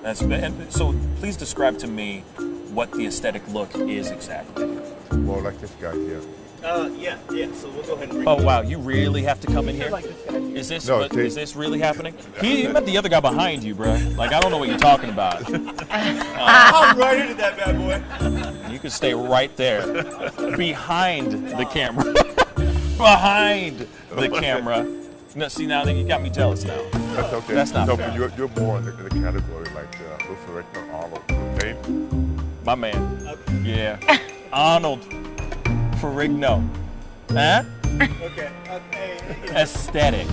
And so please describe to me what the aesthetic look is exactly. More like this guy here. Yeah. So we'll go ahead and bring Oh wow, you really have to come in here? like this guy. Is this really happening? He meant the other guy behind you, bro. Like, I don't know what you're talking about. I'm right into that bad boy. You can stay right there, behind the camera. Behind the camera. No, see, now you got me jealous now. That's okay. That's not no, fair. but you're more in the category like Luther Arnold. Name? My man. Yeah. Arnold Ferrigno. Huh? Okay. Aesthetic.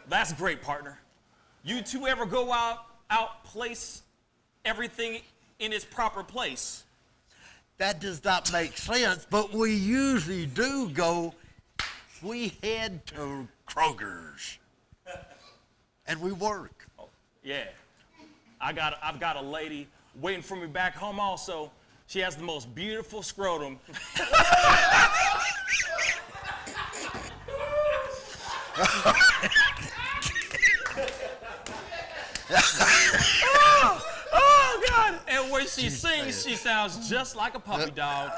That's great, partner. You two ever go out place everything in its proper place? That does not make sense, but we usually do go. We head to Kroger's, and we work. Oh, yeah. I've got a lady waiting for me back home also. She has the most beautiful scrotum. Oh, God. And when she sings, she sounds just like a puppy dog.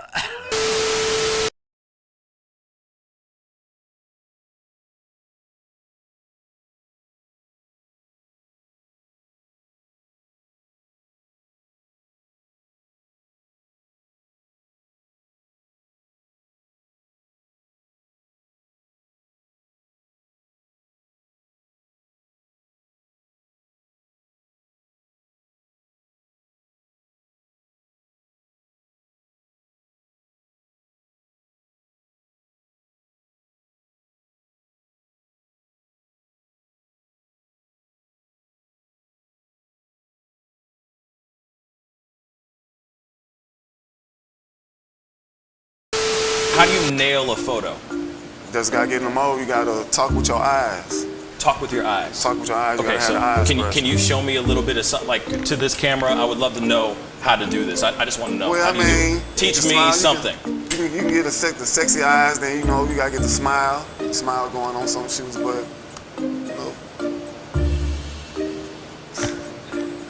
How do you nail a photo? Just gotta get in the mode. You gotta talk with your eyes. Talk with your eyes. Talk with your eyes. You Okay, gotta so have the eyes can you show me a little bit of something, like to this camera? I would love to know how to do this. I just want to know. Well, how I do you do mean, it? Teach the me smile, something. You can get the sexy eyes. Then you know you gotta get the smile going on some shoes, but.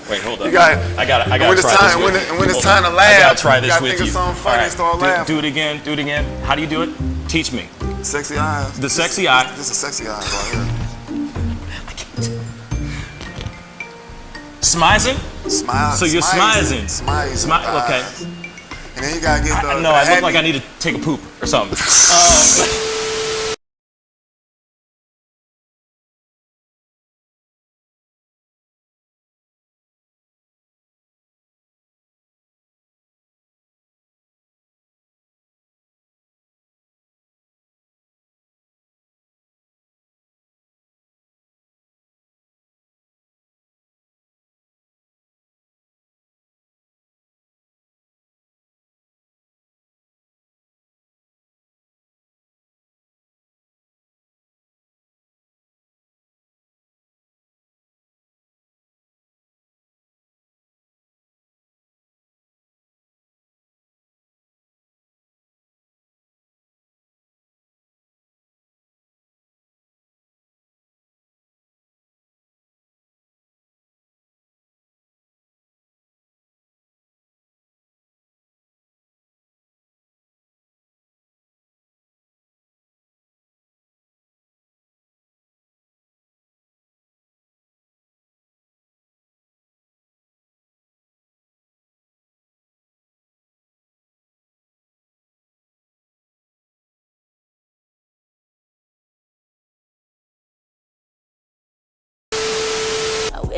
Wait, hold up. You got. I gotta when try time, this with you. when it's Hold time on. to laugh, I gotta try this you gotta with think you. of something funny All and start laughing. Do it again. Do it again. How do you do it? Teach me. Sexy eyes. The sexy eye. This is sexy eyes right here. Smizing? Smile. So you're smizing. Smile. Okay. And then you gotta get the. No, I look like I need to take a poop or something.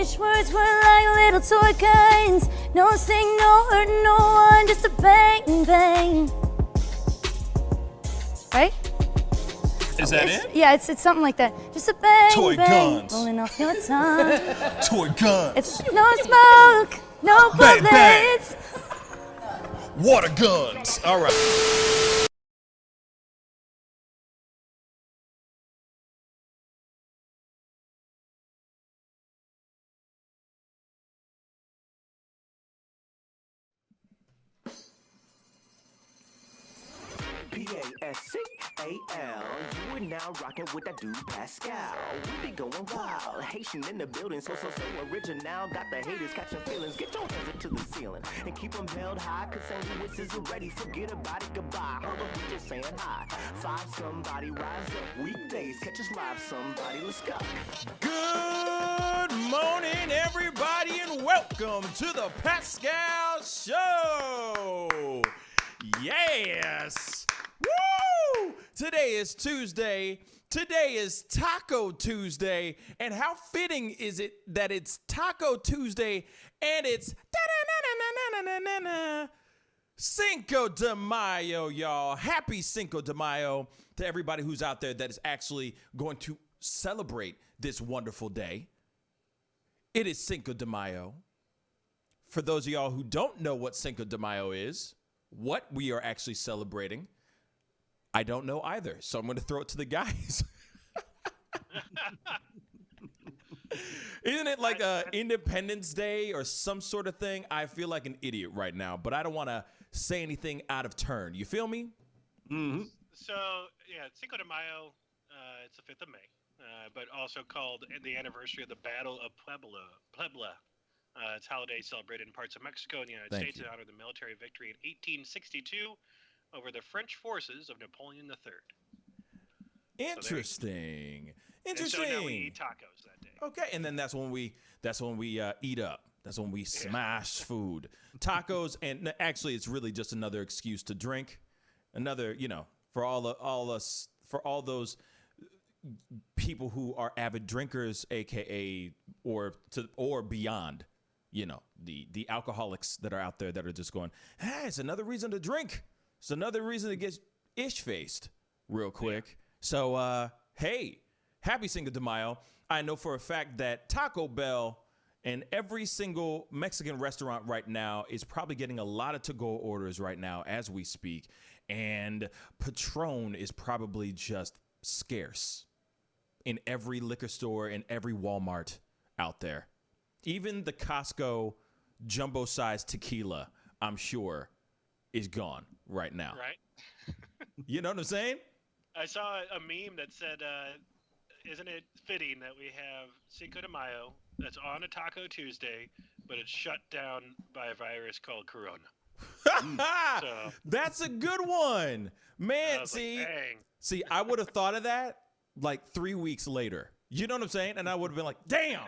wish words were like little toy guns. No sting, no hurt, no one, just a bang, bang. Right? Is that it? Yeah, it's something like that. Just a bang, Toy bang, guns. rolling off your tongue. Toy guns. It's no smoke, no Bang, bang. bullets. Water guns. All right. Pascal, you are now rocking with that dude Pascal. We be going wild, Haitian in the building, so original. Got the haters catching feelings. Get your hands up to the ceiling and keep them held high. Cause St. Louis isn't ready. Forget about it, goodbye. Hold up, we just saying hi. Five somebody rise up. Weekdays, catch us live. Somebody, let's go. Good morning, everybody, and welcome to the Pascal Show. Yes. Woo! Today is Tuesday. Today is Taco Tuesday. And how fitting is it that it's Taco Tuesday and it's Cinco de Mayo, y'all. Happy Cinco de Mayo to everybody who's out there that is actually going to celebrate this wonderful day. It is Cinco de Mayo. For those of y'all who don't know what Cinco de Mayo is, what we are actually celebrating, I don't know either, so I'm going to throw it to the guys. Isn't it like Independence Day or some sort of thing? I feel like an idiot right now, but I don't want to say anything out of turn. You feel me? Mm-hmm. So, yeah, Cinco de Mayo, it's the 5th of May, but also called the anniversary of the Battle of Puebla. It's a holiday celebrated in parts of Mexico and the United States to honor the military victory in 1862 over the French forces of Napoleon III. Interesting. So now we eat tacos that day. Okay, and then that's when we eat up. That's when we smash food. Tacos, and actually it's really just another excuse to drink. Another, for all those people who are avid drinkers, aka or beyond, the alcoholics that are out there that are just going, hey, it's another reason to drink. It's another reason to get ish-faced real quick. Yeah. So, hey, happy Cinco de Mayo. I know for a fact that Taco Bell and every single Mexican restaurant right now is probably getting a lot of to-go orders right now as we speak. And Patron is probably just scarce in every liquor store and every Walmart out there. Even the Costco jumbo-sized tequila, I'm sure, is gone right now. Right. You know what I'm saying? I saw a meme that said, isn't it fitting that we have Cinco de Mayo that's on a Taco Tuesday, but it's shut down by a virus called Corona? So, that's a good one. Man, see, I would have thought of that like 3 weeks later. You know what I'm saying? And I would have been like, damn,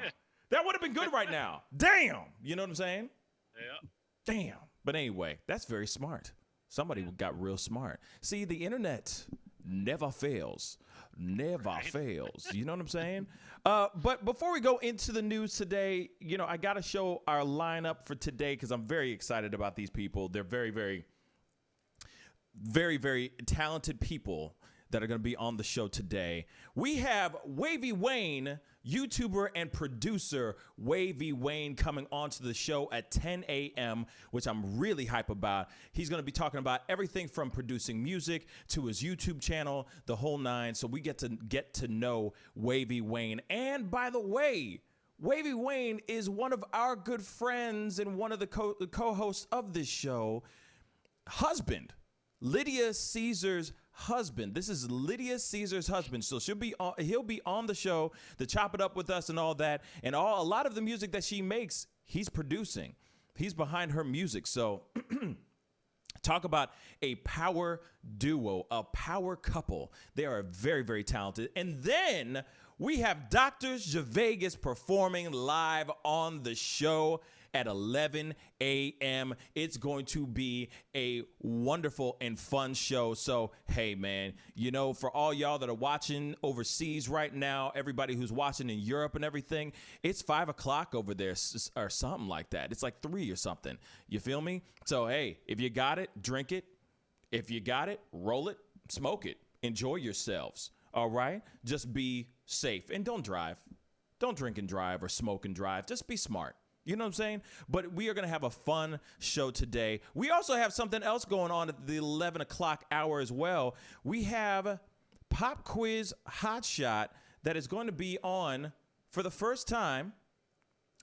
that would have been good right now. Damn. You know what I'm saying? Yeah. Damn. But anyway, that's very smart. Somebody got real smart. See, the internet never fails. Never fails. You know what I'm saying? But before we go into the news today, I got to show our lineup for today because I'm very excited about these people. They're very, very, very, very talented people that are going to be on the show today. We have Wavy Wayne, YouTuber and producer Wavy Wayne, coming onto the show at 10 a.m., which I'm really hype about. He's going to be talking about everything from producing music to his YouTube channel, the whole nine. So we get to know Wavy Wayne. And by the way, Wavy Wayne is one of our good friends and one of the co-hosts of this show, husband, Lydia Caesar's husband. This is Lydia Caesar's husband. So he'll be on the show to chop it up with us and all that. And a lot of the music that she makes, he's producing. He's behind her music. So talk about a power duo, a power couple. They are very, very talented. And then we have Dr. Gervais performing live on the show. at 11 a.m. It's going to be a wonderful and fun show. So, hey, man, you know, for all y'all that are watching overseas right now, everybody who's watching in Europe and everything, it's 5 o'clock over there or something like that. It's like 3 or something. You feel me? So, hey, if you got it, drink it. If you got it, roll it, smoke it. Enjoy yourselves. All right? Just be safe and don't drive. Don't drink and drive or smoke and drive. Just be smart. You know what I'm saying? But we are going to have a fun show today. We also have something else going on at the 11 o'clock hour as well. We have Pop Quiz HotShot that is going to be on for the first time.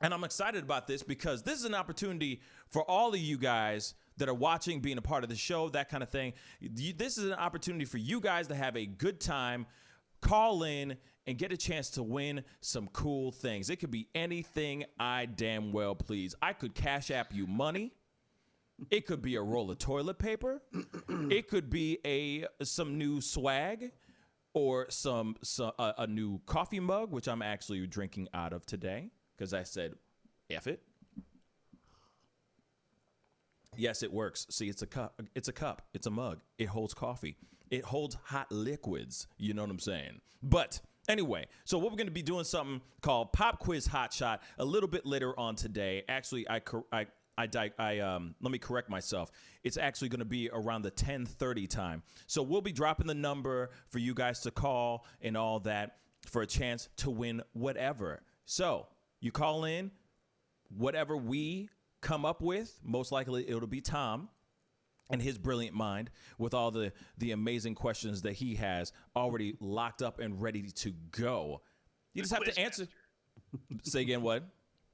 And I'm excited about this because this is an opportunity for all of you guys that are watching, being a part of the show, that kind of thing. This is an opportunity for you guys to have a good time, call in, and get a chance to win some cool things. It could be anything I damn well please. I could Cash App you money. It could be a roll of toilet paper. It could be some new swag or a new coffee mug, which I'm actually drinking out of today because I said, F it. Yes, it works. See, it's a cup. It's a cup. It's a mug. It holds coffee. It holds hot liquids. You know what I'm saying? But anyway, so what we're going to be doing something called Pop Quiz HotShot a little bit later on today. Actually, let me correct myself. It's actually going to be around the 10:30 time. So we'll be dropping the number for you guys to call and all that for a chance to win whatever. So you call in, whatever we come up with, most likely it'll be Tom and his brilliant mind with all the amazing questions that he has already locked up and ready to go. You just have to answer. Say again, what?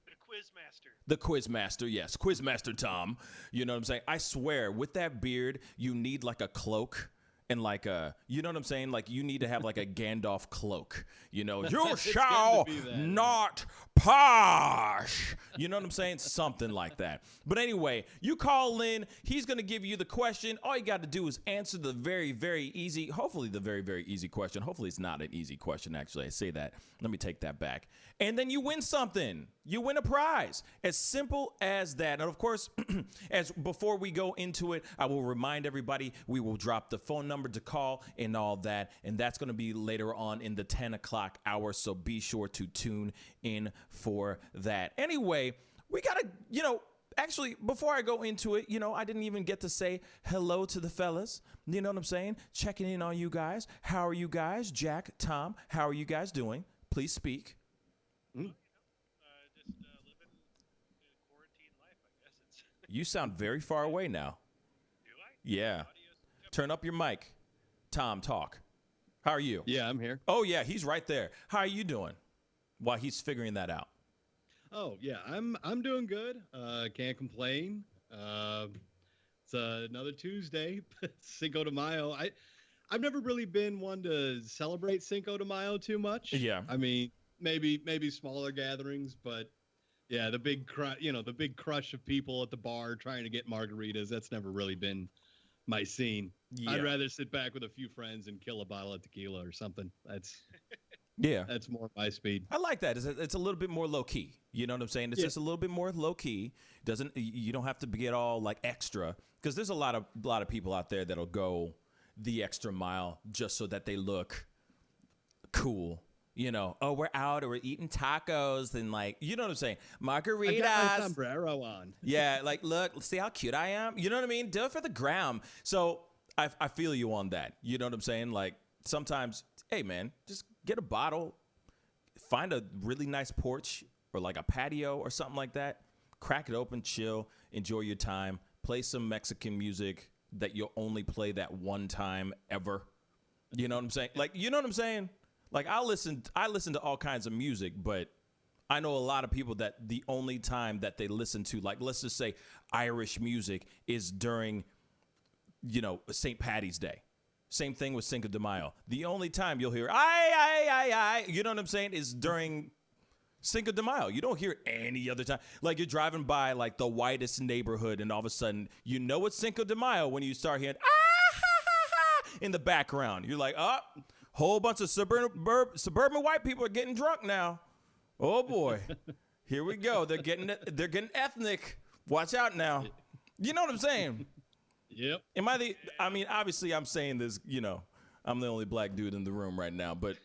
The quiz master. The quiz master, yes. Quiz master Tom. You know what I'm saying? I swear, with that beard, you need like a cloak. And like you know what I'm saying? Like you need to have like a Gandalf cloak. You know, you shall not pass. You know what I'm saying? Something like that. But anyway, you call in. He's going to give you the question. All you got to do is answer the very, very easy, hopefully the very, very easy question. Hopefully it's not an easy question, actually. I say that. Let me take that back. And then you win something. You win a prize. As simple as that. And of course, before we go into it, I will remind everybody we will drop the phone number to call and all that. And that's going to be later on in the 10 o'clock hour. So be sure to tune in for that. Anyway, we got to, actually, before I go into it, I didn't even get to say hello to the fellas. You know what I'm saying? Checking in on you guys. How are you guys? Jack, Tom, how are you guys doing? Please speak. Just living in quarantine life, I guess. You sound very far away now. Do I? Yeah. Turn up your mic. Tom, talk. How are you? Yeah, I'm here. Oh, yeah, he's right there. How are you doing while he's figuring that out? Oh, yeah, I'm doing good. Can't complain. It's another Tuesday, Cinco de Mayo. I've never really been one to celebrate Cinco de Mayo too much. Yeah. I mean, maybe smaller gatherings, but yeah, the big crush of people at the bar trying to get margaritas, that's never really been my scene. Yeah. I'd rather sit back with a few friends and kill a bottle of tequila or something. That's more my speed. I like that. It's a little bit more low key. You know what I'm saying? It's just a little bit more low key. You don't have to get all like extra, because there's a lot of people out there that'll go the extra mile just so that they look cool. Oh, we're out or we're eating tacos and like, you know what I'm saying? Margaritas. I got my sombrero on. Yeah, like, look, see how cute I am? You know what I mean? Do it for the gram. So I feel you on that. You know what I'm saying? Like, sometimes, hey, man, just get a bottle, find a really nice porch or like a patio or something like that, crack it open, chill, enjoy your time, play some Mexican music that you'll only play that one time ever. You know what I'm saying? Like, you know what I'm saying? Like, I listen to all kinds of music, but I know a lot of people that the only time that they listen to, like, let's just say Irish music is during, St. Patty's Day. Same thing with Cinco de Mayo. The only time you'll hear, I, you know what I'm saying, is during Cinco de Mayo. You don't hear it any other time. Like, you're driving by, like, the whitest neighborhood, and all of a sudden, you know it's Cinco de Mayo when you start hearing, in the background. You're like, whole bunch of suburban white people are getting drunk now. Oh, boy. Here we go. They're getting ethnic. Watch out now. You know what I'm saying? Yep. I mean, obviously I'm saying this, I'm the only black dude in the room right now, but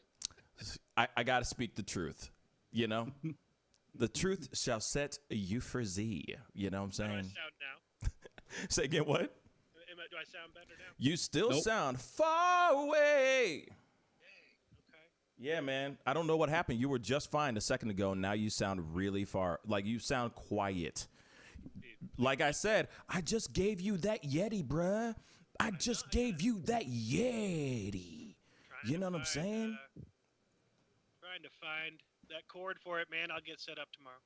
I got to speak the truth, The truth shall set you free. You know what I'm saying? How do I sound now? Say again, what? Do I sound better now? You still Nope. sound far away. Okay. Yeah, man. I don't know what happened. You were just fine a second ago. Now you sound really far. Like you sound quiet. Like I said, I just gave you that Yeti, bruh. I just gave you that Yeti. You know what I'm saying? Trying to find that cord for it, man. I'll get set up tomorrow.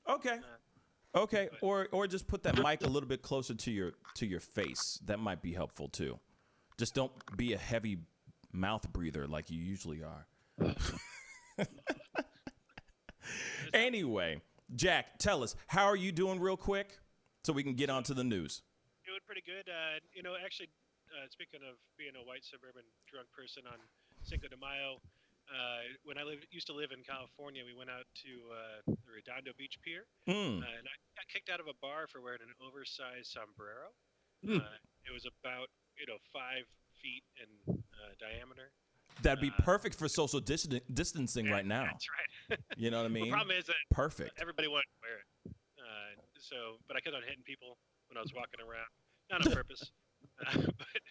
Okay. Okay. Or just put that mic a little bit closer to your face. That might be helpful too. Just don't be a heavy mouth breather like you usually are. Anyway, Jack, tell us, how are you doing real quick so we can get on to the news? Doing pretty good. Actually, speaking of being a white suburban drunk person on Cinco de Mayo, when I used to live in California, we went out to the Redondo Beach Pier, and I got kicked out of a bar for wearing an oversized sombrero. It was about 5 feet in diameter. That'd be perfect for social distancing right now. That's right. You know what I mean? The problem is that Perfect. everybody wanted to wear it. But I kept on hitting people when I was walking around, not on purpose. But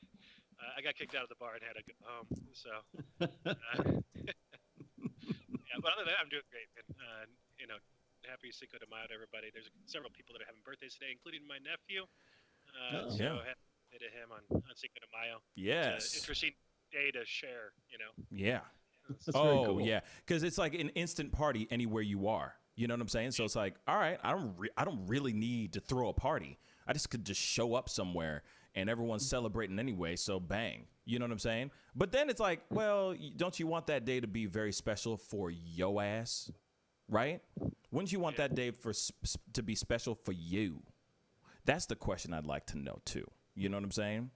I got kicked out of the bar and had to go home. So, but other than that, I'm doing great. And, happy Cinco de Mayo to everybody. There's several people that are having birthdays today, including my nephew. So happy to him on Cinco de Mayo. Yes. It's an interesting day to share, Yeah. That's very cool. Yeah, because it's like an instant party anywhere you are. You know what I'm saying? So it's like, all right, I don't really need to throw a party. I just could just show up somewhere and everyone's celebrating anyway. So bang, you know what I'm saying? But then it's like, well, don't you want that day to be very special for yo ass, right? Wouldn't you want that day to be special for you? That's the question I'd like to know too. You know what I'm saying?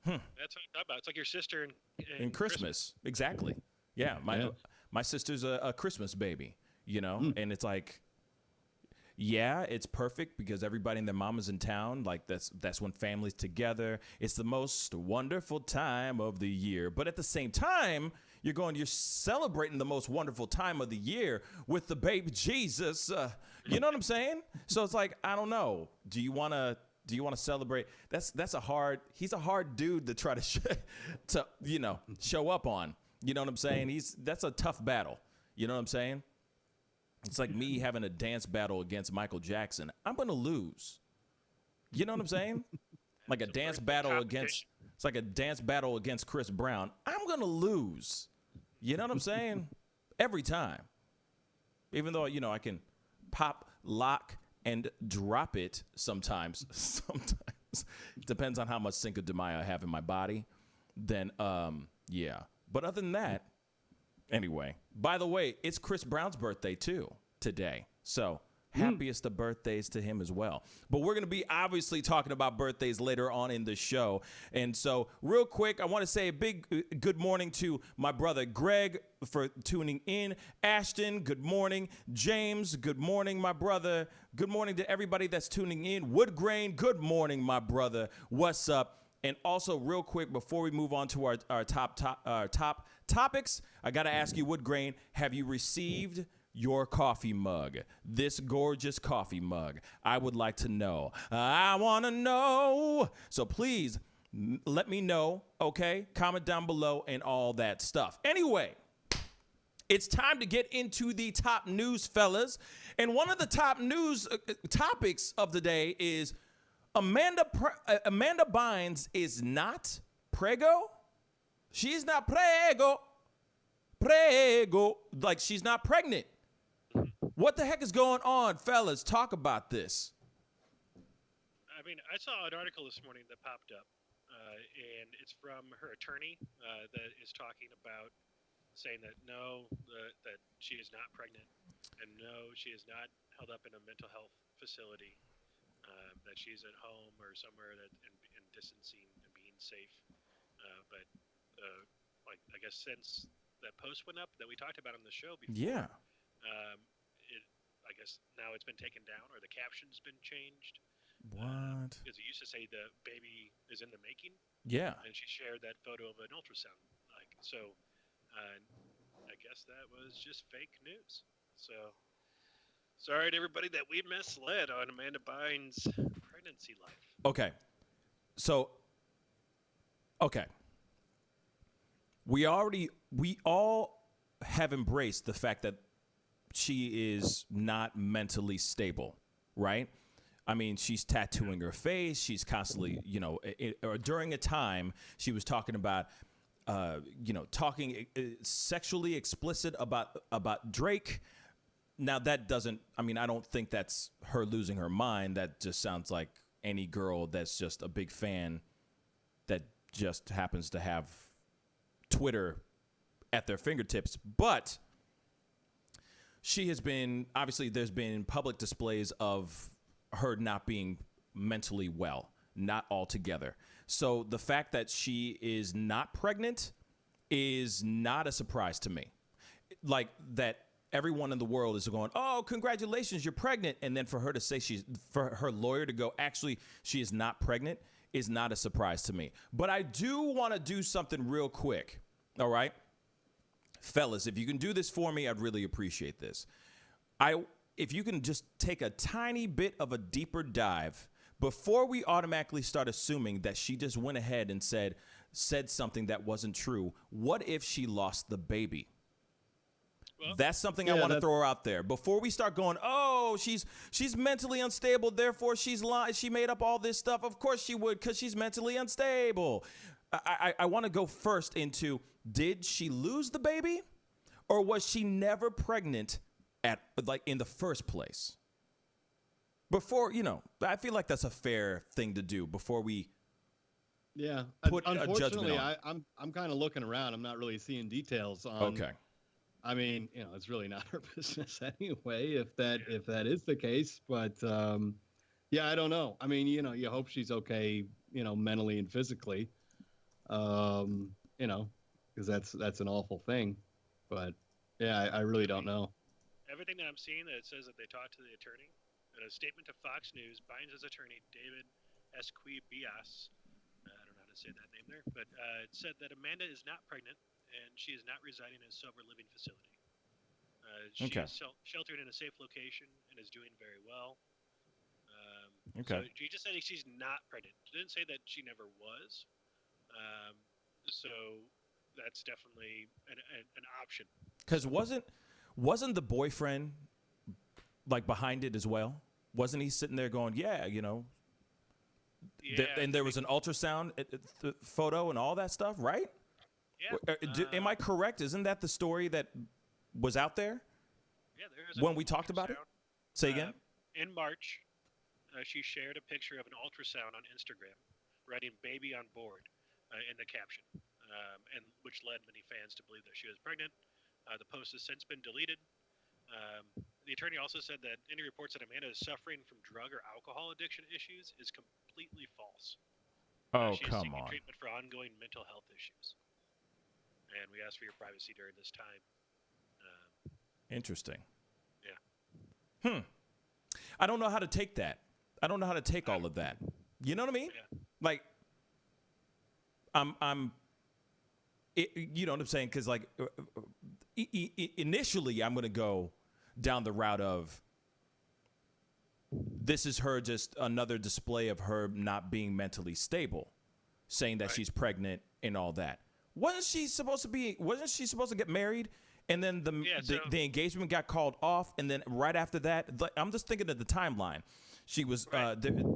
That's what I'm talking about. It's like your sister in Christmas. Exactly. Yeah, my sister's a Christmas baby, and it's like, yeah, it's perfect because everybody and their mama's in town. Like that's when family's together. It's the most wonderful time of the year. But at the same time, you're celebrating the most wonderful time of the year with the baby Jesus. You know what I'm saying? So it's like, I don't know. Do you want to celebrate? He's a hard dude to try to show up on. You know what I'm saying? That's a tough battle. You know what I'm saying? It's like me having a dance battle against Michael Jackson. I'm going to lose. You know what I'm saying? Like a dance battle against Chris Brown. I'm going to lose. You know what I'm saying? Every time. Even though, I can pop, lock, and drop it sometimes. Depends on how much Cinco de Mayo I have in my body. Then, yeah. But other than that, anyway, by the way, it's Chris Brown's birthday too today. So happiest of birthdays to him as well. But we're going to be obviously talking about birthdays later on in the show. And so real quick, I want to say a big good morning to my brother Greg for tuning in. Ashton, good morning. James, good morning, my brother. Good morning to everybody that's tuning in. Woodgrain, good morning, my brother. What's up? And also, real quick, before we move on to our top topics, I got to ask you, Woodgrain, have you received your coffee mug? This gorgeous coffee mug. I would like to know. I want to know. So please let me know, okay? Comment down below and all that stuff. Anyway, it's time to get into the top news, fellas. And one of the top news topics of the day is Amanda Bynes is not prego. She's not prego. Like she's not pregnant. What the heck is going on, fellas? Talk about this. I mean, I saw an article this morning that popped up, and it's from her attorney that is talking about saying that no, that she is not pregnant, and no, she is not held up in a mental health facility. That she's at home or somewhere that in distancing and being safe. But I guess since that post went up that we talked about on the show before, I guess now it's been taken down or the caption's been changed. What? Because it used to say the baby is in the making. Yeah. And she shared that photo of an ultrasound. So, I guess that was just fake news. So, sorry to everybody that we misled on Amanda Bynes' pregnancy life. Okay. So, okay. We all have embraced the fact that she is not mentally stable, right? I mean, she's tattooing her face. She's constantly, or during a time she was talking about, talking sexually explicit about Drake. Now that doesn't, I don't think that's her losing her mind. That just sounds like any girl that's just a big fan that just happens to have Twitter at their fingertips. But she has been, obviously there's been public displays of her not being mentally well, not altogether. So the fact that she is not pregnant is not a surprise to me. Like that everyone in the world is going, oh, congratulations, you're pregnant. And then for her to say for her lawyer to go, actually, she is not pregnant is not a surprise to me. But I do want to do something real quick. All right. Fellas, if you can do this for me, I'd really appreciate this. If you can just take a tiny bit of a deeper dive before we automatically start assuming that she just went ahead and said something that wasn't true. What if she lost the baby? Well, that's something I want to throw out there before we start going, oh, she's mentally unstable, therefore she's lying. She made up all this stuff. Of course she would, because she's mentally unstable. I want to go first into, did she lose the baby, or was she never pregnant in the first place? Before, I feel like that's a fair thing to do before we put a judgment on. I'm kind of looking around. I'm not really seeing details on. Okay. It's really not her business anyway, if that is the case. But I don't know. You hope she's okay, mentally and physically, because that's an awful thing. But I really don't know. Everything that I'm seeing that says that they talked to the attorney. In a statement to Fox News, Bynes' attorney, David Esquibias, I don't know how to say that name there, but it said that Amanda is not pregnant and she is not residing in a sober living facility. She is sheltered in a safe location and is doing very well. So he just said she's not pregnant. He didn't say that she never was. So that's definitely an option. Because wasn't the boyfriend behind it as well? Wasn't he sitting there going, and there was an ultrasound photo and all that stuff, right? Yeah. Am I correct? Isn't that the story that was out there? Yeah, when we talked about it? Say again? In March, she shared a picture of an ultrasound on Instagram, writing "baby on board" in the caption, and which led many fans to believe that she was pregnant. The post has since been deleted. The attorney also said that any reports that Amanda is suffering from drug or alcohol addiction issues is completely false. Oh, she's come seeking on. treatment for ongoing mental health issues. And we ask for your privacy during this time. Interesting. Yeah. I don't know how to take that. I don't know how to take all of that. You know what I mean? Yeah. You know what I'm saying? Because initially I'm going to go down the route of this is her just another display of her not being mentally stable, saying that she's pregnant and all that. Wasn't she supposed to get married? And then the engagement got called off, and then right after that, I'm just thinking of the timeline. She was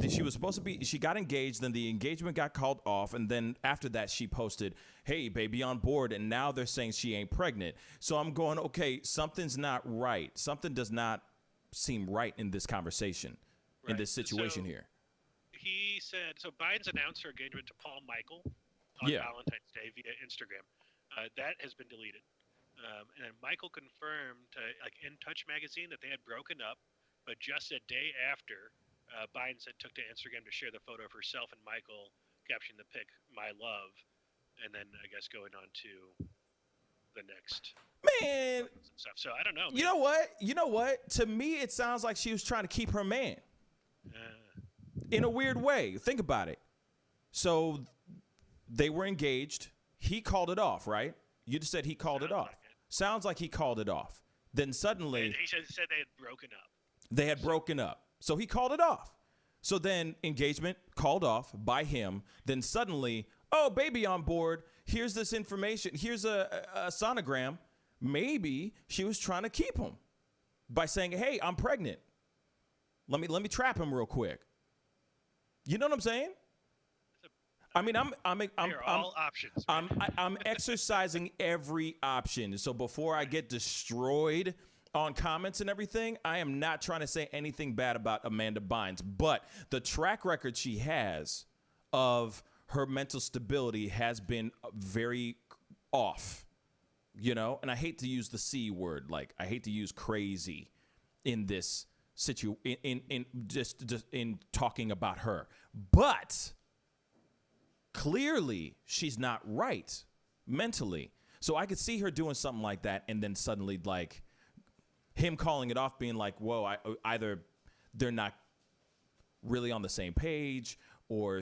she was supposed to be. She got engaged, then the engagement got called off, and then after that, she posted, "Hey, baby, on board." And now they're saying she ain't pregnant. So I'm going, okay, something's not right. Something does not seem right in this conversation, in this situation here. He said so. Bynes announced her engagement to Paul Michael on Valentine's Day via Instagram. That has been deleted. And then Michael confirmed to In Touch magazine that they had broken up, but just a day after, Bynes took to Instagram to share the photo of herself and Michael, captioning the pic "My Love," and then I guess going on to the next Man. Stuff. So I don't know. Man. You know what? To me, it sounds like she was trying to keep her man. In a weird way. Think about it. So they were engaged. He called it off, right? You just said he called it off. Like sounds like he called it off. Then suddenly he said they had broken up. They had broken up. So he called it off. So then engagement called off by him. Then suddenly, oh, baby on board. Here's this information. Here's a sonogram. Maybe she was trying to keep him by saying, "Hey, I'm pregnant. Let me trap him real quick." You know what I'm saying? I mean, I'm all options. I'm exercising every option. So before I get destroyed on comments and everything, I am not trying to say anything bad about Amanda Bynes, but the track record she has of her mental stability has been very off, you know? And I hate to use the C word, like I hate to use crazy in this in talking about her. But clearly she's not right mentally. So I could see her doing something like that and then suddenly like him calling it off, being like, whoa, either they're not really on the same page or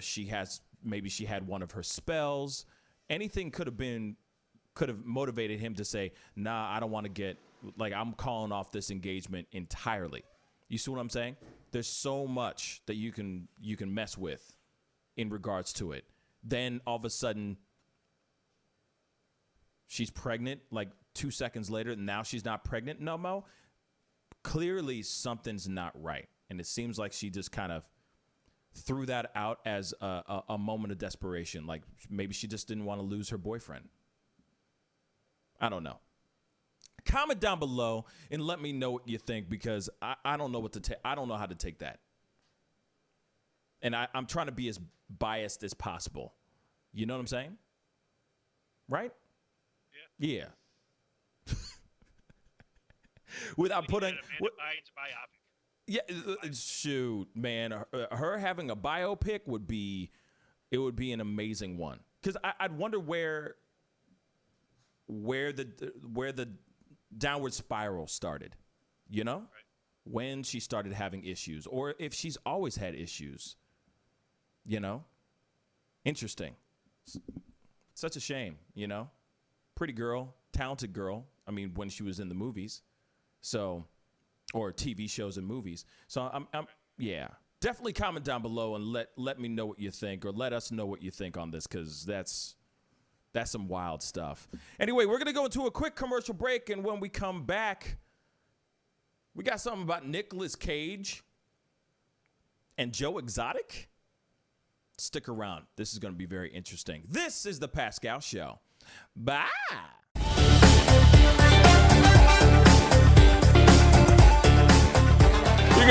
maybe she had one of her spells. Anything could have motivated him to say, nah, I don't want to get, like, I'm calling off this engagement entirely. You see what I'm saying? There's so much that you can mess with in regards to it. Then all of a sudden she's pregnant, like 2 seconds later, and now she's not pregnant no more. Clearly something's not right. And it seems like she just kind of threw that out as a moment of desperation. Like maybe she just didn't want to lose her boyfriend. I don't know. Comment down below and let me know what you think, because I don't know what to take. I don't know how to take that. And I'm trying to be as biased as possible. You know what I'm saying? Right? Yeah. Without putting yeah, shoot, man, her having a biopic would be an amazing one, because I'd wonder where the downward spiral started, you know, when she started having issues, or if she's always had issues, you know. Interesting. Such a shame, you know. Pretty girl, talented girl. I mean, when she was in the movies. So, or TV shows and movies. So I'm yeah, definitely comment down below and let me know what you think, or let us know what you think on this, because that's some wild stuff. Anyway, we're gonna go into a quick commercial break, and when we come back, we got something about Nicolas Cage and Joe Exotic. Stick around. This is gonna be very interesting. This is the Pascal Show. Bye.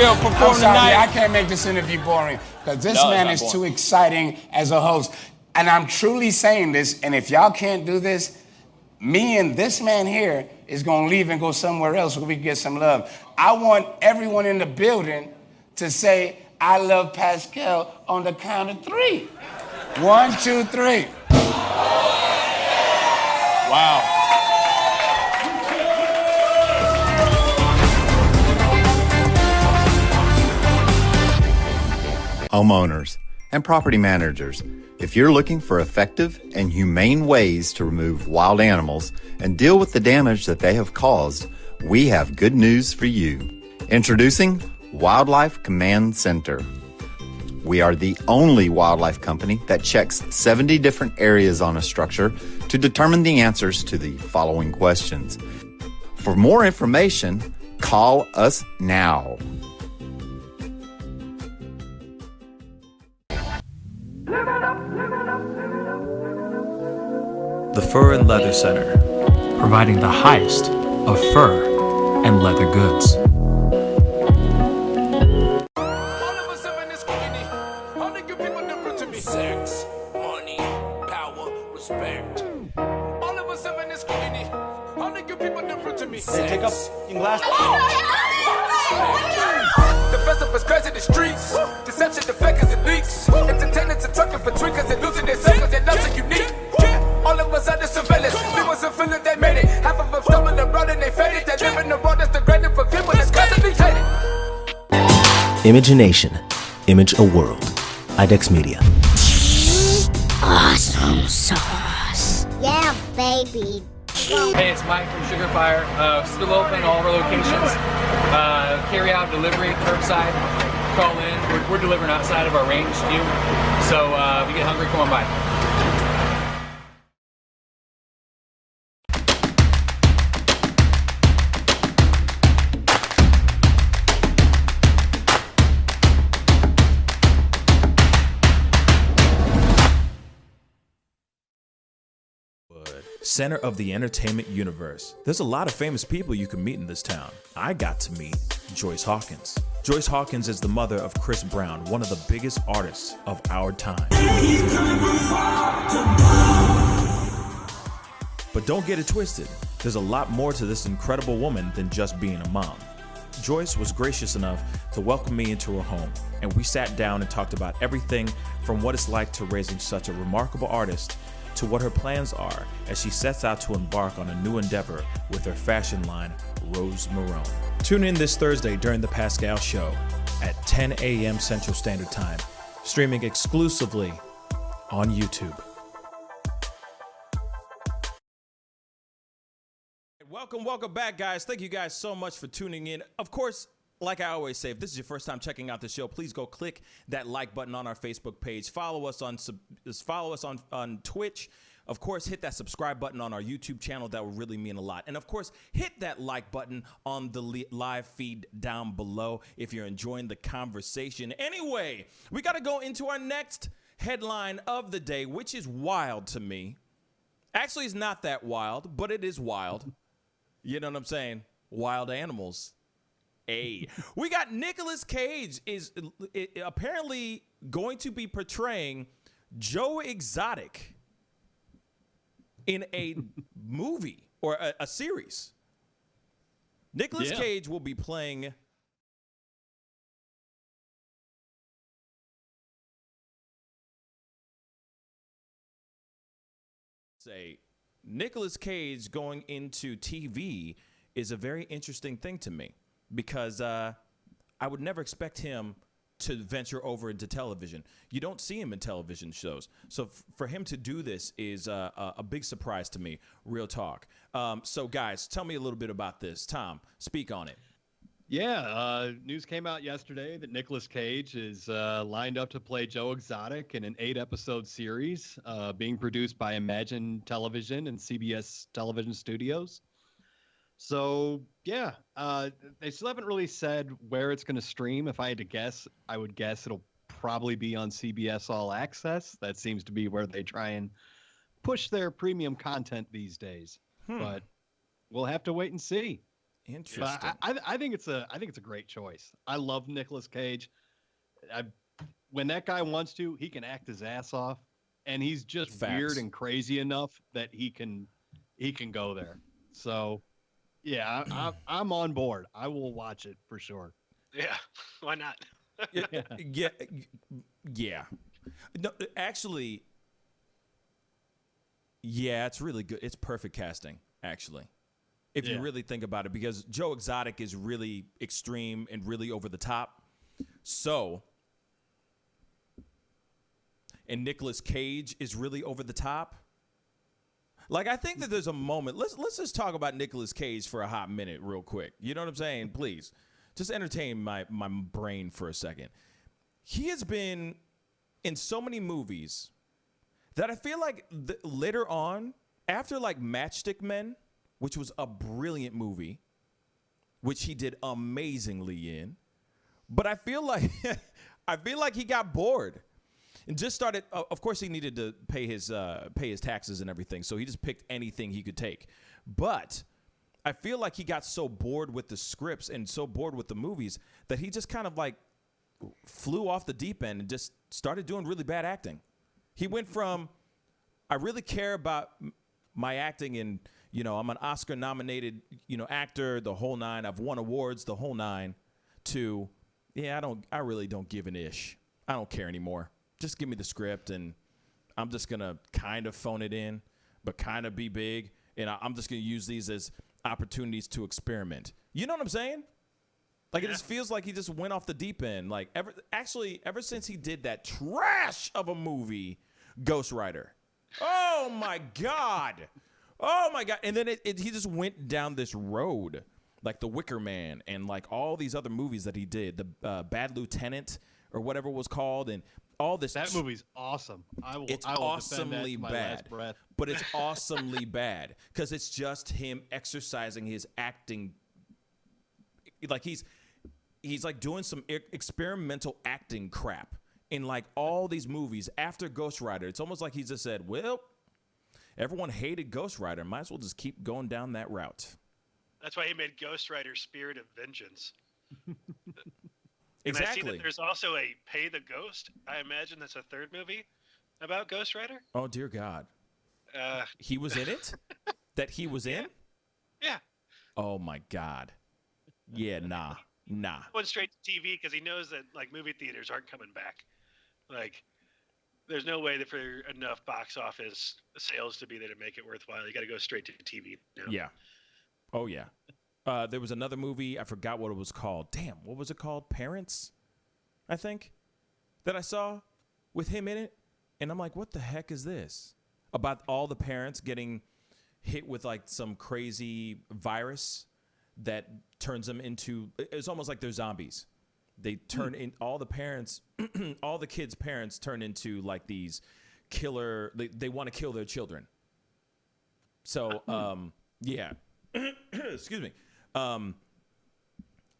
I'm sorry, I can't make this interview boring, because this man is too exciting as a host. And I'm truly saying this, and if y'all can't do this, me and this man here is going to leave and go somewhere else where we can get some love. I want everyone in the building to say, I love Pascal on the count of 3. 1, 2, 3. Wow. Homeowners and property managers, if you're looking for effective and humane ways to remove wild animals and deal with the damage that they have caused, we have good news for you. Introducing Wildlife Command Center. We are the only wildlife company that checks 70 different areas on a structure to determine the answers to the following questions. For more information, call us now. The Fur and Leather Center, providing the highest of fur and leather goods. Sex, money, power, respect. All of us have in this community. All the good people different to me. Take up your glass. The festival is crazy in the streets. Deception, the fakers, and leaks. Entertainers are trucking for tweakers and losing their suckers and nothing unique. All of us are the surveillance. We wasn't feeling they made it. Half of them stumbled abroad and they faded. They live in the world that's degraded for people that's constantly tainted. Imagination. Image a world. IDEX Media. Awesome sauce. Yeah, baby. Hey, it's Mike from Sugar Fire. Still open all of our locations. Carry out, delivery, curbside. Call in. We're delivering outside of our range too. So if you get hungry, come on by. Center of the entertainment universe. There's a lot of famous people you can meet in this town. I got to meet Joyce Hawkins. Joyce Hawkins is the mother of Chris Brown, one of the biggest artists of our time. But don't get it twisted. There's a lot more to this incredible woman than just being a mom. Joyce was gracious enough to welcome me into her home, and we sat down and talked about everything from what it's like to raising such a remarkable artist to what her plans are as she sets out to embark on a new endeavor with her fashion line, Rose Marone. Tune in this Thursday during The Pascal Show at 10 a.m. Central Standard Time, streaming exclusively on YouTube. Welcome back, guys. Thank you guys so much for tuning in. Of course, like I always say, if this is your first time checking out the show, please go click that like button on our Facebook page. Follow us on Twitch. Of course, hit that subscribe button on our YouTube channel. That would really mean a lot. And of course, hit that like button on the live feed down below if you're enjoying the conversation. Anyway, we got to go into our next headline of the day, which is wild to me. Actually, it's not that wild, but it is wild. You know what I'm saying? Wild animals. We got Nicolas Cage is apparently going to be portraying Joe Exotic in a movie or a series. Nicolas Cage will be playing Nicolas Cage going into TV is a very interesting thing to me. Because I would never expect him to venture over into television. You don't see him in television shows. So for him to do this is a big surprise to me, real talk. So, guys, tell me a little bit about this. Tom, speak on it. Yeah, news came out yesterday that Nicolas Cage is lined up to play Joe Exotic in an 8-episode series being produced by Imagine Television and CBS Television Studios. So, yeah, they still haven't really said where it's going to stream. If I had to guess, I would guess it'll probably be on CBS All Access. That seems to be where they try and push their premium content these days. But we'll have to wait and see. Interesting. But I think it's a great choice. I love Nicolas Cage. When that guy wants to, he can act his ass off, and he's just weird and crazy enough that he can go there. So. Yeah, I'm on board. I will watch it for sure. Yeah, why not? Yeah. No, actually, yeah, it's really good. It's perfect casting, actually, if you really think about it, because Joe Exotic is really extreme and really over the top. So, and Nicolas Cage is really over the top. Like, I think that there's a moment. Let's just talk about Nicolas Cage for a hot minute real quick. You know what I'm saying? Please. Just entertain my brain for a second. He has been in so many movies that I feel like later on, after like Matchstick Men, which was a brilliant movie, which he did amazingly in, but I feel like he got bored. And just started. Of course, he needed to pay his taxes and everything, so he just picked anything he could take. But I feel like he got so bored with the scripts and so bored with the movies that he just kind of like flew off the deep end and just started doing really bad acting. He went from I really care about my acting and I'm an Oscar-nominated actor, the whole nine. I've won awards, the whole nine. To I really don't give an ish. I don't care anymore. Just give me the script, and I'm just going to kind of phone it in. but kind of be big. And I'm just going to use these as opportunities to experiment. You know what I'm saying? Like, it just feels like he just went off the deep end. Like, ever since he did that trash of a movie, Ghost Rider. Oh, my God. Oh, my God. And then he just went down this road, like The Wicker Man and, like, all these other movies that he did. The Bad Lieutenant or whatever it was called, and all this. That movie's awesome. It's I will awesomely defend that to my bad. last breath. But it's awesomely bad because it's just him exercising his acting. Like, he's like doing some experimental acting crap in like all these movies after Ghost Rider. It's almost like he just said, well, everyone hated Ghost Rider. Might as well just keep going down that route. That's why he made Ghost Rider Spirit of Vengeance. Exactly. And I see that there's also a Pay the Ghost. I imagine that's a third movie about Ghost Rider. Oh, dear God. He was in it? That he was in? Yeah. Oh, my God. Yeah, nah. Went straight to TV because he knows that like movie theaters aren't coming back. Like, there's no way that for enough box office sales to be there to make it worthwhile. You got to go straight to TV now. Yeah. Oh, yeah. There was another movie. I forgot what it was called. Damn, what was it called? Parents, I think, that I saw with him in it. And I'm like, what the heck is this? About all the parents getting hit with like some crazy virus that turns them into, it's almost like they're zombies. They turn in, all the parents, all the kids' parents turn into like these killer, they want to kill their children. So, yeah. Excuse me. And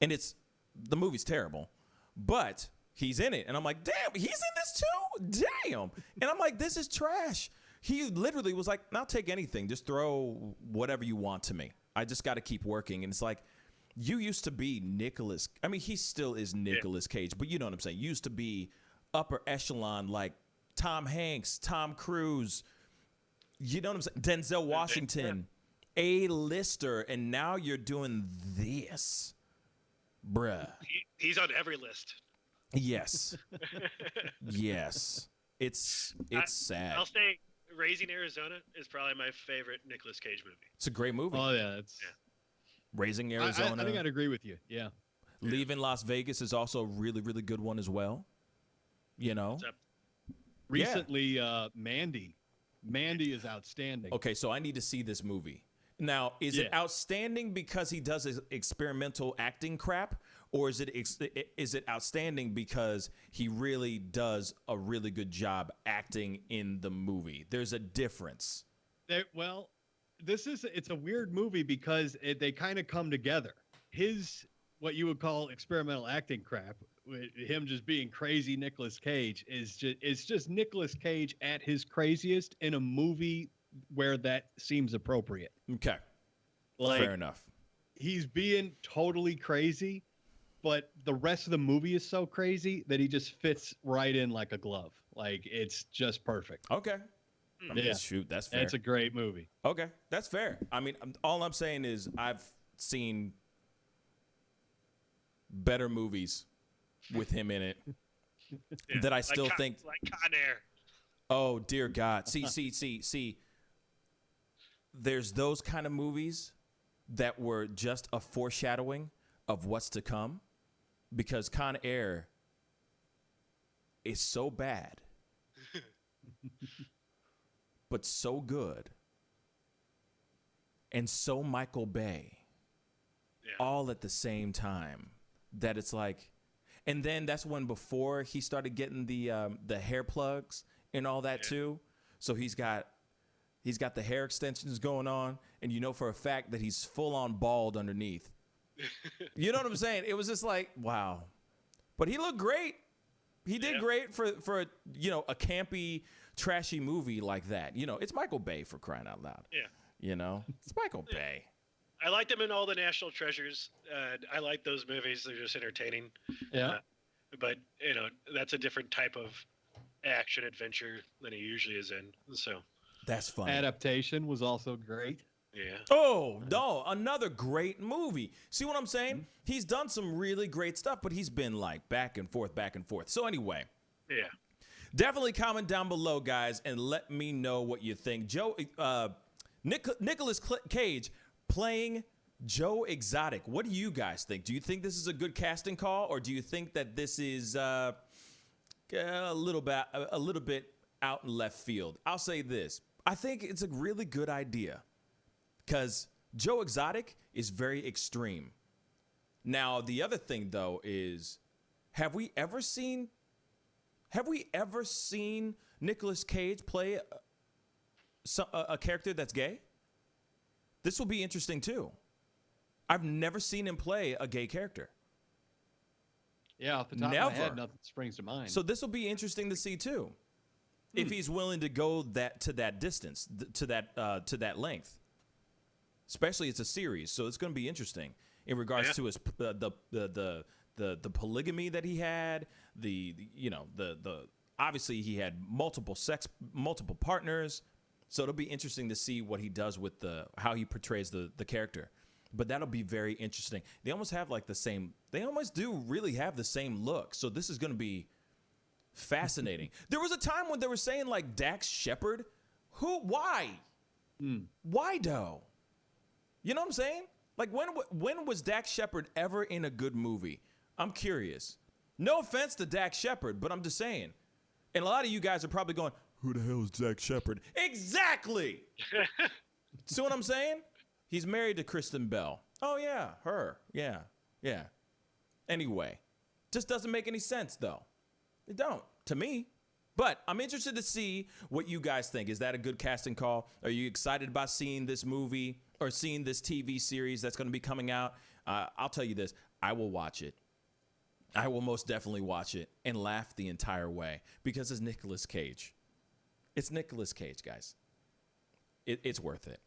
the movie's terrible, but he's in it. And I'm like, damn, he's in this too? Damn. And I'm like, this is trash. He literally was like, I'll take anything. Just throw whatever you want to me. I just got to keep working. And it's like, you used to be Nicolas. I mean, he still is Nicolas Cage, but you know what I'm saying? Used to be upper echelon, like Tom Hanks, Tom Cruise, you know what I'm saying? Denzel Washington, A-lister. And now you're doing this, bruh. He's on every list. Yes. Yes. It's sad. I'll say Raising Arizona is probably my favorite Nicolas Cage movie. It's a great movie. Oh, yeah. Raising Arizona. I think I'd agree with you. Yeah. Leaving Las Vegas is also a really, really good one as well. You know? Recently, Mandy. Mandy is outstanding. Okay, so I need to see this movie. Now, is it outstanding because he does his experimental acting crap, or is it outstanding because he really does a really good job acting in the movie? There's a difference. Well, it's a weird movie because they kind of come together. His, what you would call experimental acting crap, with him just being crazy Nicolas Cage, it's just Nicolas Cage at his craziest in a movie where that seems appropriate. Okay. Fair enough. He's being totally crazy, but the rest of the movie is so crazy that he just fits right in like a glove. Like, it's just perfect. Okay. I mean, shoot, that's fair. It's a great movie. Okay, that's fair. I mean, all I'm saying is I've seen better movies with him in it that I still think. Like Con Air. Oh, dear God. See. There's those kind of movies that were just a foreshadowing of what's to come, because Con Air is so bad, but so good, and so Michael Bay, all at the same time, that it's like, and then that's when before he started getting the hair plugs and all that too. So he's got the hair extensions going on, and you know for a fact that he's full on bald underneath. You know what I'm saying? It was just like, wow. But he looked great. He did great for a campy, trashy movie like that. You know, it's Michael Bay, for crying out loud. Yeah. You know, it's Michael Bay. I liked him in all the National Treasures. I like those movies. They're just entertaining. Yeah. But, you know, that's a different type of action adventure than he usually is in. So that's funny. Adaptation was also great. Yeah. Oh, no, another great movie. See what I'm saying? Mm-hmm. He's done some really great stuff, but he's been like back and forth. So anyway. Yeah. Definitely comment down below, guys, and let me know what you think. Nicolas Cage playing Joe Exotic. What do you guys think? Do you think this is a good casting call, or do you think that this is a little bit out in left field? I'll say this. I think it's a really good idea because Joe Exotic is very extreme. Now, the other thing, though, is have we ever seen Nicolas Cage play a character that's gay? This will be interesting, too. I've never seen him play a gay character. Yeah, off the top of my head, nothing springs to mind. So this will be interesting to see, too, if he's willing to go to that distance, to that length. Especially it's a series, so it's going to be interesting in regards to his the polygamy that he had. The obviously he had multiple partners, so it'll be interesting to see what he does with how he portrays the character. But that'll be very interesting. They almost have like the same. They almost do really have the same look. So this is going to be fascinating. There was a time when they were saying like Dax Shepard. Why? Why though? You know what I'm saying? Like when was Dax Shepard ever in a good movie? I'm curious. No offense to Dax Shepard, but I'm just saying. And a lot of you guys are probably going, "Who the hell is Dax Shepard?" Exactly. See what I'm saying? He's married to Kristen Bell. Oh yeah, her. Yeah. Anyway, just doesn't make any sense though. It don't to me. But I'm interested to see what you guys think. Is that a good casting call? Are you excited about seeing this movie or seeing this TV series that's going to be coming out? I'll tell you this. I will watch it. I will most definitely watch it and laugh the entire way because it's Nicolas Cage. It's Nicolas Cage, guys. It's worth it.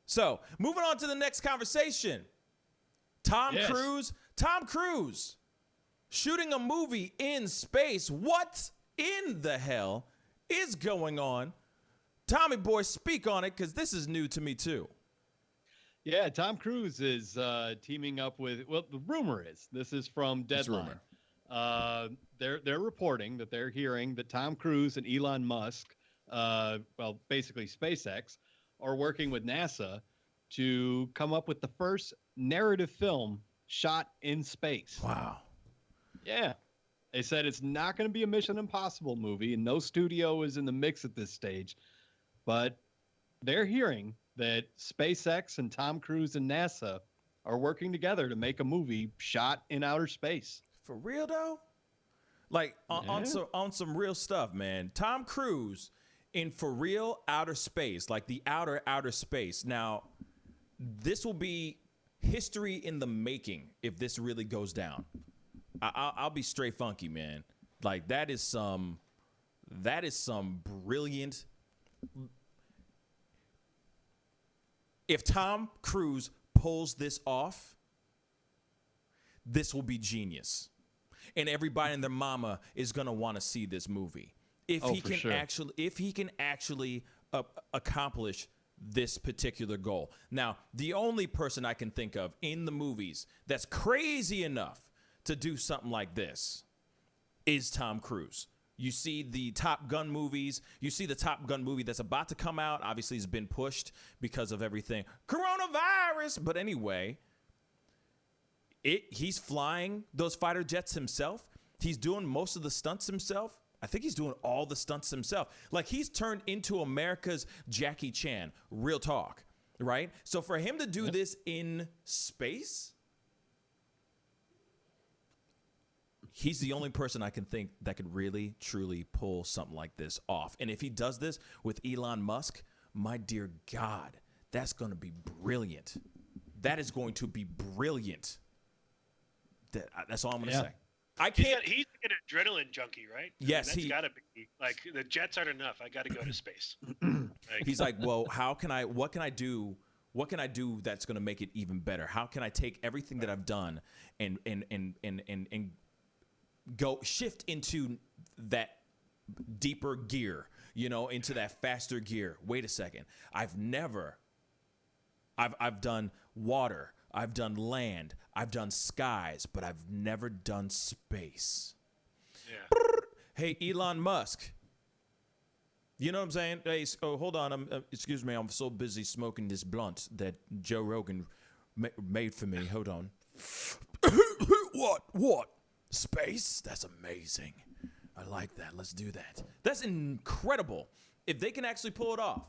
So, moving on to the next conversation. Tom Cruise shooting a movie in space. What in the hell is going on? Tommy boy, speak on it because this is new to me too. Yeah, Tom Cruise is teaming up with, well, the rumor is, this is from Deadline. They're reporting that they're hearing that Tom Cruise and Elon Musk, basically SpaceX, are working with NASA to come up with the first narrative film shot in space. Wow. Yeah. They said it's not going to be a Mission Impossible movie, and no studio is in the mix at this stage. But they're hearing that SpaceX and Tom Cruise and NASA are working together to make a movie shot in outer space. For real, though? Like, on some real stuff, man. Tom Cruise in for real outer space, like the outer space. Now, this will be history in the making if this really goes down. I'll be straight funky, man. Like that is some brilliant. If Tom Cruise pulls this off, this will be genius. And everybody and their mama is going to want to see this movie. If he can actually accomplish this particular goal. Now, the only person I can think of in the movies that's crazy enough to do something like this is Tom Cruise. You see the Top Gun movies. You see the Top Gun movie that's about to come out. Obviously, it's been pushed because of everything. Coronavirus. But anyway, he's flying those fighter jets himself. He's doing most of the stunts himself. I think he's doing all the stunts himself. Like, he's turned into America's Jackie Chan. Real talk, right? So for him to do this in space, he's the only person I can think that could really, truly pull something like this off. And if he does this with Elon Musk, my dear God, that's going to be brilliant. That is going to be brilliant. That's all I'm going to say. I can't. He's an adrenaline junkie, right? Yes, that's got to be like the jets aren't enough. I got to go to space. He's like, well, what can I do that's going to make it even better? How can I take everything that I've done and go shift into that deeper gear, into that faster gear? Wait a second. I've done water. I've done land. I've done skies, but I've never done space. Yeah. Hey, Elon Musk, You know what I'm saying? Hey, hold on. Excuse me. I'm so busy smoking this blunt that Joe Rogan made for me. Hold on. What? Space? That's amazing. I like that. Let's do that. That's incredible. If they can actually pull it off.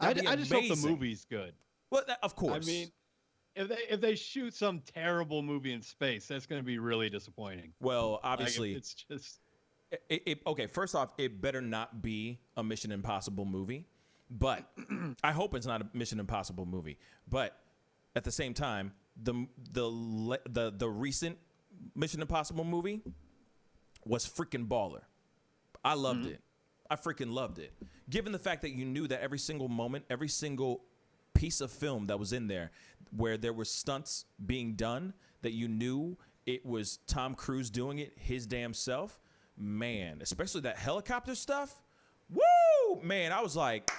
I just hope the movie's good. Well, of course. I mean, if they shoot some terrible movie in space, that's going to be really disappointing. Well, obviously, it's just. Okay, first off, it better not be a Mission Impossible movie, but I hope it's not a Mission Impossible movie. But at the same time, the recent Mission Impossible movie was freaking baller. I loved it. I freaking loved it. Given the fact that you knew that every single moment, every single piece of film that was in there, where there were stunts being done, that you knew it was Tom Cruise doing it his damn self. Man, especially that helicopter stuff. Woo! Man, I was like,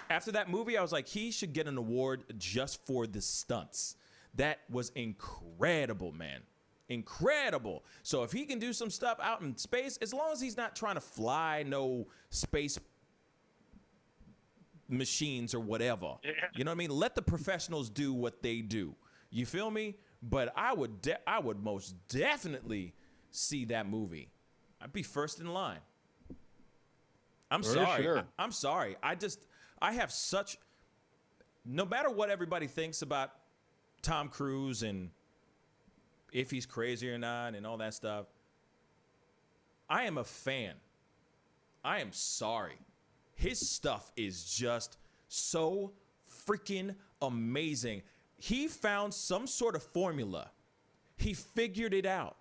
after that movie, I was like, he should get an award just for the stunts. That was incredible, man. Incredible. So if he can do some stuff out in space, as long as he's not trying to fly no space machines or whatever. Yeah. You know what I mean? Let the professionals do what they do. You feel me? But I would most definitely see that movie. I'd be first in line. I'm sorry. Sure. I'm sorry. I have such, no matter what everybody thinks about Tom Cruise and if he's crazy or not and all that stuff, I am a fan. I am sorry. His stuff is just so freaking amazing. He found some sort of formula. He figured it out.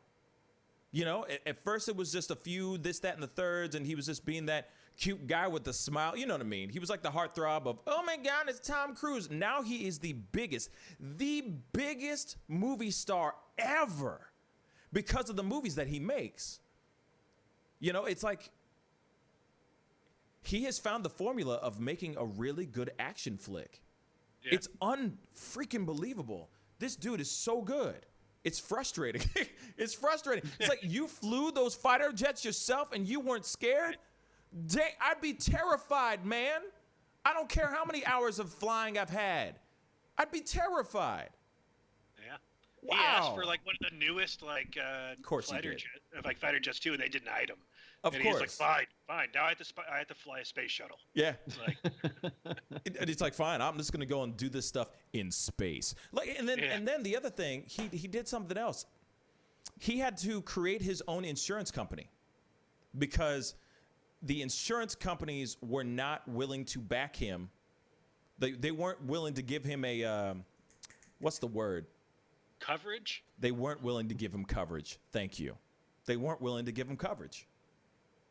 You know, at first it was just a few this, that, and the thirds, and he was just being that cute guy with the smile. You know what I mean? He was like the heartthrob of, oh my God, it's Tom Cruise. Now he is the biggest movie star ever because of the movies that he makes. You know, it's like he has found the formula of making a really good action flick. Yeah. It's unfreaking believable. This dude is so good. It's frustrating. It's frustrating. It's like you flew those fighter jets yourself and you weren't scared. Dang, I'd be terrified, man. I don't care how many hours of flying I've had. I'd be terrified. Yeah. Wow. He asked for like one of the newest of course fighter jets too, and they denied him. Of and course. He's like, fine. Now I have to fly a space shuttle. Yeah. It's like, it's like, fine. I'm just gonna go and do this stuff in space. Like, and then the other thing, he did something else. He had to create his own insurance company because the insurance companies were not willing to back him. They weren't willing to give him a what's the word? Coverage? They weren't willing to give him coverage. Thank you. They weren't willing to give him coverage.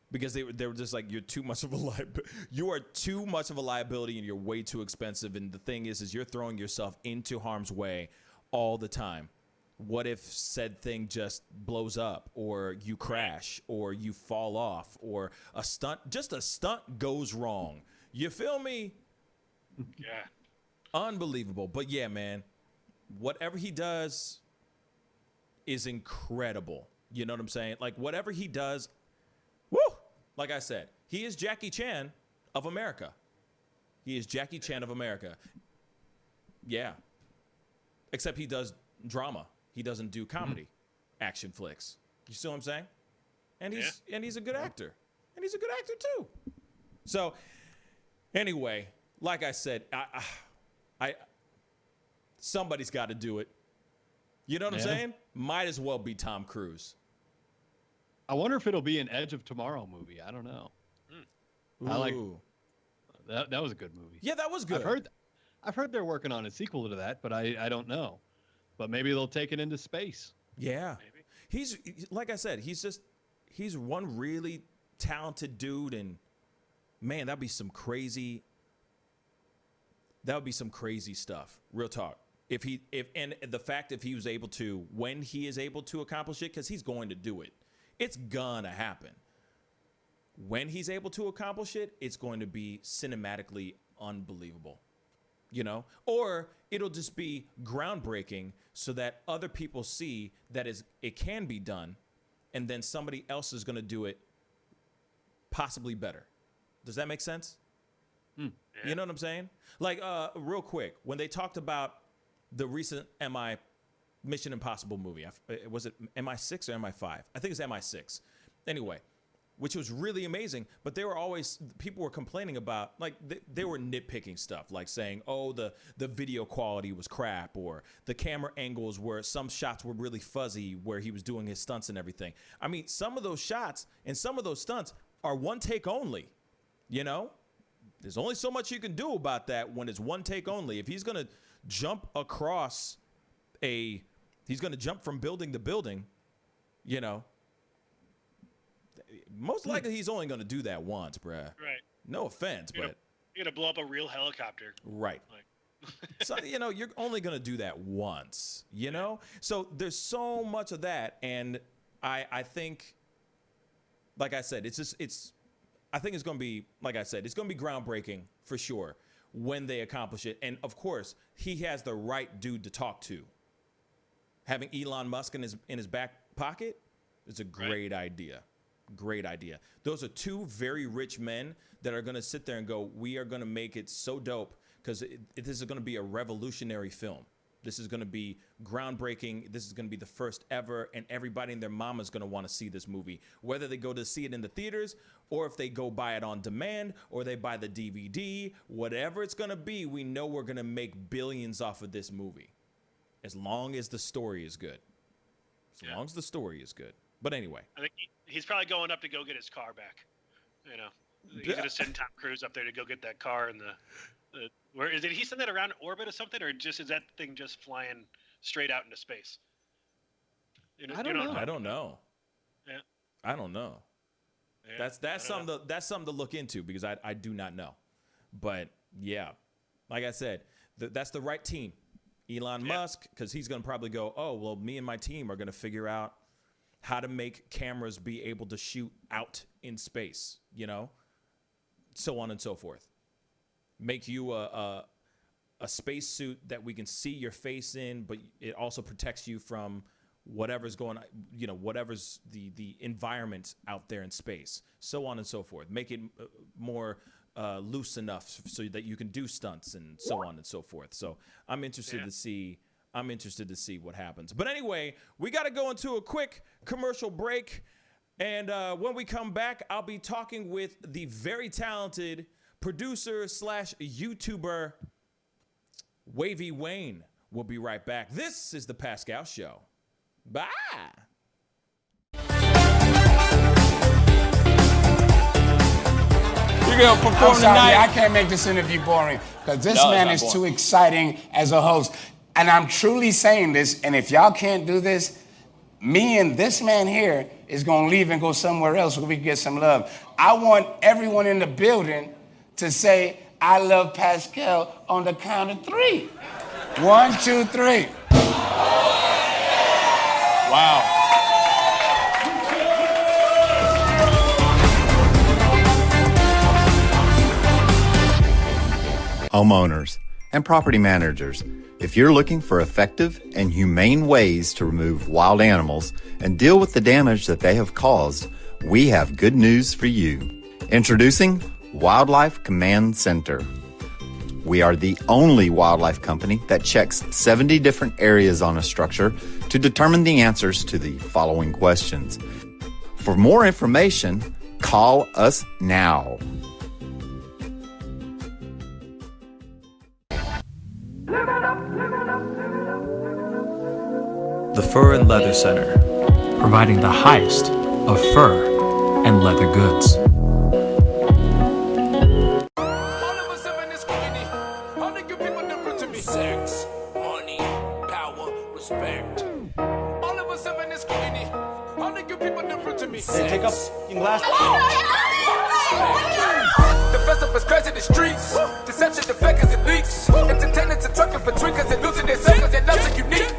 Because they were just like, you're too much of a liability. You are too much of a liability and you're way too expensive. And the thing is you're throwing yourself into harm's way all the time. What if said thing just blows up or you crash or you fall off or a stunt goes wrong? You feel me? Yeah. Unbelievable. But yeah, man, whatever he does is incredible. You know what I'm saying? Like whatever he does, woo! Like I said, he is Jackie Chan of America. He is Jackie Chan of America. Yeah. Except he does drama. He doesn't do comedy, action flicks. You see what I'm saying? And he's a good actor. And he's a good actor too. So anyway, like I said, I somebody's got to do it. You know what I'm saying? Might as well be Tom Cruise. I wonder if it'll be an Edge of Tomorrow movie. I don't know. I like that. That was a good movie. Yeah, that was good. I've heard they're working on a sequel to that, but I don't know. But maybe they'll take it into space. Yeah. Maybe. He's like I said, he's one really talented dude, and man, that would be some crazy stuff. Real talk. If the fact if he was able to, when he is able to accomplish it, because he's going to do it. It's gonna happen. When he's able to accomplish it, it's going to be cinematically unbelievable, you know? Or it'll just be groundbreaking so that other people see that it can be done, and then somebody else is gonna do it possibly better. Does that make sense? You know what I'm saying? Like, real quick, when they talked about the recent Mission Impossible movie, was it MI6 or MI5? I think it's MI6. Anyway, which was really amazing, but people were complaining about, like, they were nitpicking stuff, like saying, oh, the video quality was crap, or the camera angles where some shots were really fuzzy where he was doing his stunts and everything. I mean, some of those shots and some of those stunts are one take only, you know? There's only so much you can do about that when it's one take only. If he's going to jump across he's going to jump from building to building, you know, most likely he's only going to do that once, bruh. Right. No offense, but you're going to blow up a real helicopter. Right. So, you know, you're only going to do that once, you know? So there's so much of that. And I think, like I said, I think it's going to be, like I said, it's going to be groundbreaking for sure when they accomplish it. And of course, he has the right dude to talk to. Having Elon Musk in his back pocket is a great idea. Great idea. Those are two very rich men that are going to sit there and go, we are going to make it so dope because this is going to be a revolutionary film. This is going to be groundbreaking. This is going to be the first ever, and everybody and their mama is going to want to see this movie, whether they go to see it in the theaters or if they go buy it on demand or they buy the DVD, whatever it's going to be. We know we're going to make billions off of this movie as long as the story is good. As long as the story is good. But anyway, I think he's probably going up to go get his car back. You know, he's going to send Tom Cruise up there to go get that car and did he send that around orbit or something, or is that thing just flying straight out into space? I don't know. Yeah. I don't know. Yeah, that's something to look into because I do not know. But yeah, like I said, that's the right team. Elon Musk, because he's going to probably go, oh, well, me and my team are going to figure out how to make cameras be able to shoot out in space, you know, so on and so forth. Make you a space suit that we can see your face in, but it also protects you from whatever's going on, you know, whatever's the environment out there in space, so on and so forth. Make it more loose enough so that you can do stunts and so on and so forth. So I'm interested to see. I'm interested to see what happens. But anyway, we got to go into a quick commercial break. And when we come back, I'll be talking with the very talented producer / YouTuber, Wavy Wayne. We'll be right back. This is The Pascal Show. Bye. You're going to perform tonight. I can't make this interview boring because this man is too exciting as a host. And I'm truly saying this, and if y'all can't do this, me and this man here is going to leave and go somewhere else so we can get some love. I want everyone in the building to say, I love Pascal on the count of 3. 1, 2, 3. Wow. Homeowners and property managers, if you're looking for effective and humane ways to remove wild animals and deal with the damage that they have caused, we have good news for you. Introducing Wildlife Command Center. We are the only wildlife company that checks 70 different areas on a structure to determine the answers to the following questions. For more information, call us now. The Fur and Leather Center, providing the highest of fur and leather goods. Sex, money, power, respect. All of us have in this community. All the good people different to me. Take up your glass. The festival is crazy in the streets. Deception, the fakers, it leaks. Entertainers are trucking for tweakers and losing their self because they're not so unique.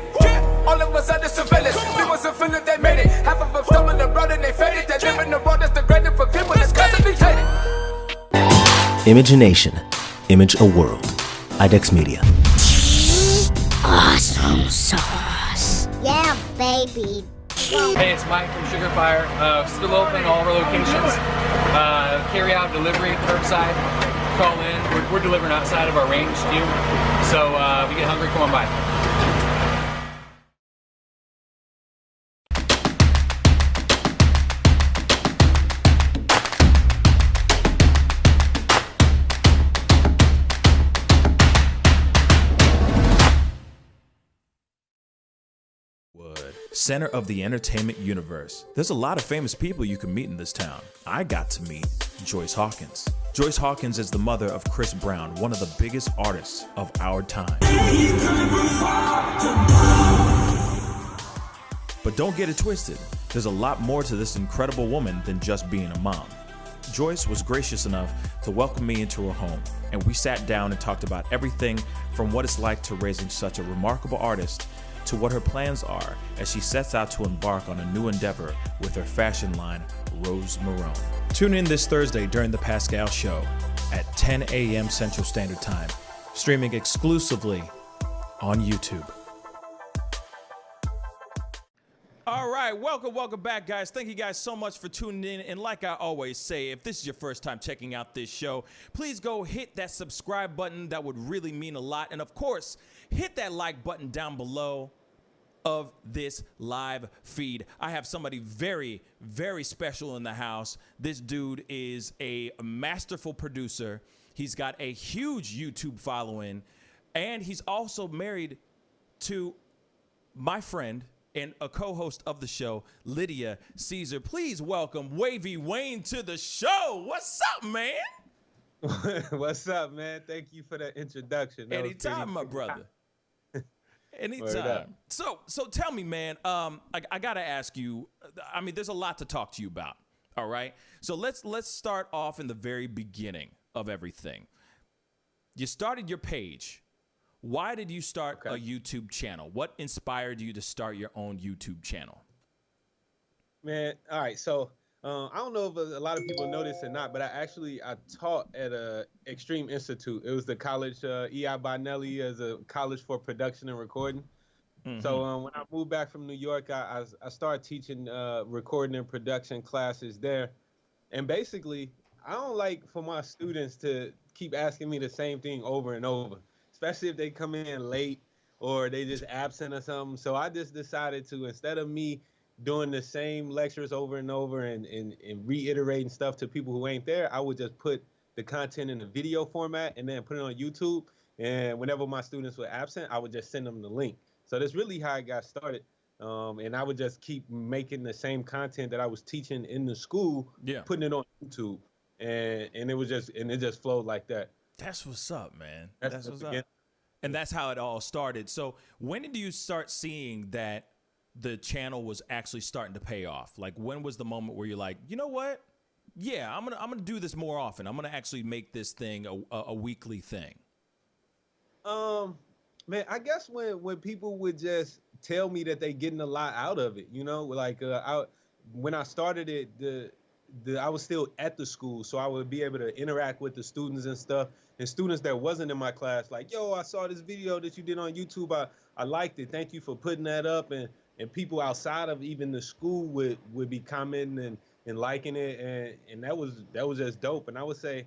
All of us under surveillance. We wasn't feeling they made it. Half of them stumbling around and they faded. They live in the world that's degraded for people that's constantly hated. Imagination. Image a world. IDEX Media. Awesome sauce. Yeah, baby. Hey, it's Mike from Sugar Fire. Still open all of our locations. Carry out, delivery, curbside. Call in. We're delivering outside of our range too. So if you get hungry, come on by. Center of the entertainment universe. There's a lot of famous people you can meet in this town. I got to meet Joyce Hawkins. Joyce Hawkins is the mother of Chris Brown, one of the biggest artists of our time. But don't get it twisted. There's a lot more to this incredible woman than just being a mom. Joyce was gracious enough to welcome me into her home, and we sat down and talked about everything from what it's like to raising such a remarkable artist to what her plans are as she sets out to embark on a new endeavor with her fashion line, Rose Marone. Tune in this Thursday during The Pascal Show at 10 a.m. Central Standard Time, streaming exclusively on YouTube. All right, welcome back, guys. Thank you guys so much for tuning in. And like I always say, if this is your first time checking out this show, please go hit that subscribe button. That would really mean a lot. And of course, hit that like button down below of this live feed. I have somebody very, very special in the house. This dude is a masterful producer. He's got a huge YouTube following, and he's also married to my friend and a co-host of the show, Lydia Caesar. Please welcome Wavy Wayne to the show. What's up, man? What's up, man? Thank you for that introduction. That Anytime, my brother. Anytime. So tell me, man, I got to ask you, I mean, there's a lot to talk to you about. All right. So let's start off in the very beginning of everything. You started your page. Why did you start a YouTube channel? What inspired you to start your own YouTube channel? Man, all right. So I don't know if a lot of people know this or not, but I taught at a Extreme Institute. It was the college, E.I. Bonelli, as a college for production and recording. Mm-hmm. So when I moved back from New York, I started teaching recording and production classes there. And basically, I don't like for my students to keep asking me the same thing over and over, especially if they come in late or they just absent or something. So I just decided to, instead of me doing the same lectures over and over and reiterating stuff to people who ain't there, I would just put the content in a video format and then put it on YouTube. And whenever my students were absent, I would just send them the link. So that's really how I got started. And I would just keep making the same content that I was teaching in the school, putting it on YouTube. And it just flowed like that. That's what's up, man. That's what's up. And that's how it all started. So when did you start seeing that the channel was actually starting to pay off? Like, when was the moment where you're like, you know what? Yeah, I'm gonna do this more often. I'm gonna actually make this thing a weekly thing. Man, I guess when people would just tell me that they getting a lot out of it, you know, like when I started it, I was still at the school, so I would be able to interact with the students and stuff. And students that wasn't in my class, like, yo, I saw this video that you did on YouTube. I liked it. Thank you for putting that up. And people outside of even the school would be commenting and liking it. And that was just dope. And I would say,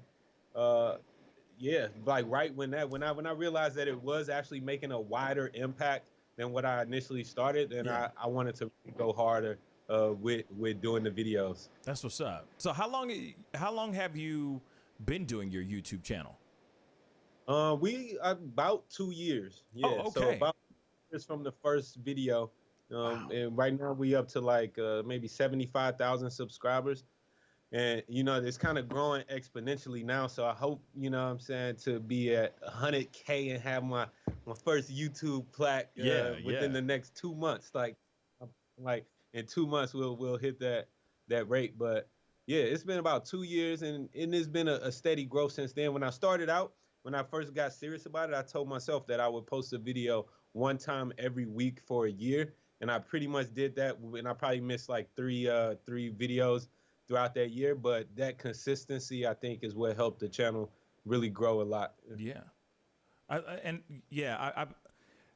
yeah, like right when I realized that it was actually making a wider impact than what I initially started, and I wanted to go harder with doing the videos. That's what's up. So how long have you been doing your YouTube channel? We about 2 years. Yeah. Oh, okay. So about 2 years from the first video. Wow. And right now we up to like maybe 75,000 subscribers. And, you know, it's kind of growing exponentially now. So I hope, you know what I'm saying, to be at 100K and have my first YouTube plaque within the next 2 months. Like in 2 months, we'll hit that rate. But yeah, it's been about 2 years, and it's been a steady growth since then. When I started out, when I first got serious about it, I told myself that I would post a video one time every week for a year. And I pretty much did that. And I probably missed like three videos throughout that year. But that consistency, I think, is what helped the channel really grow a lot. Yeah.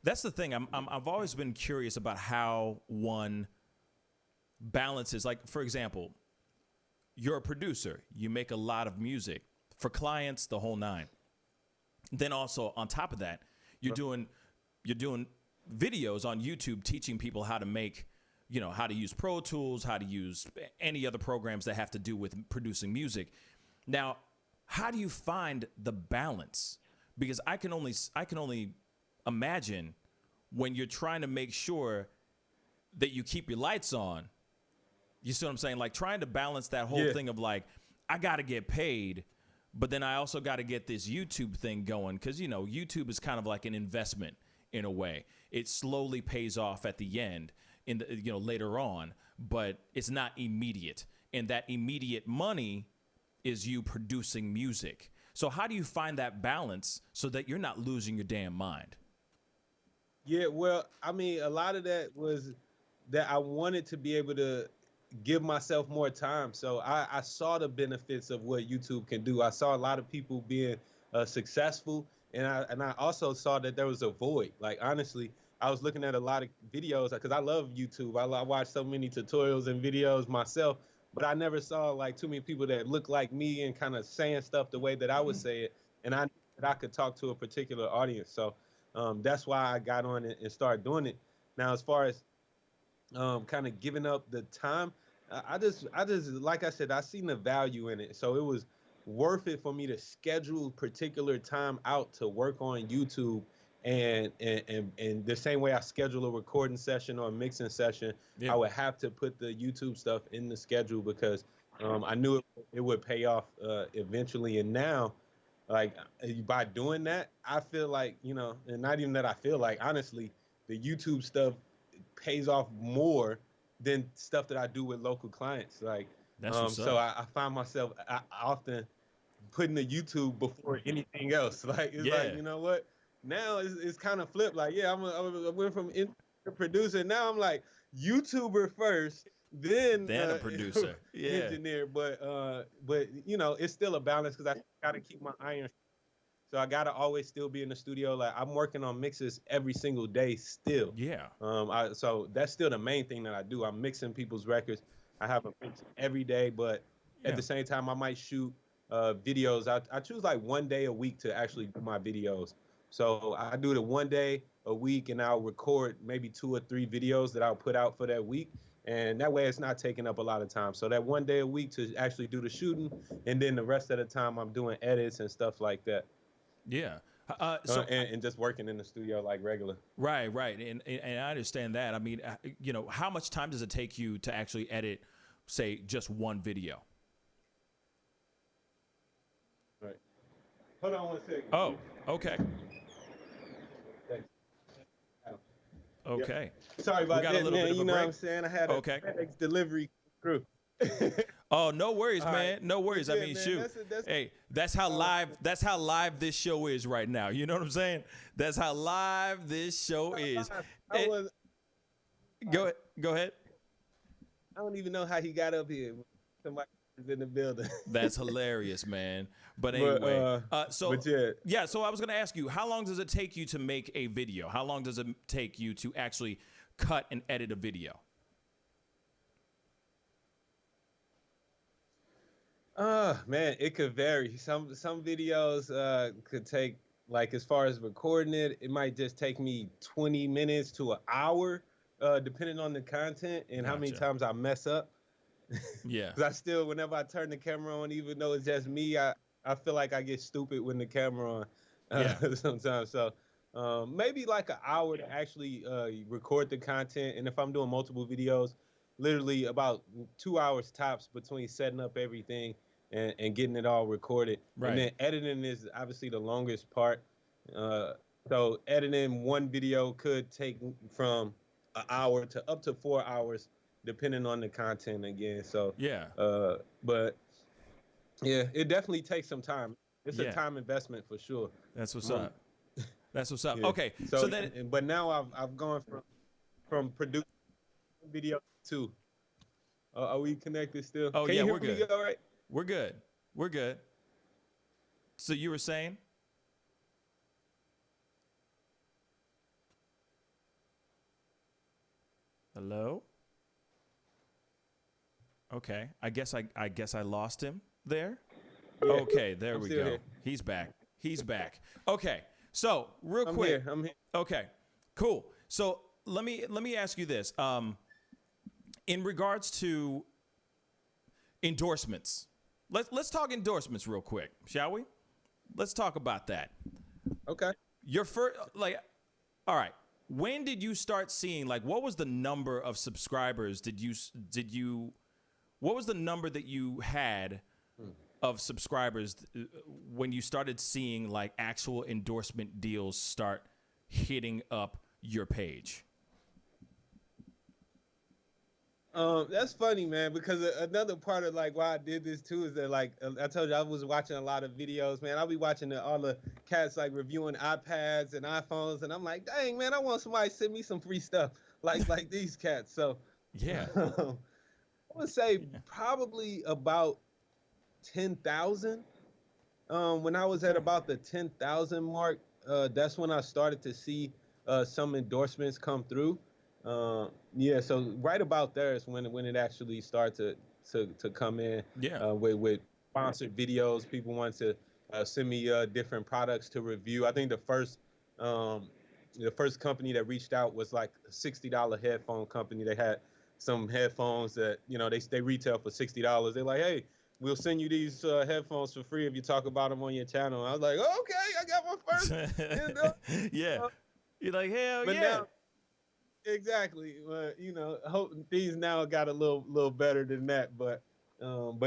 That's the thing. I've always been curious about how one balances, like, for example, you're a producer, you make a lot of music for clients, the whole nine. Then also on top of that, you're doing videos on YouTube teaching people how to make, how to use Pro Tools, how to use any other programs that have to do with producing music. Now, how do you find the balance? Because I can only imagine when you're trying to make sure that you keep your lights on. You see what I'm saying? Like trying to balance that whole thing of like, I got to get paid, but then I also got to get this YouTube thing going. Cause YouTube is kind of like an investment in a way. It slowly pays off at the end later on, but it's not immediate. And that immediate money is you producing music. So how do you find that balance so that you're not losing your damn mind? Yeah, well, I mean, a lot of that was that I wanted to be able to give myself more time. So I saw the benefits of what YouTube can do. I saw a lot of people being successful, and I also saw that there was a void. Like, honestly, I was looking at a lot of videos because I love YouTube. I watch so many tutorials and videos myself, but I never saw like too many people that look like me and kind of saying stuff the way that I would say it. And I knew that I could talk to a particular audience. So that's why I got on it and started doing it. Now, as far as kind of giving up the time, I just like I said, I seen the value in it. So it was worth it for me to schedule particular time out to work on YouTube, and the same way I schedule a recording session or a mixing session, I would have to put the YouTube stuff in the schedule because I knew it would pay off eventually. And now, like, by doing that, I feel like, and not even that I feel like, honestly, the YouTube stuff pays off more than stuff that I do with local clients. Like, so I find myself often putting the YouTube before anything else. Like, it's like, you know what? Now it's kind of flipped. Like, I went from producer. Now I'm like YouTuber first, then a producer, engineer. But it's still a balance because I got to keep my iron. So I gotta always still be in the studio. Like, I'm working on mixes every single day still. Yeah. So that's still the main thing that I do. I'm mixing people's records. I have a mix every day, but at the same time, I might shoot videos. I choose like one day a week to actually do my videos. So I do it one day a week, and I'll record maybe 2 or 3 videos that I'll put out for that week. And that way it's not taking up a lot of time. So that one day a week to actually do the shooting, and then the rest of the time I'm doing edits and stuff like that. Yeah. And just working in the studio like regular. Right. And I understand that. I mean, how much time does it take you to actually edit, say, just one video? Right. Hold on one second. Oh, okay. Okay. Sorry about that, man. You know what I'm saying? I had a FedEx delivery crew. Oh, no worries, man. No worries. I mean, shoot. Hey, that's how live this show is right now. You know what I'm saying? That's how live this show is. Go ahead. I don't even know how he got up here. Somebody is in the building. That's hilarious, man. But anyway, so I was going to ask you, how long does it take you to make a video? How long does it take you to actually cut and edit a video? Man, it could vary. Some videos could take, like, as far as recording it, it might just take me 20 minutes to an hour, depending on the content and how many times I mess up. Yeah. Because I still, whenever I turn the camera on, even though it's just me, I feel like I get stupid when the camera on sometimes. So maybe like an hour to actually record the content. And if I'm doing multiple videos, literally about 2 hours tops between setting up everything and getting it all recorded. Right. And then editing is obviously the longest part. So editing one video could take from an hour to up to 4 hours, depending on the content again. So but yeah, it definitely takes some time. It's a time investment for sure. That's what's up. That's what's up. Yeah. Okay. So then, but now I've gone from producing video to. Are we connected still? Oh, Can yeah, you hear we're me good. all right? We're good. So you were saying? Hello? Okay. I guess I lost him there. Yeah. Okay, there we go. Here. He's back. He's back. Okay. So real quick. I'm here. Okay. Cool. So let me ask you this. In regards to endorsements, let's talk endorsements real quick, shall we? Let's talk about that. Okay. Your first, all right. When did you start seeing, what was the number of subscribers what was the number that you had of subscribers when you started seeing actual endorsement deals start hitting up your page? That's funny, man, because another part of why I did this too is that I told you I was watching a lot of videos, man. I'll be watching all the cats reviewing iPads and iPhones, and I'm like, dang, man, I want somebody to send me some free stuff like these cats. So yeah, I would say probably about 10,000. When I was at about the 10,000 mark, that's when I started to see some endorsements come through. Yeah, so right about there is when it actually started to come in. Yeah. With sponsored videos, people want to send me different products to review. I think the first company that reached out was a $60 headphone company. They had some headphones that they retail for $60. They're like, hey, we'll send you these headphones for free if you talk about them on your channel. I was like, oh, okay, I got my first. Yeah. You're like, hell but yeah. Now, exactly. Hope these now got a little better than that. But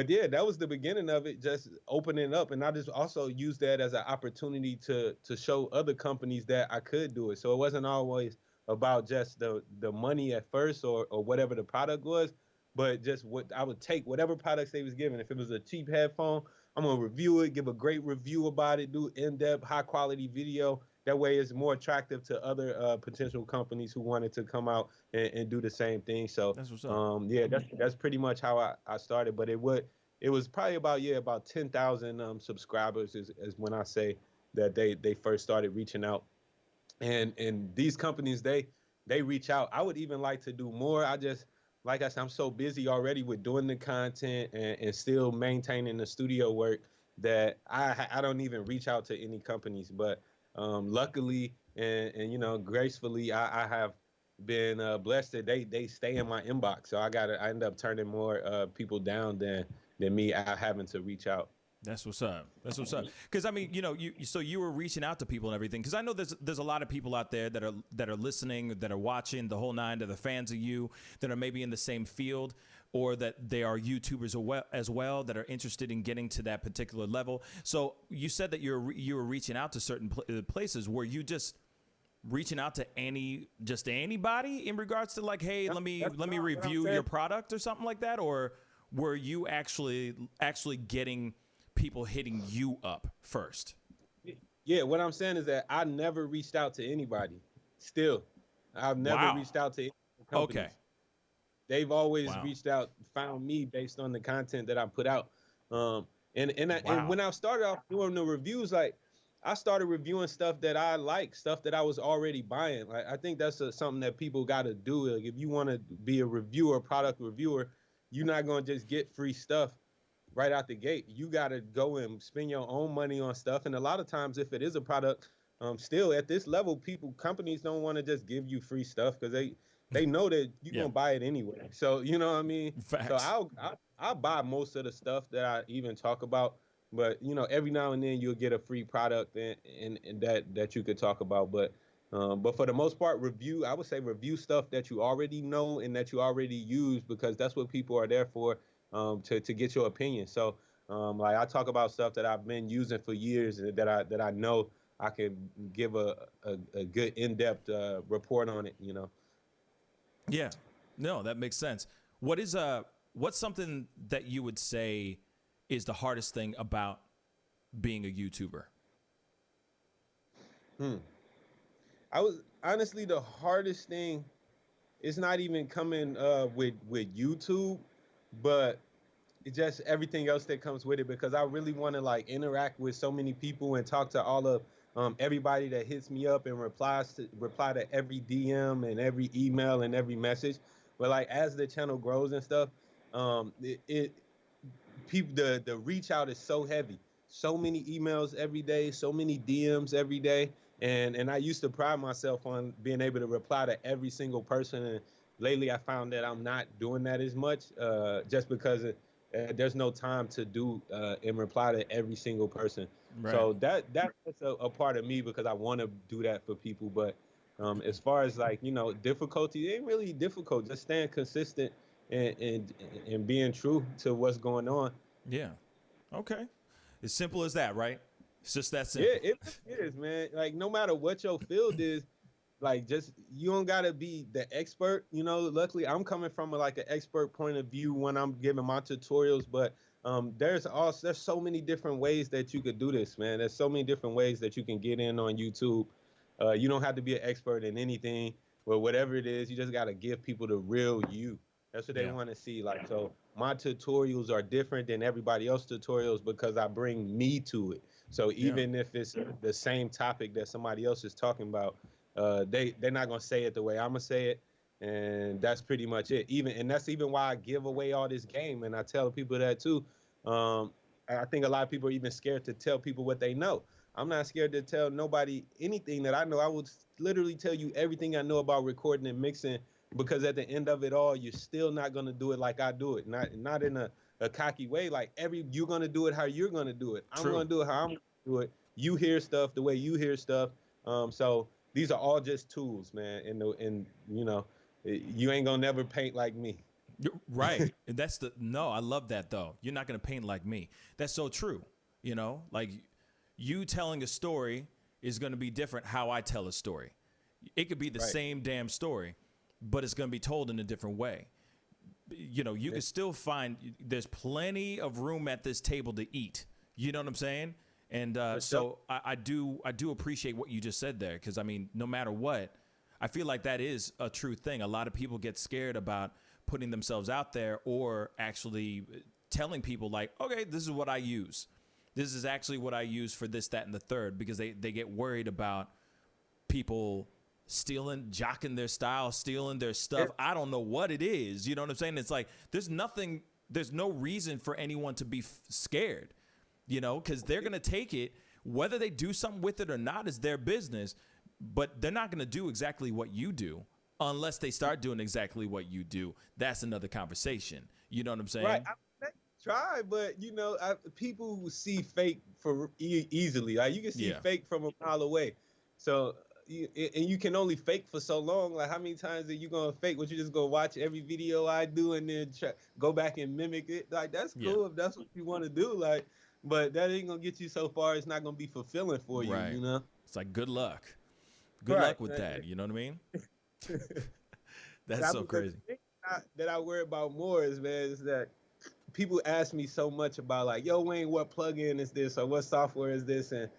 yeah, that was the beginning of it, just opening up. And I just also used that as an opportunity to show other companies that I could do it. So it wasn't always about just the money at first or whatever the product was, but just what I would take whatever products they was giving. If it was a cheap headphone, I'm going to review it, give a great review about it, do in-depth, high-quality video. That way it's more attractive to other potential companies who wanted to come out and do the same thing. So that's what's up. Yeah, that's pretty much how I started. But it was probably about 10,000 subscribers is when I say that they first started reaching out. And these companies, they reach out. I would even like to do more. Like I said, I'm so busy already with doing the content and still maintaining the studio work that I don't even reach out to any companies. But luckily and gracefully, I have been blessed that they stay in my inbox. So I end up turning more people down than me having to reach out. That's what's up. That's what's up. Because I mean, you were reaching out to people and everything. Because I know there's a lot of people out there that are listening, that are watching the whole nine, that are fans of you, that are maybe in the same field, or that they are YouTubers as well, that are interested in getting to that particular level. So you said that you were reaching out to certain places. Were you just reaching out to anybody in regards to hey, let me review your product or something like that, or were you actually getting people hitting you up first? Yeah, what I'm saying is that I never reached out to anybody. Still, I've never reached out to any companies. Okay. They've always reached out, found me based on the content that I put out. And when I started off doing the reviews, I started reviewing stuff that I like, stuff that I was already buying. I think that's something that people got to do. If you want to be a reviewer, product reviewer, you're not going to just get free stuff right out the gate. You got to go and spend your own money on stuff. And a lot of times, if it is a product, still at this level, companies don't want to just give you free stuff because they know that you're going to buy it anyway. So, you know what I mean? Facts. So I'll buy most of the stuff that I even talk about. But, every now and then you'll get a free product and that you could talk about. But for the most part, I would say review stuff that you already know and that you already use, because that's what people are there for, to get your opinion. So I talk about stuff that I've been using for years and that I know I can give a good in-depth report on it, Yeah, no, that makes sense. What's something that you would say is the hardest thing about being a YouTuber? Honestly, the hardest thing is not even coming with YouTube, but it's just everything else that comes with it, because I really want to interact with so many people and talk to all of everybody that hits me up and reply to every DM and every email and every message. But as the channel grows and stuff, People, the reach out is so heavy. So many emails every day, so many DMs every day. And I used to pride myself on being able to reply to every single person. And lately I found that I'm not doing that as much, just because there's no time to do and reply to every single person. Right. So that's a part of me, because I want to do that for people. But as far as like, difficulty, it ain't really difficult. Just staying consistent and being true to what's going on. Yeah. Okay. As simple as that, right? It's just that simple. Yeah, it is, man. Like, no matter what your field is, like, just, you don't gotta be the expert. Luckily, I'm coming from an expert point of view when I'm giving my tutorials. But there's so many different ways that you could do this, man. There's so many different ways that you can get in on YouTube. You don't have to be an expert in anything, or whatever it is. You just gotta give people the real you. That's what they want to see. Like, so my tutorials are different than everybody else's tutorials because I bring me to it. So even if it's the same topic that somebody else is talking about, they're not gonna say it the way I'm gonna say it, and that's pretty much it. And that's even why I give away all this game, and I tell people that too. I think a lot of people are even scared to tell people what they know. I'm not scared to tell nobody anything that I know. I would literally tell you everything I know about recording and mixing. Because at the end of it all, you're still not gonna do it like I do it. Not in a cocky way. Like, you're gonna do it how you're gonna do it. I'm gonna do it how I'm gonna do it. You hear stuff the way you hear stuff. So these are all just tools, man. And you ain't gonna never paint like me. Right. And I love that though. You're not gonna paint like me. That's so true. Like, you telling a story is gonna be different how I tell a story. It could be the same damn story, but it's going to be told in a different way. You can still find there's plenty of room at this table to eat. You know what I'm saying? And so I do appreciate what you just said there, because, I mean, no matter what, I feel like that is a true thing. A lot of people get scared about putting themselves out there or actually telling people like, okay, this is what I use. This is actually what I use for this, that, and the third, because they get worried about people jocking their style, stealing their stuff. I don't know what it is. You know what I'm saying? It's like, there's no reason for anyone to be scared, because they're going to take it. Whether they do something with it or not is their business, but they're not going to do exactly what you do unless they start doing exactly what you do. That's another conversation. You know what I'm saying? Right. I try, but people see fake for easily. Like, you can see fake from a mile away. So, and you can only fake for so long. Like, how many times are you gonna fake? Would you just go watch every video I do and then go back and mimic it? Like, that's cool if that's what you want to do. Like, but that ain't gonna get you so far. It's not gonna be fulfilling for you. Right. It's like, good luck. Good luck with that. You know what I mean? That's so crazy. The thing that I worry about more is that people ask me so much about, like, yo, Wayne, what plugin is this, or what software is this, and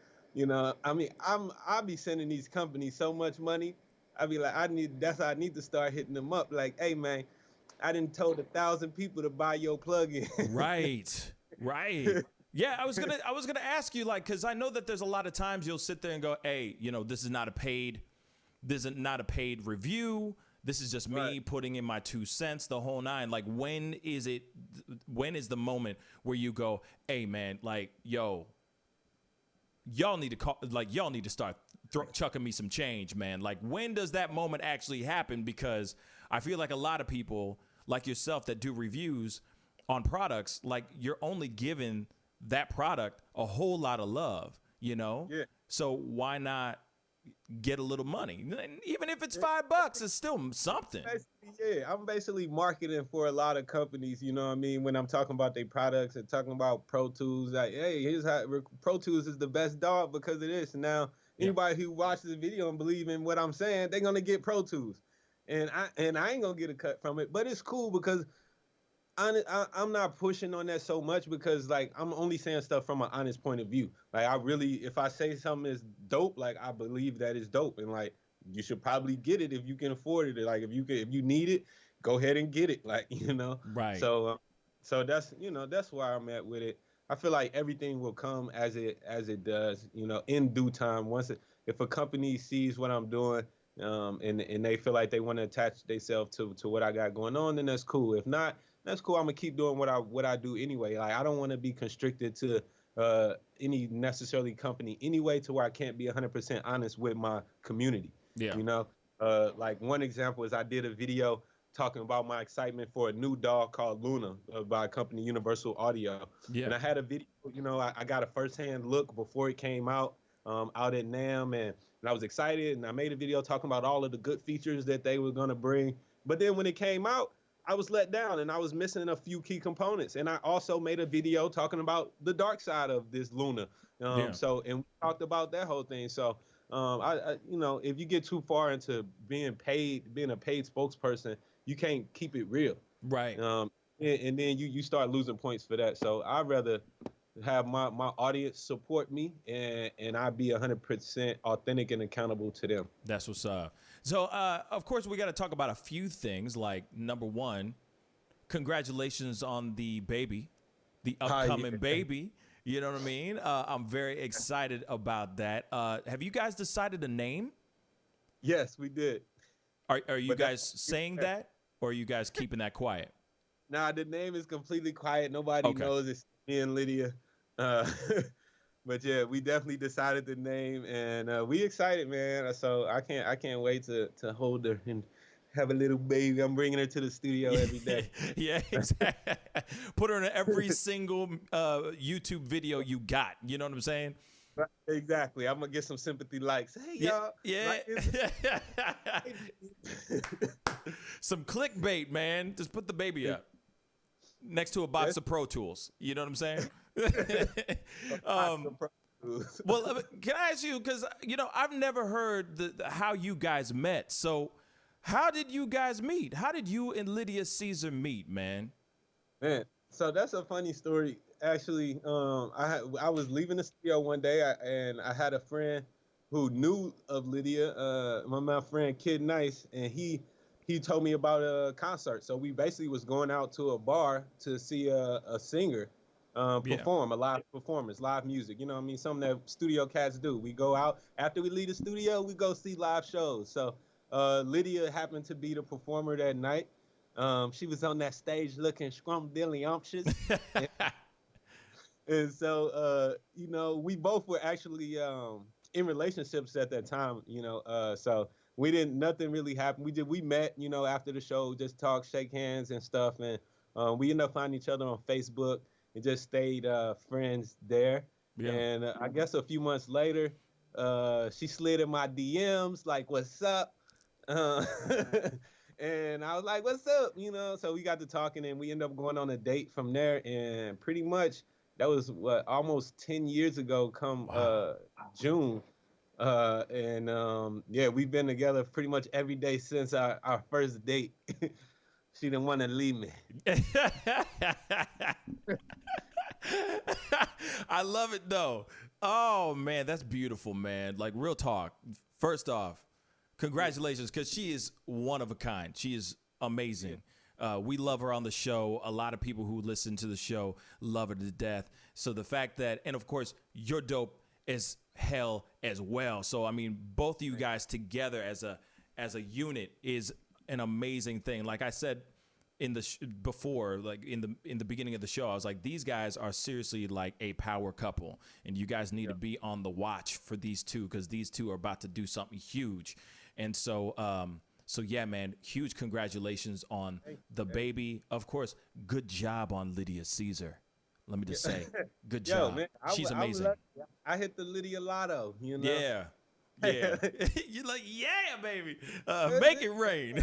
I mean, I'll be sending these companies so much money. I'll be like, I need to start hitting them up. Like, hey, man, I done told 1,000 people to buy your plugin. Right. Yeah, I was gonna ask you, like, because I know that there's a lot of times you'll sit there and go, hey, this is not a paid review. This is just me putting in my 2 cents, the whole nine. Like, when is the moment where you go, hey, man, like, yo, y'all need to start chucking me some change, man. Like, when does that moment actually happen? Because I feel like a lot of people like yourself that do reviews on products, like, you're only giving that product a whole lot of love, Yeah. So why not get a little money? Even if it's $5, it's still something. I'm basically marketing for a lot of companies, you know what I mean? When I'm talking about their products and talking about Pro Tools, like, hey, here's how Pro Tools is the best dog because of this. And anybody who watches the video and believe in what I'm saying, they're gonna get Pro Tools, and I ain't gonna get a cut from it. But it's cool because I'm not pushing on that so much, because, like, I'm only saying stuff from an honest point of view. Like, if I say something is dope, like, I believe that it's dope, and, like, you should probably get it if you can afford it. Like, if you need it, go ahead and get it. Like, Right. So that's that's where I'm at with it. I feel like everything will come as it does, in due time. If a company sees what I'm doing, and they feel like they want to attach themselves to what I got going on, then that's cool. If not, that's cool. I'm gonna keep doing what I do anyway. Like I don't want to be constricted to any necessarily company anyway, to where I can't be 100% honest with my community. Yeah. You know, like one example is I did a video talking about my excitement for a new dog called Luna by a company, Universal Audio. Yeah. And I had a video, you know, I got a firsthand look before it came out at NAMM, and I was excited, and I made a video talking about all of the good features that they were going to bring. But then when it came out, I was let down, and I was missing a few key components. And I also made a video talking about the dark side of this Luna. So, and we talked about that whole thing. So, I you know, if you get too far into being a paid spokesperson, you can't keep it real. Right. And then you start losing points for that. So I'd rather have my audience support me, and I be 100% authentic and accountable to them. That's what's up. So, of course, we got to talk about a few things. Like, number one, congratulations on the baby, the upcoming baby. You know what I mean? I'm very excited about that. Have you guys decided a name? Yes, we did. Are you guys saying that, or are you guys keeping that quiet? Nah, the name is completely quiet. Nobody knows it's me and Lydia. But yeah, we definitely decided the name, and we excited, man. So I can't wait to hold her and have a little baby. I'm bringing her to the studio every day. Yeah, exactly. Put her in every single YouTube video you got. You know what I'm saying? Exactly. I'm gonna get some sympathy likes. Hey y'all. Yeah. Some clickbait, man. Just put the baby up next to a box of Pro Tools. You know what I'm saying? Well, can I ask you, because you know I've never heard how you guys met. So, how did you guys meet? How did you and Lydia Caesar meet, man? Man, so that's a funny story. Actually, I was leaving the studio one day, and I had a friend who knew of Lydia, my friend Kid Nice, and he told me about a concert. So we basically was going out to a bar to see a singer perform, a live performance, live music. You know what I mean? Something that studio cats do. We go out, after we leave the studio, we go see live shows. So Lydia happened to be the performer that night. She was on that stage looking scrumdiddlyumptious. And so, you know, we both were actually in relationships at that time, you know, so nothing really happened. We met, you know, after the show, just talk, shake hands and stuff. And we ended up finding each other on Facebook and just stayed friends there. Yeah. And I guess a few months later, she slid in my DMs like, what's up? And I was like, what's up? You know, so we got to talking, and we ended up going on a date from there. And pretty much that was almost 10 years ago come June. Yeah, we've been together pretty much every day since our first date. She didn't want to leave me. I love it though. Oh man, that's beautiful, man. Like, real talk. First off, congratulations, because she is one of a kind. She is amazing. We love her on the show. A lot of people who listen to the show love her to death. So the fact that, and of course, you're dope as hell as well. So I mean, both of you guys together as a unit is an amazing thing. Like I said in the before, like in the beginning of the show, I was like, these guys are seriously like a power couple, and you guys need to be on the watch for these two, because these two are about to do something huge. And so so yeah, man, huge congratulations on the baby. Of course, good job on Lydia Caesar. Let me just say, good job. Man, she's amazing. I hit the Lydia Lotto, you know. Yeah. Yeah. You're like, yeah, baby. Make it rain.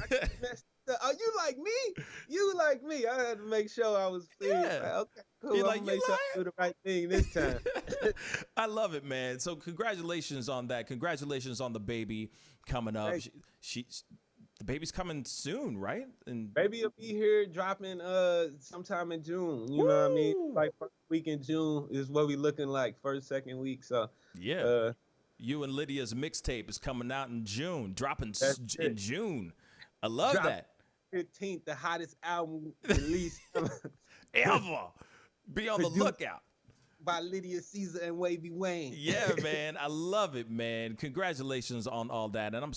Oh, you like me? You like me? I had to make sure I was free. Yeah. Like, okay, cool. You're I'm gonna make sure I do the right thing this time. I love it, man. So congratulations on that. Congratulations on the baby coming up. The baby's coming soon, right? And baby will be here dropping sometime in June. You know what I mean? Like first week in June is what we looking like, first, second week. So yeah. You and Lydia's mixtape is coming out in June, dropping in June. I love that. 15th, the hottest album released ever. Be on the lookout. By Lydia Caesar and Wavy Wayne. Yeah, man. I love it, man. Congratulations on all that. And I'm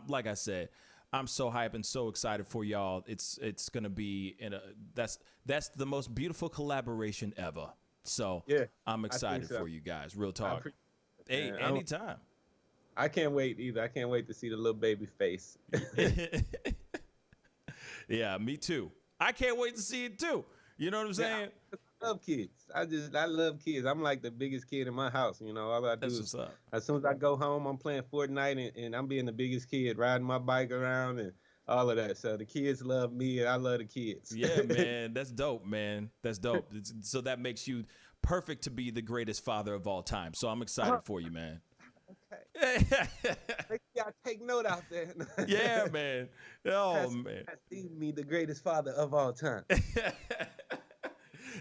like I said, I'm so hyped and so excited for y'all. It's gonna be that's the most beautiful collaboration ever. So Yeah, I'm excited so. for you guys. Real talk. Hey, Man, anytime. I can't wait either. I can't wait to see the little baby face. Yeah, me too. I can't wait to see it too. You know what I'm saying? I love kids. I love kids. I'm like the biggest kid in my house. You know, all I do is as soon as I go home, I'm playing Fortnite and I'm being the biggest kid, riding my bike around and all of that. So the kids love me and I love the kids. Yeah, man. That's dope, man. That's dope. So that makes you perfect to be the greatest father of all time. So I'm excited for you, man. Okay. Y'all take note out there. Yeah, man. Oh, man. That's me, the greatest father of all time.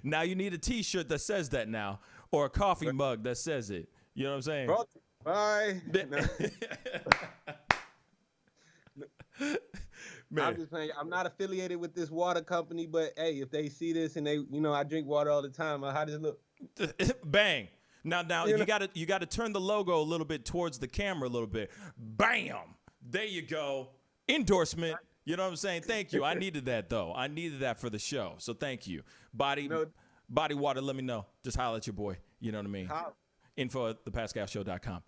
Now you need a T-shirt that says that now, or a coffee mug that says it. You know what I'm saying? Bye. Man. I'm just saying, I'm not affiliated with this water company, but hey, if they see this and they, you know, I drink water all the time. How does it look? Bang. Now you gotta turn the logo a little bit towards the camera a little bit. Bam. There you go. Endorsement. You know what I'm saying? Thank you. I needed that though. I needed that for the show. So thank you. Body water, let me know. Just holler at your boy. You know what I mean? Info at thepascalshow.com.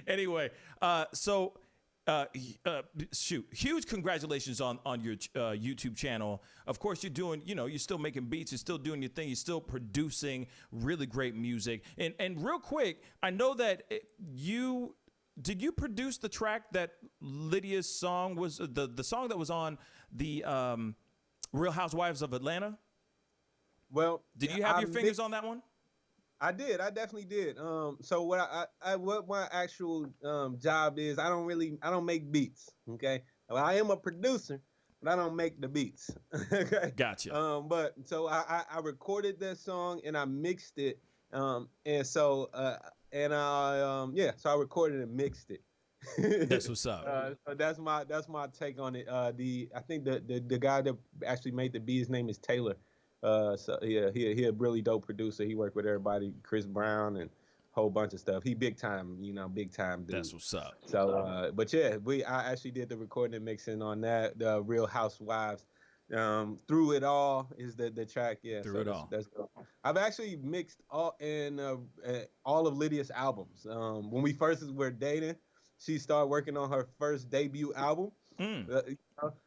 Anyway, shoot, huge congratulations on your YouTube channel. Of course, you're doing, you're still making beats, you're still doing your thing, you're still producing really great music. And real quick, I know that did you produce the track that Lydia's song was, the song that was on the Real Housewives of Atlanta? Well, did you have your fingers on that one? I did. I definitely did. So what what my actual job is, I don't make beats. Okay. Well, I am a producer, but I don't make the beats. Okay. Gotcha. But so I recorded that song and I mixed it. So I recorded and mixed it. That's what's up. So that's my take on it. I think the guy that actually made the beat, his name is Taylor. So yeah, he a really dope producer. He worked with everybody, Chris Brown and a whole bunch of stuff. He big time, big time dude. That's what's up. So, but yeah, I actually did the recording and mixing on that. The Real Housewives, Through It All is the track. Yeah, Through It All. That's dope. I've actually mixed all of Lydia's albums. When we first were dating, she started working on her first debut album.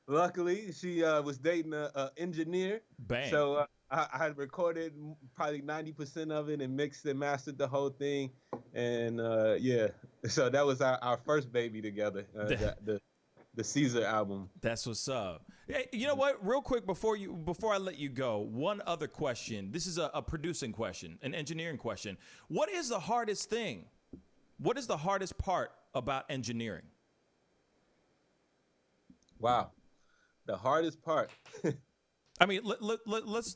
Luckily, she was dating an engineer. Bang. So I had recorded probably 90% of it and mixed and mastered the whole thing. And so that was our first baby together, the Caesar album. That's what's up. Hey, you know what? Real quick before I let you go, one other question. This is a producing question, an engineering question. What is the hardest thing? What is the hardest part about engineering? Wow, the hardest part. I mean, let's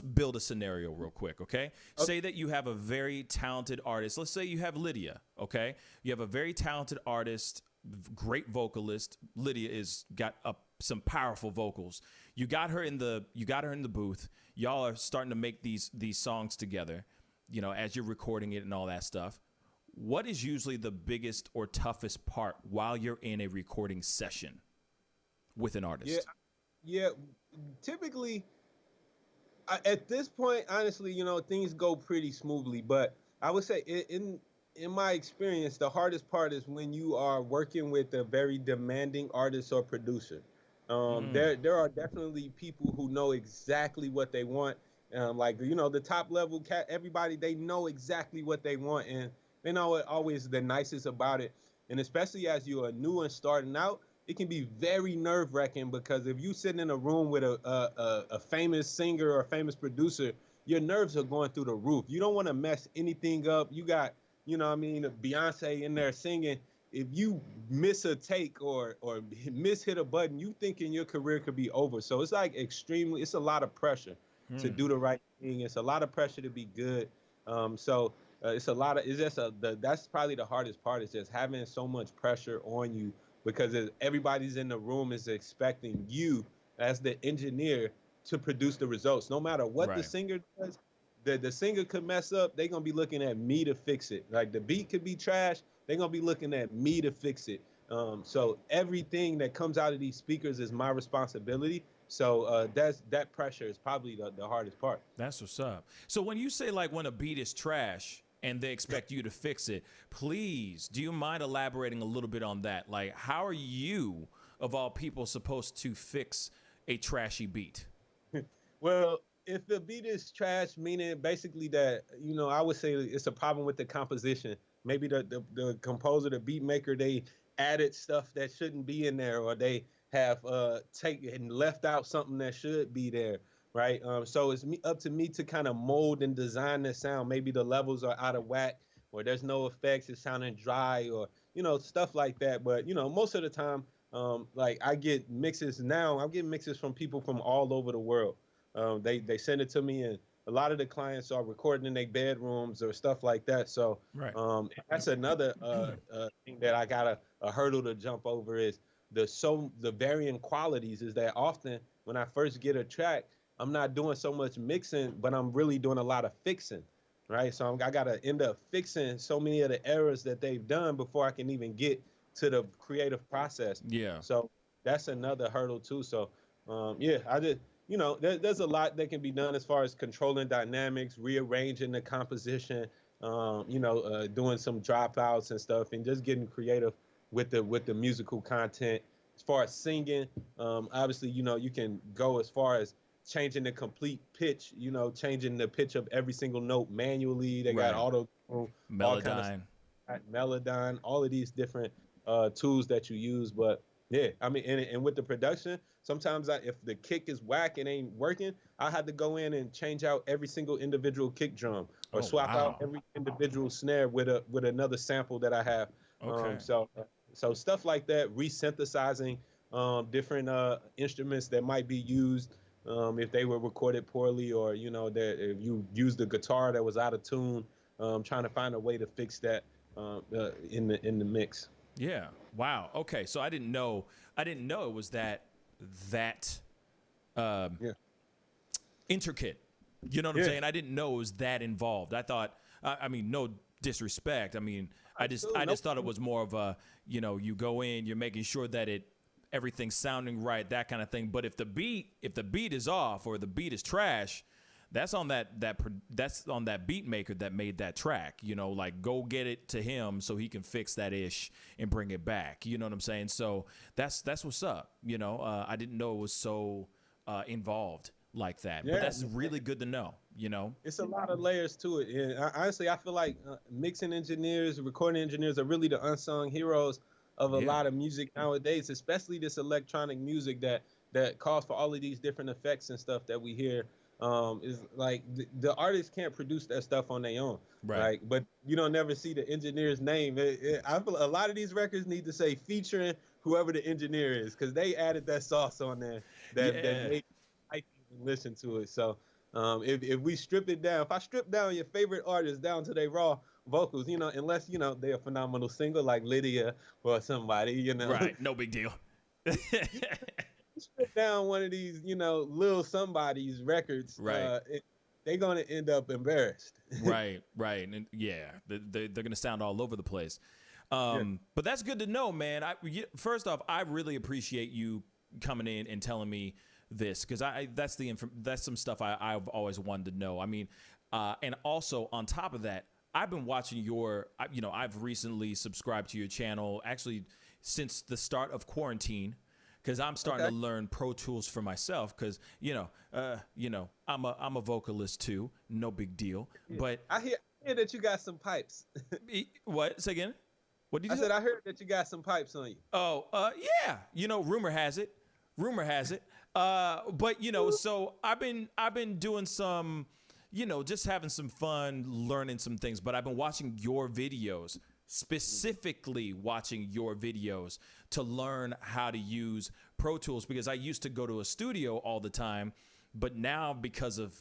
build a scenario real quick, okay? Say that you have a very talented artist. Let's say you have Lydia, okay? You have a very talented artist, great vocalist. Lydia got some powerful vocals. You got her in the booth. Y'all are starting to make these songs together, as you're recording it and all that stuff. What is usually the biggest or toughest part while you're in a recording session with an artist? Yeah. Typically, at this point, honestly, things go pretty smoothly. But I would say, in my experience, the hardest part is when you are working with a very demanding artist or producer. There are definitely people who know exactly what they want. The top level everybody, they know exactly what they want, and they know what always the nicest about it. And especially as you are new and starting out, it can be very nerve-wracking, because if you sit in a room with a famous singer or a famous producer, your nerves are going through the roof. You don't want to mess anything up. You got, Beyonce in there singing. If you miss a take or hit a button, you thinking your career could be over. So it's like it's a lot of pressure to do the right thing. It's a lot of pressure to be good. That's probably the hardest part, is just having so much pressure on you, because everybody's in the room is expecting you as the engineer to produce the results. No matter what the singer does, the singer could mess up. They're going to be looking at me to fix it. Like, the beat could be trash, they're gonna be looking at me to fix it. So everything that comes out of these speakers is my responsibility. So that pressure is probably the hardest part. That's what's up. So when you say like when a beat is trash and they expect you to fix it, please, do you mind elaborating a little bit on that? Like, how are you, of all people, supposed to fix a trashy beat? Well, if the beat is trash, meaning basically that, I would say it's a problem with the composition. Maybe the composer, the beat maker, they added stuff that shouldn't be in there, or they have taken and left out something that should be there, right? So it's up to me to kind of mold and design the sound. Maybe the levels are out of whack, or there's no effects, it's sounding dry, or stuff like that. But most of the time, like I get mixes now. I'm getting mixes from people from all over the world. They send it to me, and a lot of the clients are recording in their bedrooms or stuff like that. So that's another thing that I got a hurdle to jump over is the varying qualities. Is that often when I first get a track, I'm not doing so much mixing, but I'm really doing a lot of fixing, right? So I got to end up fixing so many of the errors that they've done before I can even get to the creative process. Yeah. So that's another hurdle too. So I just, there's a lot that can be done as far as controlling dynamics, rearranging the composition, doing some dropouts and stuff, and just getting creative with the musical content. As far as singing, obviously, you can go as far as changing the complete pitch, changing the pitch of every single note manually. They got auto, Melodyne, Melodyne, all of these different tools that you use. But yeah, I mean, and with the production, sometimes if the kick is whack and ain't working, I had to go in and change out every single individual kick drum, or swap out every individual snare with another sample that I have. Okay. So stuff like that, resynthesizing different instruments that might be used if they were recorded poorly, or if you used the guitar that was out of tune, trying to find a way to fix that in the mix. Yeah. Wow. Okay. So I didn't know it was that intricate. You know what I'm saying? I didn't know it was that involved. I thought, I mean, no disrespect. I mean, I just thought it was more of a, you go in, you're making sure that everything's sounding right, that kind of thing. But if the beat is off, or the beat is trash, that's on that's on that beat maker that made that track. Like, go get it to him so he can fix that ish and bring it back. You know what I'm saying? So that's what's up. I didn't know it was so involved like that. Yeah. But that's really good to know. It's a lot of layers to it. And honestly, I feel like mixing engineers, recording engineers are really the unsung heroes of a lot of music nowadays, especially this electronic music that calls for all of these different effects and stuff that we hear. Is like the artists can't produce that stuff on their own, right? But you don't never see the engineer's name. I feel a lot of these records need to say featuring whoever the engineer is, because they added that sauce on there that made I listen to it. So if we strip it down, if I strip down your favorite artist down to their raw vocals, unless they're a phenomenal singer like Lydia or somebody, right? No big deal. Strip down one of these, little somebody's records, right? They're gonna end up embarrassed. right, and they're gonna sound all over the place. But that's good to know, man. First off, I really appreciate you coming in and telling me this, because that's some stuff I've always wanted to know. I mean, and also on top of that, I've been watching I've recently subscribed to your channel, actually since the start of quarantine. Because I'm starting to learn Pro Tools for myself. Because I'm a vocalist too. No big deal. Yeah. But I hear that you got some pipes. What? Say again. What did you say? I said I heard that you got some pipes on you. Oh, yeah. Rumor has it. But so I've been doing some, just having some fun, learning some things. But I've been watching your videos. Specifically watching your videos to learn how to use Pro Tools, because I used to go to a studio all the time, but now because of,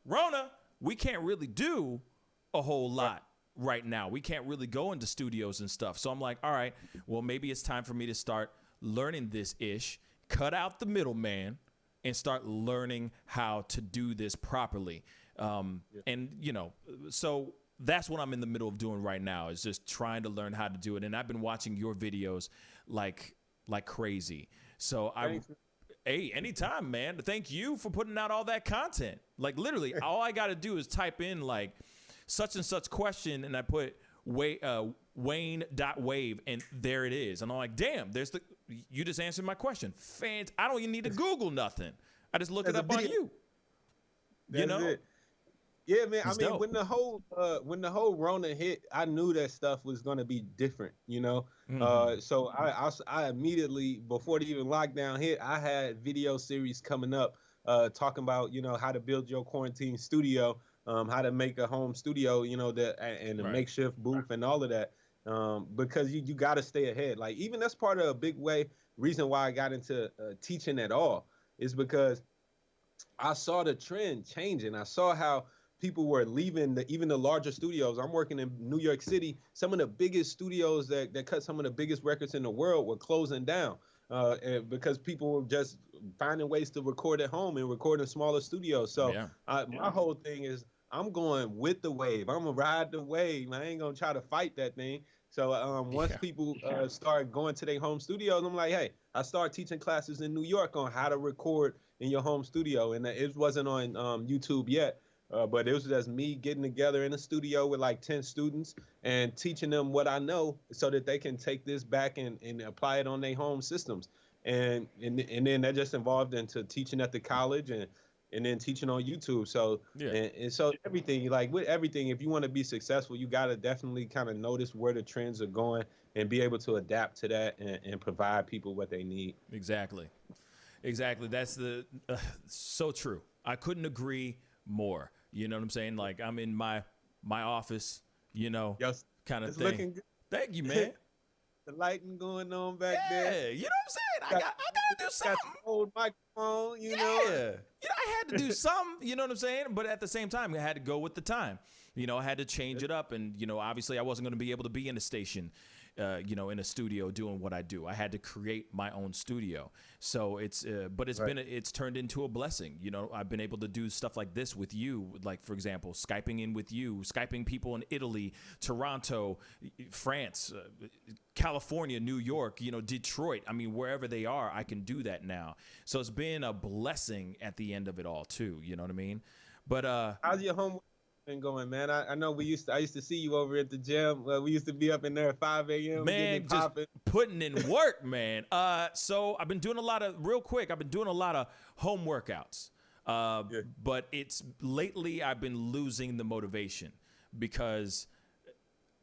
Rona, we can't really do a whole lot right now. We can't really go into studios and stuff. So I'm like, all right, well, maybe it's time for me to start learning this ish, cut out the middleman, and start learning how to do this properly. And, so that's what I'm in the middle of doing right now, is just trying to learn how to do it. And I've been watching your videos like crazy. So hey, anytime, man. Thank you for putting out all that content. Like literally, all I got to do is type in like such and such question, and I put Wayne.wave, and there it is. And I'm like, damn, you just answered my question. I don't even need to Google nothing. I just look it up on you. That's it. Yeah, man. I mean, when the whole Rona hit, I knew that stuff was gonna be different, you know. So I immediately, before the even lockdown hit, I had video series coming up, talking about, you know, how to build your quarantine studio, how to make a home studio, you know, and a makeshift booth and all of that, because you got to stay ahead. Like, even that's part of a big reason why I got into teaching at all, is because I saw the trend changing. I saw how people were leaving even the larger studios. I'm working in New York City. Some of the biggest studios that cut some of the biggest records in the world were closing down because people were just finding ways to record at home and record in smaller studios. So my whole thing is, I'm going with the wave. I'm going to ride the wave. I ain't going to try to fight that thing. So once people start going to their home studios, I'm like, hey, I started teaching classes in New York on how to record in your home studio. And it wasn't on YouTube yet. But it was just me getting together in a studio with like 10 students and teaching them what I know so that they can take this back and apply it on their home systems. And then that just evolved into teaching at the college and then teaching on YouTube. So and so everything, like with everything, if you want to be successful, you got to definitely kind of notice where the trends are going and be able to adapt to that and provide people what they need. Exactly. That's so true. I couldn't agree more. You know what I'm saying? Like, I'm in my office, you know, kind of thing. Looking good. Thank you, man. The lighting going on back there. You know what I'm saying? I got to do something. Got the old microphone, you know. You know, I had to do something, you know what I'm saying? But at the same time, I had to go with the time. You know, I had to change it up. And, you know, obviously I wasn't going to be able to be in a station, you know, in a studio doing what I do. I had to create my own studio. So it's turned into a blessing. You know, I've been able to do stuff like this with you, like, for example, Skyping in with you, Skyping people in Italy, Toronto, France, California, New York, you know, Detroit. I mean, wherever they are, I can do that now. So it's been a blessing at the end of it all too. You know what I mean? But how's your homework been going, man? I know I used to see you over at the gym. We used to be up in there at 5 a.m. Man, just putting in work, man. So I've been doing a lot of home workouts. But lately I've been losing the motivation because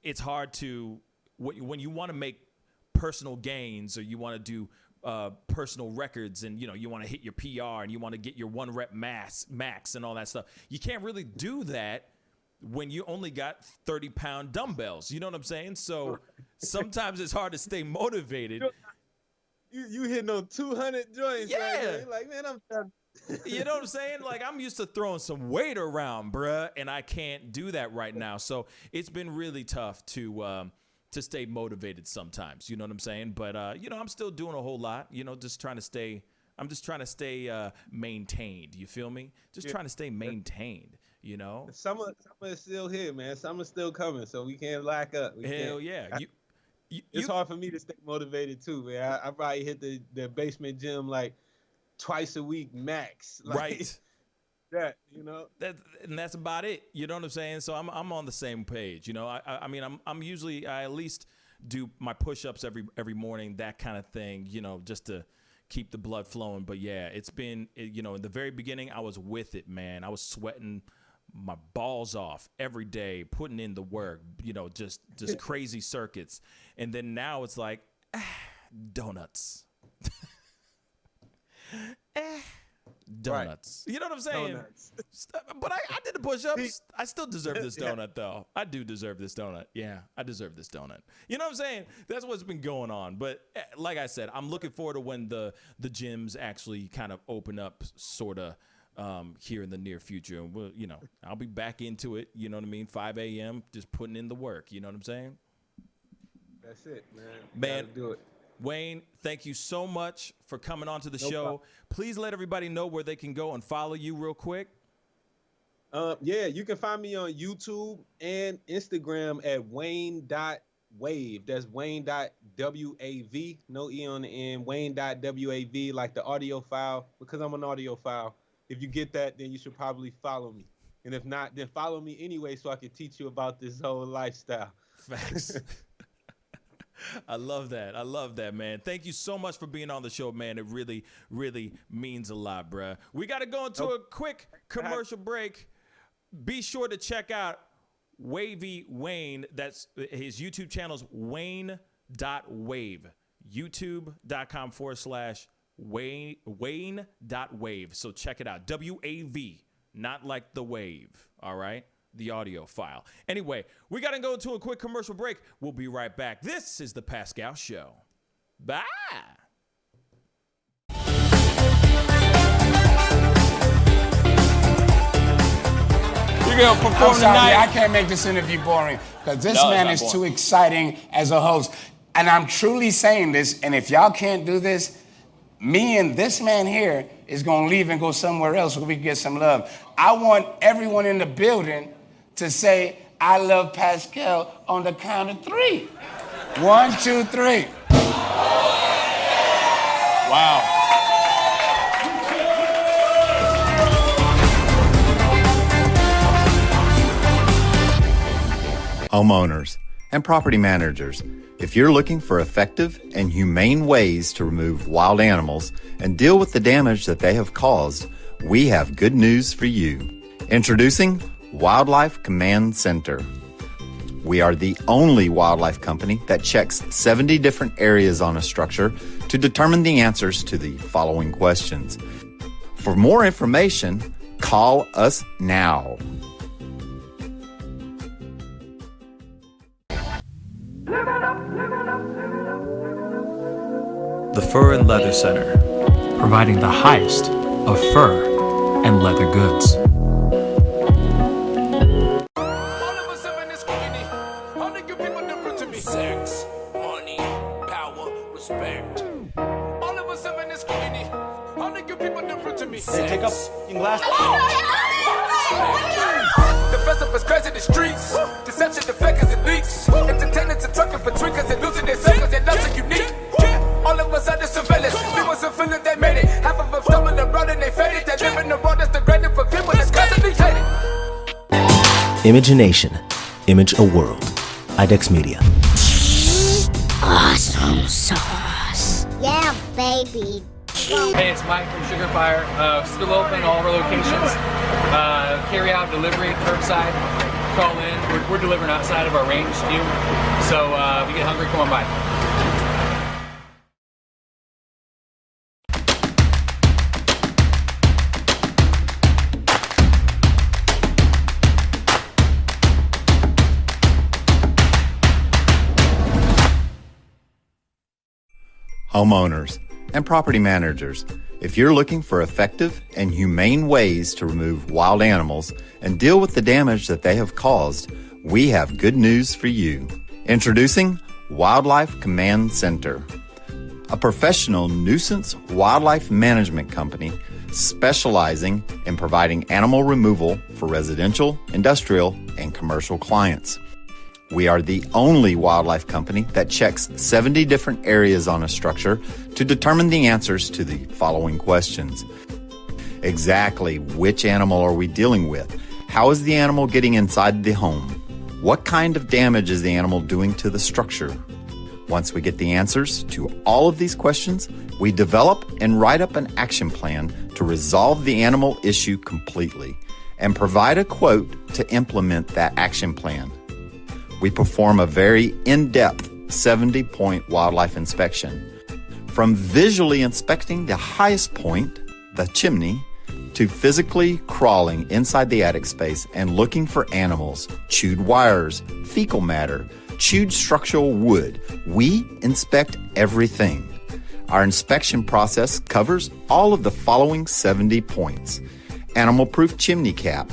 it's hard to, when you want to make personal gains or you want to do personal records and, you know, you want to hit your PR and you want to get your 1 rep max and all that stuff. You can't really do that when you only got 30-pound dumbbells. You know what I'm saying? So sometimes it's hard to stay motivated. You hitting on 200 joints right there. You're like, man, I'm done. You know what I'm saying? Like, I'm used to throwing some weight around, bruh, and I can't do that right now. So it's been really tough to stay motivated sometimes. You know what I'm saying? But, you know, I'm still doing a whole lot, you know, just trying to stay maintained. You feel me? Just trying to stay maintained, you know? Summer is still here, man. Summer's still coming, so we can't lack up. Hell yeah. It's hard for me to stay motivated, too, man. I probably hit the basement gym, like, twice a week max. Like, right. That, you know? That's about it. You know what I'm saying? So I'm on the same page. You know, I mean, I'm usually, I at least do my push-ups every morning, that kind of thing, you know, just to keep the blood flowing. But yeah, it's been, you know, in the very beginning, I was with it, man. I was sweating my balls off every day, putting in the work, you know, just crazy circuits. And then now it's like, donuts. Donuts. Right. You know what I'm saying? Donuts. But I did the push-ups. I still deserve this donut, though. I do deserve this donut. Yeah, I deserve this donut. You know what I'm saying? That's what's been going on. But like I said, I'm looking forward to when the gyms actually kind of open up, sort of, here in the near future. And we'll, you know, I'll be back into it. You know what I mean? 5 a.m. just putting in the work. You know what I'm saying? That's it, man. Man, do it. Wayne, thank you so much for coming on to the show. Problem. Please let everybody know where they can go and follow you real quick. Yeah, you can find me on YouTube and Instagram at Wayne.wave. That's Wayne.wav. No E on the end. Wayne.wav, like the audio file, because I'm an audio file. If you get that, then you should probably follow me. And if not, then follow me anyway so I can teach you about this whole lifestyle. Facts. I love that. I love that, man. Thank you so much for being on the show, man. It really, really means a lot, bruh. We got to go into a quick commercial break. Be sure to check out Wavy Wayne. That's his YouTube channel's Wayne.wave. YouTube.com/Wayne.wave. So check it out. WAV, not like the wave. All right. The audio file. Anyway, we got to go to a quick commercial break. We'll be right back. This is the Pascal Show. Bye. You're going to perform tonight. I can't make this interview boring because this man is too exciting as a host. And I'm truly saying this, and if y'all can't do this, me and this man here is going to leave and go somewhere else where we can get some love. I want everyone in the building to say, I love Pascal on the count of 3. 1, 2, 3. Wow. Homeowners and property managers, if you're looking for effective and humane ways to remove wild animals and deal with the damage that they have caused, we have good news for you. Introducing Wildlife Command Center. We are the only wildlife company that checks 70 different areas on a structure to determine the answers to the following questions. For more information, call us now. The Fur and Leather Center, providing the highest of fur and leather goods. Sex, money, power, respect. All of us in this community. All the good people different to me. Take up in glass. The festival is crazy in the streets. Deception, the fakers and leaks. Entertainers and trucking for tweakers and losing their seconds and nothing unique. All of us under surveillance. We wasn't feeling they made it. Half of them stumbling around and they faded. They live in the world that's degraded for people that's constantly hated. Imagination. Image a world. IDEX Media. Awesome sauce. Yeah, baby. Hey, it's Mike from Sugar Fire. Still open all our locations. Carry out, delivery, curbside. Call in. We're delivering outside of our range to you. So if you get hungry, come on by. Homeowners and property managers, if you're looking for effective and humane ways to remove wild animals and deal with the damage that they have caused, we have good news for you. Introducing Wildlife Command Center, a professional nuisance wildlife management company specializing in providing animal removal for residential, industrial, and commercial clients. We are the only wildlife company that checks 70 different areas on a structure to determine the answers to the following questions. Exactly which animal are we dealing with? How is the animal getting inside the home? What kind of damage is the animal doing to the structure? Once we get the answers to all of these questions, we develop and write up an action plan to resolve the animal issue completely and provide a quote to implement that action plan. We perform a very in-depth 70-point wildlife inspection. From visually inspecting the highest point, the chimney, to physically crawling inside the attic space and looking for animals, chewed wires, fecal matter, chewed structural wood. We inspect everything. Our inspection process covers all of the following 70 points: animal-proof chimney cap,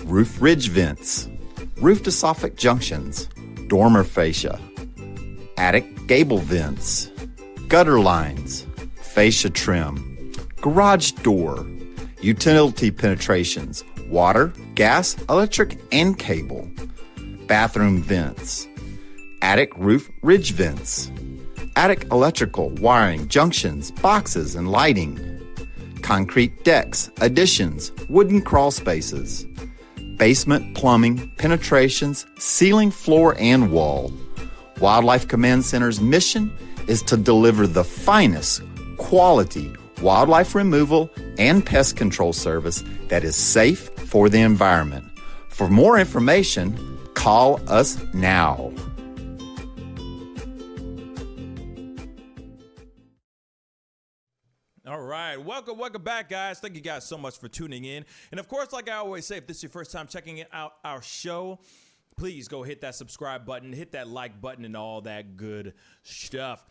roof ridge vents, roof to soffit junctions, dormer fascia, attic gable vents, gutter lines, fascia trim, garage door, utility penetrations, water, gas, electric, and cable. Bathroom vents. Attic roof ridge vents. Attic electrical, wiring, junctions, boxes, and lighting. Concrete decks, additions, wooden crawl spaces. Basement plumbing, penetrations, ceiling, floor, and wall. Wildlife Command Center's mission is to deliver the finest quality wildlife removal and pest control service that is safe for the environment. For more information, call us now. All right, welcome back, guys. Thank you guys so much for tuning in. And of course, like I always say, if this is your first time checking out our show, please go hit that subscribe button, hit that like button, and all that good stuff.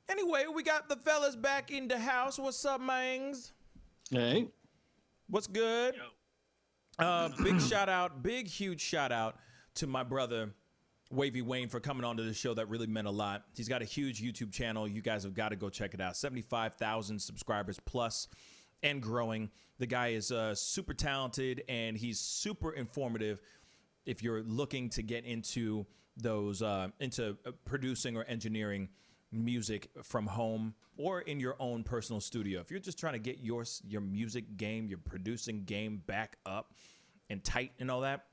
Anyway, we got the fellas back in the house. What's up, mangs? Hey. What's good? Big, huge shout out to my brother, Wavy Wayne, for coming onto the show. That really meant a lot. He's got a huge YouTube channel. You guys have got to go check it out. 75,000 subscribers plus and growing. The guy is super talented, and he's super informative if you're looking to get into those, into producing or engineering music from home or in your own personal studio. If you're just trying to get your music game, your producing game back up and tight and all that,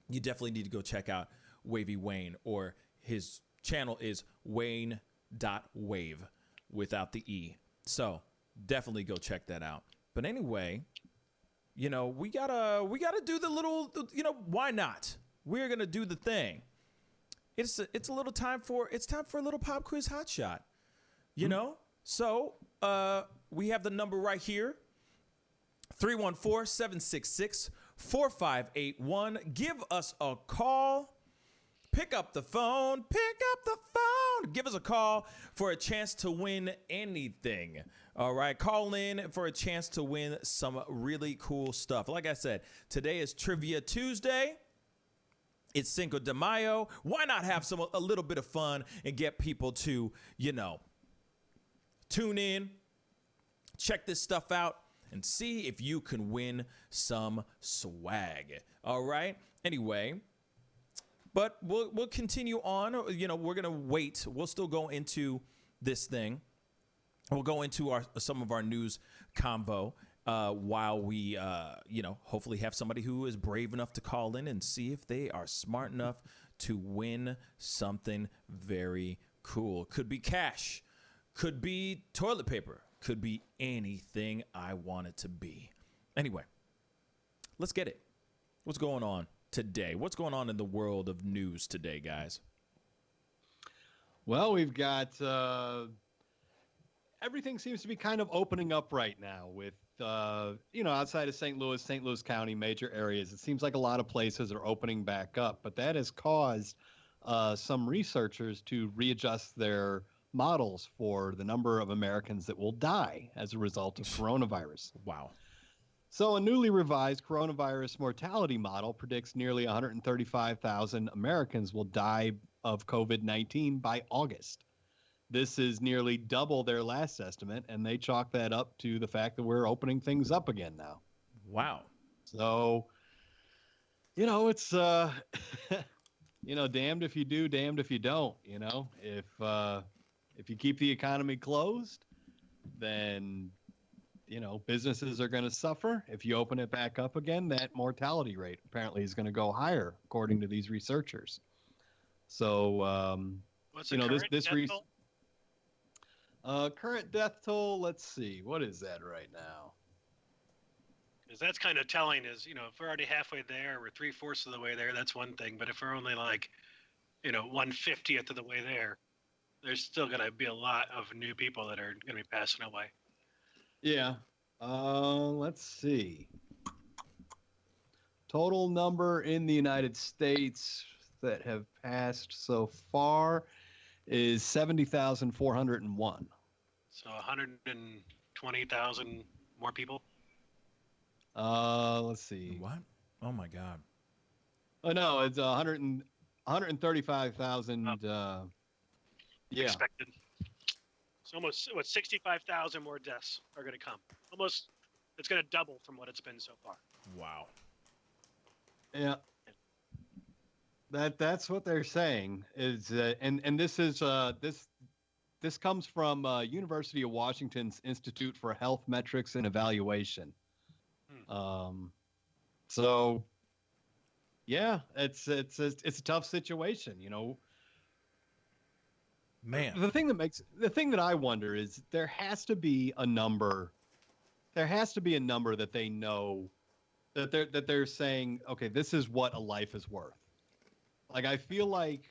you definitely need to go check out Wavy Wayne, or his channel is wayne.wave without the E. So definitely go check that out. But anyway, we gotta do the little, why not? We're gonna do the thing. It's a little time for a little pop quiz hotshot, So we have the number right here, 314-766-4581. Give us a call. Pick up the phone. Give us a call for a chance to win anything. All right, call in for a chance to win some really cool stuff. Like I said, today is Trivia Tuesday. It's Cinco de Mayo. Why not have a little bit of fun and get people to, tune in, check this stuff out, and see if you can win some swag. All right? Anyway, but we'll continue on. We're going to wait. We'll still go into this thing. We'll go into some of our news convo. While we, hopefully have somebody who is brave enough to call in and see if they are smart enough to win something very cool. Could be cash, could be toilet paper, could be anything I want it to be. Anyway, let's get it. What's going on today? What's going on in the world of news today, guys? Well, we've got everything seems to be kind of opening up right now with outside of St. Louis County, major areas. It seems like a lot of places are opening back up, but that has caused some researchers to readjust their models for the number of Americans that will die as a result of coronavirus. Wow. So a newly revised coronavirus mortality model predicts nearly 135,000 Americans will die of COVID-19 by August. This is nearly double their last estimate, and they chalk that up to the fact that we're opening things up again now. Wow. So, it's, damned if you do, damned if you don't, if you keep the economy closed, then, businesses are going to suffer. If you open it back up again, that mortality rate apparently is going to go higher, according to these researchers. So, what's the current death toll? Current death toll, let's see. What is that right now? Because that's kind of telling is, if we're already halfway there, we're 3/4 of the way there, that's one thing. But if we're only 1/50th of the way there, there's still going to be a lot of new people that are going to be passing away. Yeah. Let's see. Total number in the United States that have passed so far is 70,401. So 120,000 more people? Let's see. What? Oh my God. Oh no, it's 135,000. Yeah. Expected. So almost 65,000 more deaths are going to come. Almost, it's going to double from what it's been so far. Wow. Yeah. That's what they're saying is, and this is this comes from University of Washington's Institute for Health Metrics and Evaluation. So yeah, it's a tough situation, you know. Man, the thing that I wonder is there has to be a number that they know that they're saying, okay, this is what a life is worth. Like, I feel like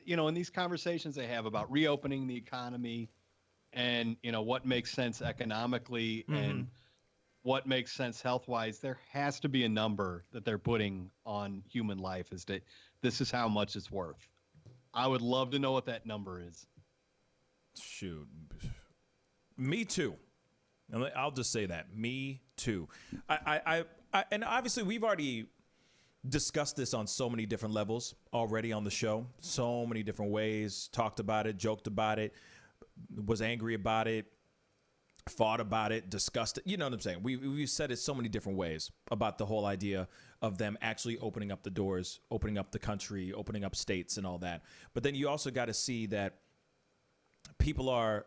you know, in these conversations they have about reopening the economy and, you know, what makes sense economically and what makes sense health-wise, there has to be a number that they're putting on human life as that this is how much it's worth. I would love to know what that number is. Shoot. Me too. I'll just say that. Me too. I and obviously we've already discussed this on so many different levels already on the show. So many different ways. Talked about it, joked about it, was angry about it, fought about it, discussed it. You know what I'm saying? We've said it so many different ways about the whole idea of them actually opening up the doors, opening up the country, opening up states and all that. But then you also got to see that people are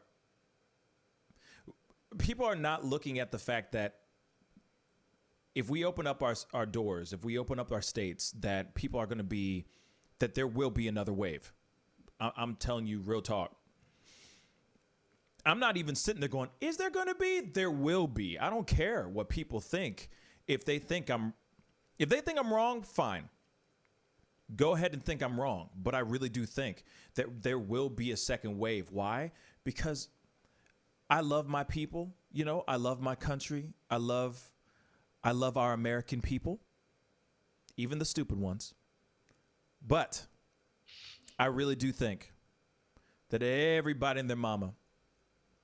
not looking at the fact that if we open up our doors, if we open up our states, that people are going to be, that there will be another wave. I'm telling you real talk. I'm not even sitting there going, is there going to be? There will be. I don't care what people think. If they think I'm wrong, fine. Go ahead and think I'm wrong. But I really do think that there will be a second wave. Why? Because I love my people. You know, I love my country. I love our American people, even the stupid ones. But I really do think that everybody and their mama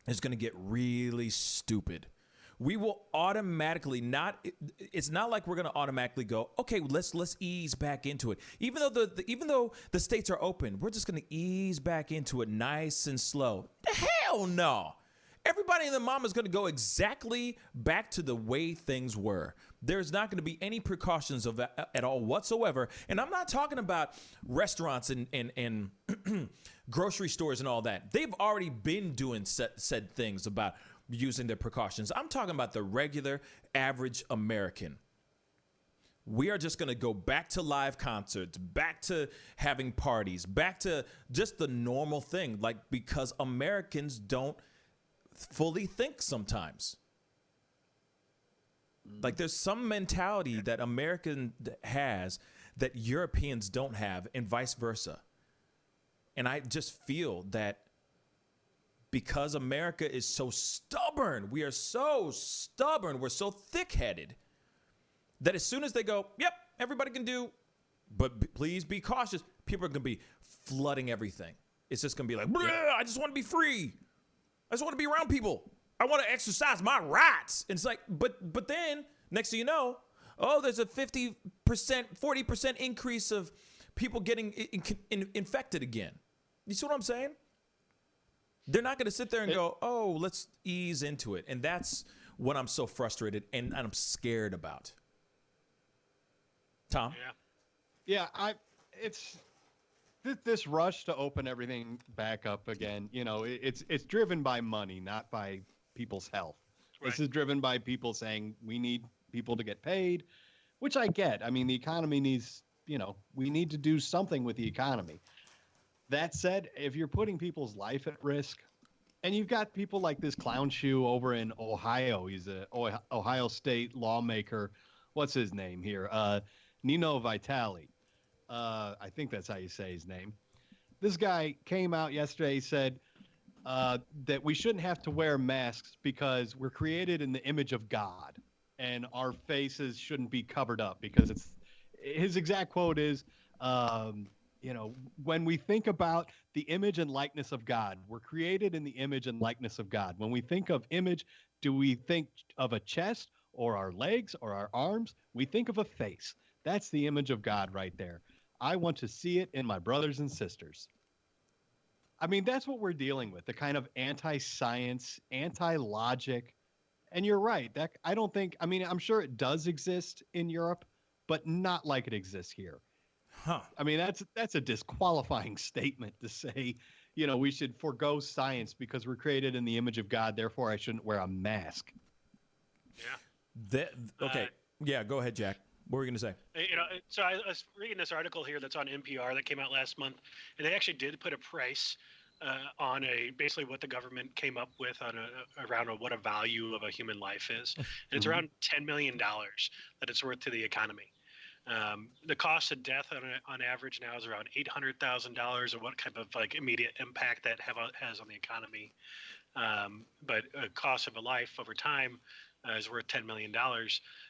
is going to get really stupid. We will automatically it's not like we're going to automatically go, okay, let's ease back into it. Even though the states are open, we're just going to ease back into it nice and slow. Hell no. Everybody and their mama is going to go exactly back to the way things were. There's not going to be any precautions of that at all whatsoever. And I'm not talking about restaurants and grocery stores and all that. They've already been doing said things about using their precautions. I'm talking about the regular, average American. We are just going to go back to live concerts, back to having parties, back to just the normal thing, like, because Americans don't fully think sometimes. Like, there's some mentality that American has that Europeans don't have, and vice versa. And I just feel that because America is so stubborn, we are so stubborn, we're so thick-headed, that as soon as they go, yep, everybody can do, but please be cautious, people are going to be flooding everything. It's just going to be like, I just want to be free. I just want to be around people. I want to exercise my rights. And it's like, but then next thing you know, there's a 50%, 40% increase of people getting infected again. You see what I'm saying? They're not going to sit there and go, let's ease into it. And that's what I'm so frustrated and I'm scared about. Tom? Yeah, it's this rush to open everything back up again. You know, it's driven by money, not by people's health. Right. This is driven by people saying we need people to get paid, which I get. I mean, the economy needs, we need to do something with the economy. That said, if you're putting people's life at risk, and you've got people like this clown shoe over in Ohio, he's a Ohio State lawmaker. What's his name here? Nino Vitale. I think that's how you say his name. This guy came out yesterday. He said that we shouldn't have to wear masks because we're created in the image of God, and our faces shouldn't be covered up because his exact quote is, when we think about the image and likeness of God, we're created in the image and likeness of God. When we think of image, do we think of a chest or our legs or our arms? We think of a face. That's the image of God right there. I want to see it in my brothers and sisters. I mean, that's what we're dealing with, the kind of anti-science, anti-logic. And you're right. I'm sure it does exist in Europe, but not like it exists here. Huh. I mean, that's a disqualifying statement to say, we should forego science because we're created in the image of God, therefore I shouldn't wear a mask. Yeah. Okay. Yeah, go ahead, Jack. What were you going to say? So I was reading this article here that's on NPR that came out last month, and they actually did put a price on basically what the government came up with on around what a value of a human life is, and it's around $10 million that it's worth to the economy. The cost of death on average now is around $800,000, and what type of immediate impact that has on the economy. But a cost of a life over time is worth $10 million.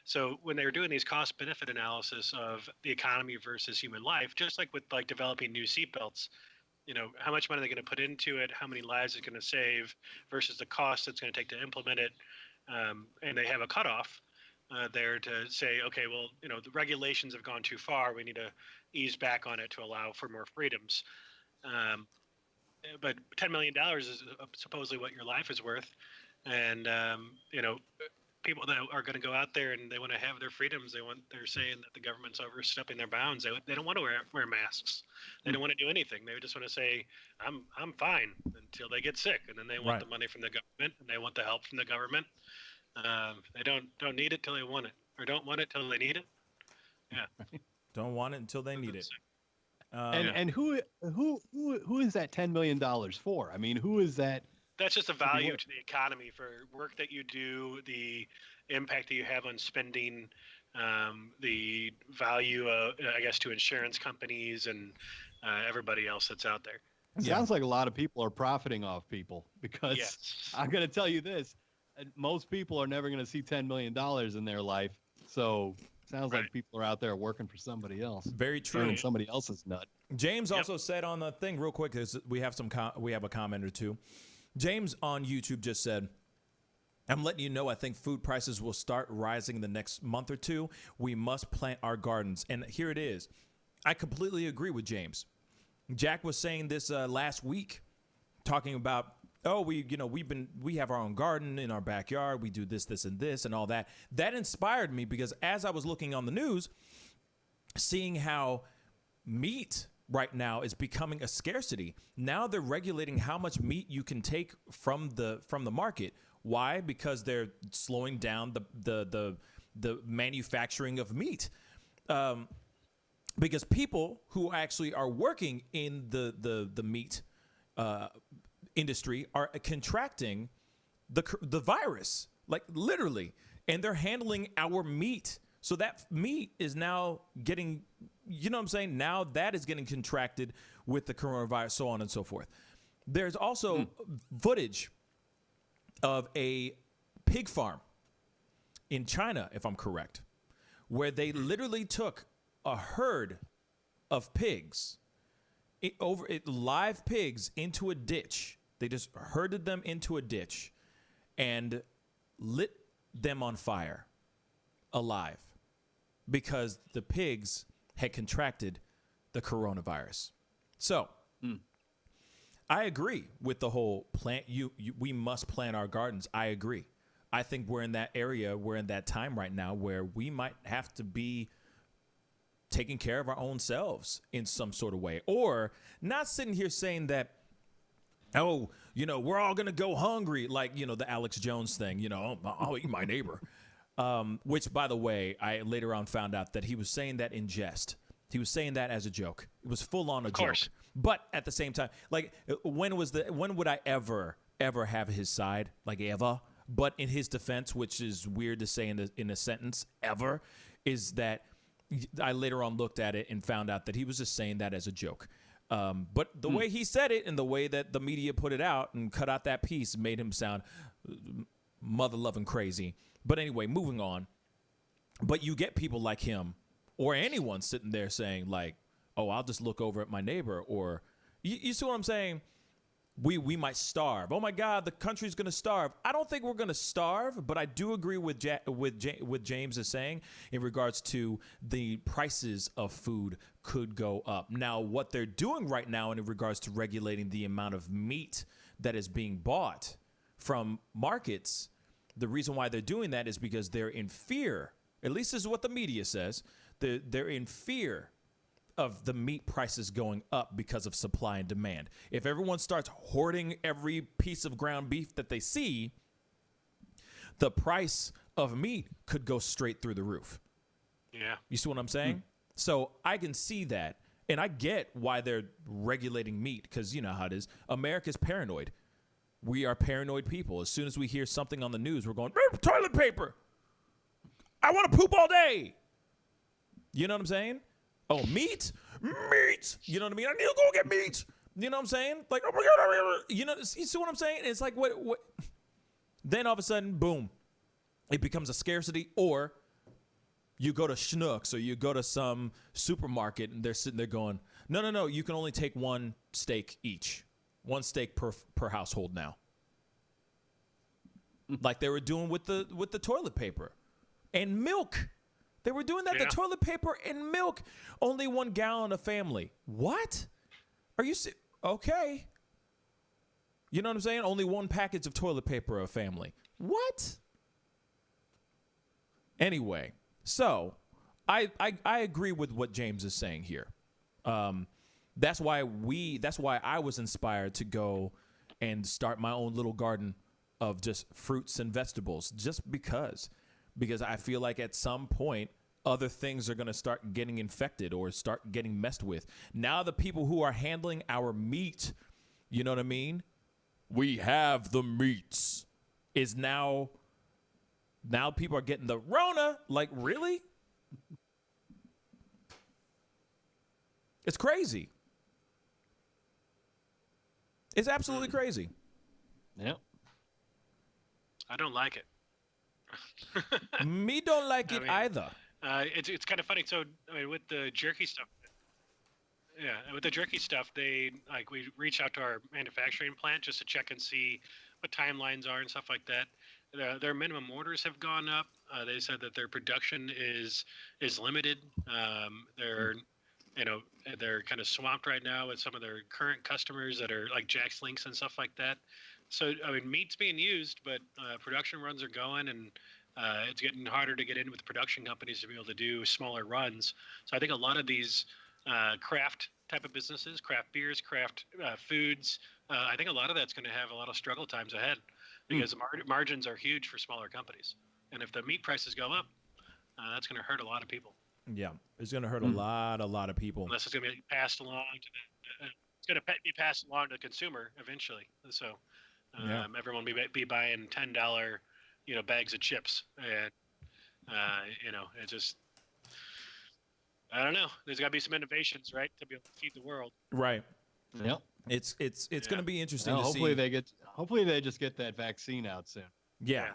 So when they were doing these cost benefit analysis of the economy versus human life, just like with developing new seatbelts, how much money are they going to put into it, how many lives it's going to save versus the cost it's going to take to implement it. And they have a cutoff there to say, okay, well, the regulations have gone too far. We need to ease back on it to allow for more freedoms. But $10 million is supposedly what your life is worth. And, people that are going to go out there and they want to have their freedoms, they're saying that the government's overstepping their bounds. They don't want to wear masks. They don't want to do anything. They just want to say, I'm fine until they get sick. And then they want the money from the government and they want the help from the government. They don't need it till they want it, or don't want it till they need it. Yeah. Don't want it until they need it. And who is that $10 million for? I mean, who is that? That's just a value to the economy for work that you do, the impact that you have on spending, the value, I guess, to insurance companies and everybody else that's out there. It sounds like a lot of people are profiting off people, because I'm going to tell you this. Most people are never going to see $10 million in their life. So sounds like people are out there working for somebody else. Very true. Turning somebody else's nut. James also said on the thing real quick, we have a comment or two. James on YouTube just said, I'm letting you know I think food prices will start rising in the next month or two. We must plant our gardens. And here it is. I completely agree with James. Jack was saying this last week, talking about, we have our own garden in our backyard. We do this, and this, and all that. That inspired me because as I was looking on the news, seeing how meat right now is becoming a scarcity. Now they're regulating how much meat you can take from the market. Why? Because they're slowing down the manufacturing of meat. Because people who actually are working in the meat industry are contracting the virus, like literally, and they're handling our meat. So that meat is now getting, now that is getting contracted with the coronavirus, so on and so forth. There's also footage of a pig farm in China, if I'm correct, where they literally took a herd of pigs, live pigs, into a ditch. They just herded them into a ditch and lit them on fire alive because the pigs had contracted the coronavirus. So I agree with the whole plant. We must plant our gardens. I agree. I think we're in that area. We're in that time right now where we might have to be taking care of our own selves in some sort of way, or not sitting here saying that, we're all going to go hungry. Like, the Alex Jones thing, I'll eat my neighbor. Which, by the way, I later on found out that he was saying that in jest. He was saying that as a joke. It was full on a joke. But at the same time, like, when would I ever have his side? Like, ever? But in his defense, which is weird to say in a sentence, ever, is that I later on looked at it and found out that he was just saying that as a joke. But the way he said it and the way that the media put it out and cut out that piece made him sound mother-loving crazy. But anyway, moving on. But you get people like him or anyone sitting there saying like, I'll just look over at my neighbor, or you see what I'm saying? We might starve. Oh my God, the country's going to starve. I don't think we're going to starve, but I do agree with James is saying in regards to the prices of food could go up. Now, what they're doing right now in regards to regulating the amount of meat that is being bought from markets, the reason why they're doing that is because they're in fear. At least this is what the media says. They're in fear of the meat prices going up because of supply and demand. If everyone starts hoarding every piece of ground beef that they see, the price of meat could go straight through the roof. Yeah. You see what I'm saying? So I can see that. And I get why they're regulating meat, because you know how it is. America's paranoid. We are paranoid people. As soon as we hear something on the news, we're going, toilet paper. I want to poop all day. You know what I'm saying? Oh, meat? Meat. You know what I mean? I need to go get meat. You know what I'm saying? Like, oh my God. You know, you see what I'm saying? It's like, what? Then all of a sudden, boom, it becomes a scarcity. Or you go to Schnucks or you go to some supermarket and they're sitting there going, no, you can only take one steak each. One steak per household now. Like they were doing with the toilet paper and milk. They were doing that, the toilet paper and milk. Only 1 gallon a family. What? Are you okay? You know what I'm saying? Only 1 package of toilet paper a family. What? Anyway, so I agree with what James is saying here. That's why I was inspired to go and start my own little garden of just fruits and vegetables, just because I feel like at some point other things are going to start getting infected or start getting messed with. Now the people who are handling our meat, you know what I mean? We have the meats is now people are getting the Rona. Like, really? It's crazy. It's absolutely crazy. Yep. I don't like it. Me don't like it either. It's kind of funny. So I mean, with the jerky stuff, we reach out to our manufacturing plant just to check and see what timelines are and stuff like that. Their minimum orders have gone up. They said that their production is limited. They're kind of swamped right now with some of their current customers that are like Jack's Links and stuff like that. So I mean, meat's being used, but production runs are going, and it's getting harder to get in with production companies to be able to do smaller runs. So I think a lot of these craft type of businesses, craft beers, craft foods, I think a lot of that's going to have a lot of struggle times ahead, because margins are huge for smaller companies. And if the meat prices go up, that's going to hurt a lot of people. Yeah, it's going to hurt a lot of people. Unless it's going to be passed along to be passed along to the consumer eventually. So everyone will be buying $10, bags of chips, and it just, I don't know. There's got to be some innovations, right, to be able to feed the world. Right. Yep. It's going to be interesting. Well, to see. Hopefully they just get that vaccine out soon. Yeah.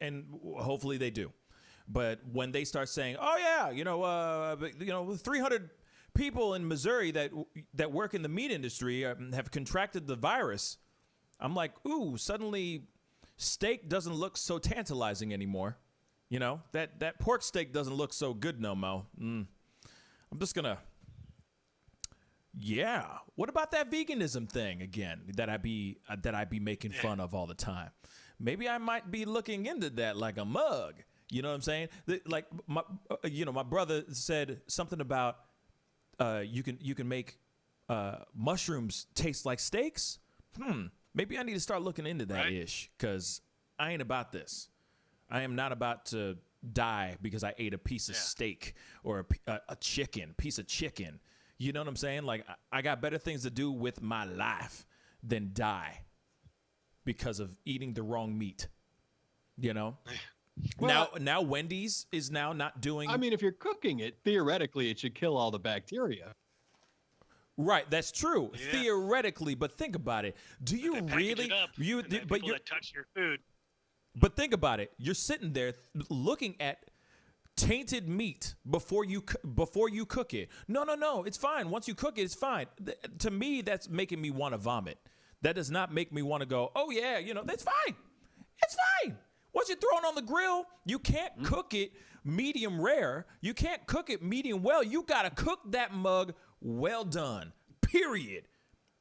And hopefully they do. But when they start saying, "Oh yeah, 300 people in Missouri that work in the meat industry have contracted the virus," I'm like, "Ooh!" Suddenly, steak doesn't look so tantalizing anymore. You know, that pork steak doesn't look so good no more. I'm just gonna. Yeah. What about that veganism thing again that I be making fun of all the time? Maybe I might be looking into that like a mug. You know what I'm saying? Like my brother said something about you can make mushrooms taste like steaks. Maybe I need to start looking into that ish, because I ain't about this. I am not about to die because I ate a piece of steak or a piece of chicken. You know what I'm saying? Like, I got better things to do with my life than die because of eating the wrong meat. You know? Well, now Wendy's is now not doing. I mean, if you're cooking it, theoretically, it should kill all the bacteria. Right, that's true. Yeah. Theoretically, but think about it. Do you really? But you touch your food. But think about it. You're sitting there looking at tainted meat before you cook it. No. It's fine. Once you cook it, it's fine. To me, that's making me want to vomit. That does not make me want to go, oh yeah, that's fine. It's fine. Once you throw it on the grill, you can't cook it medium rare. You can't cook it medium well. You got to cook that mug well done, period.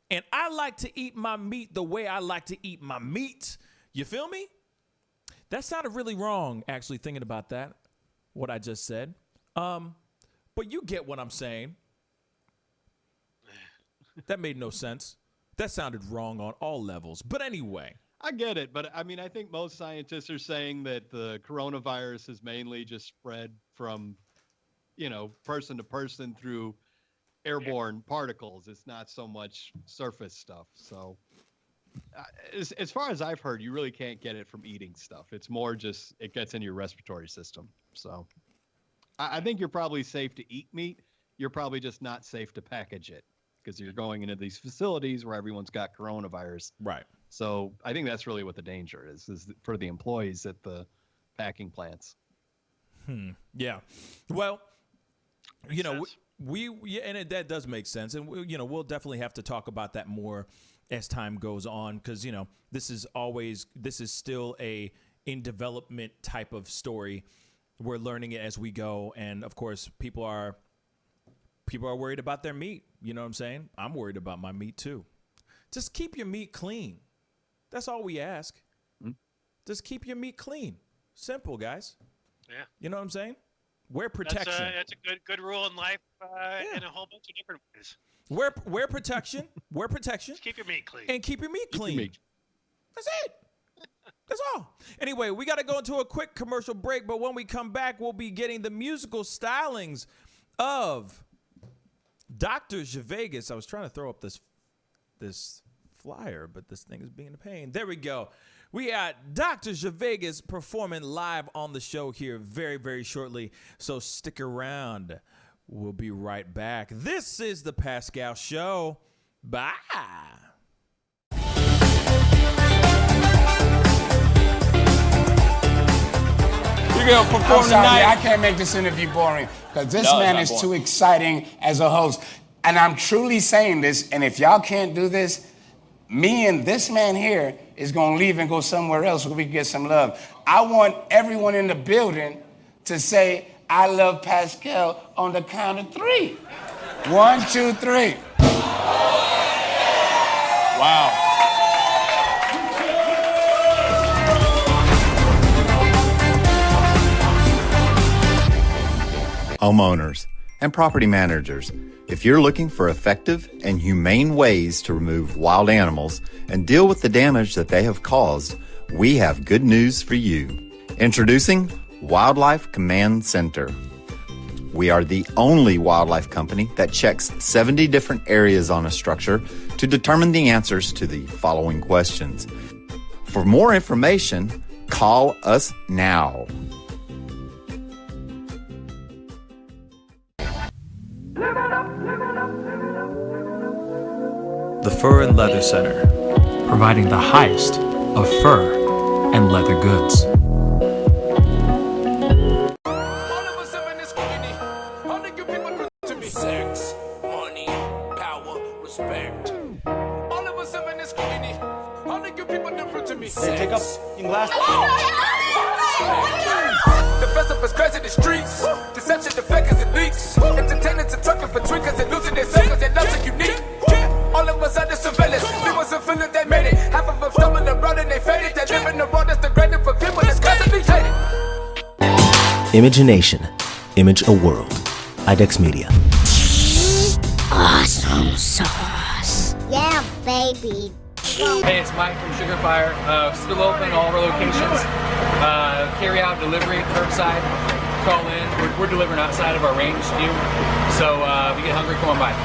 And I like to eat my meat the way I like to eat my meat. You feel me? That sounded really wrong, actually, thinking about that, what I just said. But you get what I'm saying. That made no sense. That sounded wrong on all levels. But anyway. I get it. But I mean, I think most scientists are saying that the coronavirus is mainly just spread from, person to person through airborne particles. It's not so much surface stuff. So as far as I've heard, you really can't get it from eating stuff. It's more just it gets in your respiratory system. So I think you're probably safe to eat meat. You're probably just not safe to package it because you're going into these facilities where everyone's got coronavirus. Right. So I think that's really what the danger is for the employees at the packing plants. Yeah. Well, that does make sense. And, we'll definitely have to talk about that more as time goes on because, this is still a in development type of story. We're learning it as we go. And, of course, people are worried about their meat. You know what I'm saying? I'm worried about my meat, too. Just keep your meat clean. That's all we ask. Just keep your meat clean. Simple, guys. Yeah. You know what I'm saying? Wear protection. That's a good rule in life in a whole bunch of different ways. Wear protection. Wear protection. Just keep your meat clean. And keep your meat clean. That's it. That's all. Anyway, we got to go into a quick commercial break, but when we come back, we'll be getting the musical stylings of Dr. Gervais. I was trying to throw up this flyer, but this thing is being a pain. There we go. We got Dr. Gervais performing live on the show here very, very shortly, so stick around. We'll be right back. This is The Pascal Show. Bye. You're going to perform tonight. I can't make this interview boring because this man is too exciting as a host. And I'm truly saying this, and if y'all can't do this, me and this man here is going to leave and go somewhere else where we can get some love. I want everyone in the building to say, I love Pascal on the count of 3. 1, 2, 3. Wow. Homeowners and property managers, if you're looking for effective and humane ways to remove wild animals and deal with the damage that they have caused, we have good news for you. Introducing Wildlife Command Center. We are the only wildlife company that checks 70 different areas on a structure to determine the answers to the following questions. For more information, call us now. The Fur and Leather Center, providing the highest of fur and leather goods. Sex, money, power, respect. All of us in this community, all of you people different to me. Take up in last. The festival is crazy in the streets. Deception, the fakers and leaks. Entertainers and trucking for tweakers and losing their seconds and nothing unique. All of us under surveillance. We wasn't feeling they made it. Half of them stumbling around and they faded. They live in the world that's degraded for people that's constantly hated. Imagination. Image a world. IDEX Media. Awesome sauce. Yeah, baby. Hey, it's Mike from Sugar Fire. Still open all of our locations. Carry out, delivery, curbside. Call in. We're delivering outside of our range to you. So if you get hungry, come on by.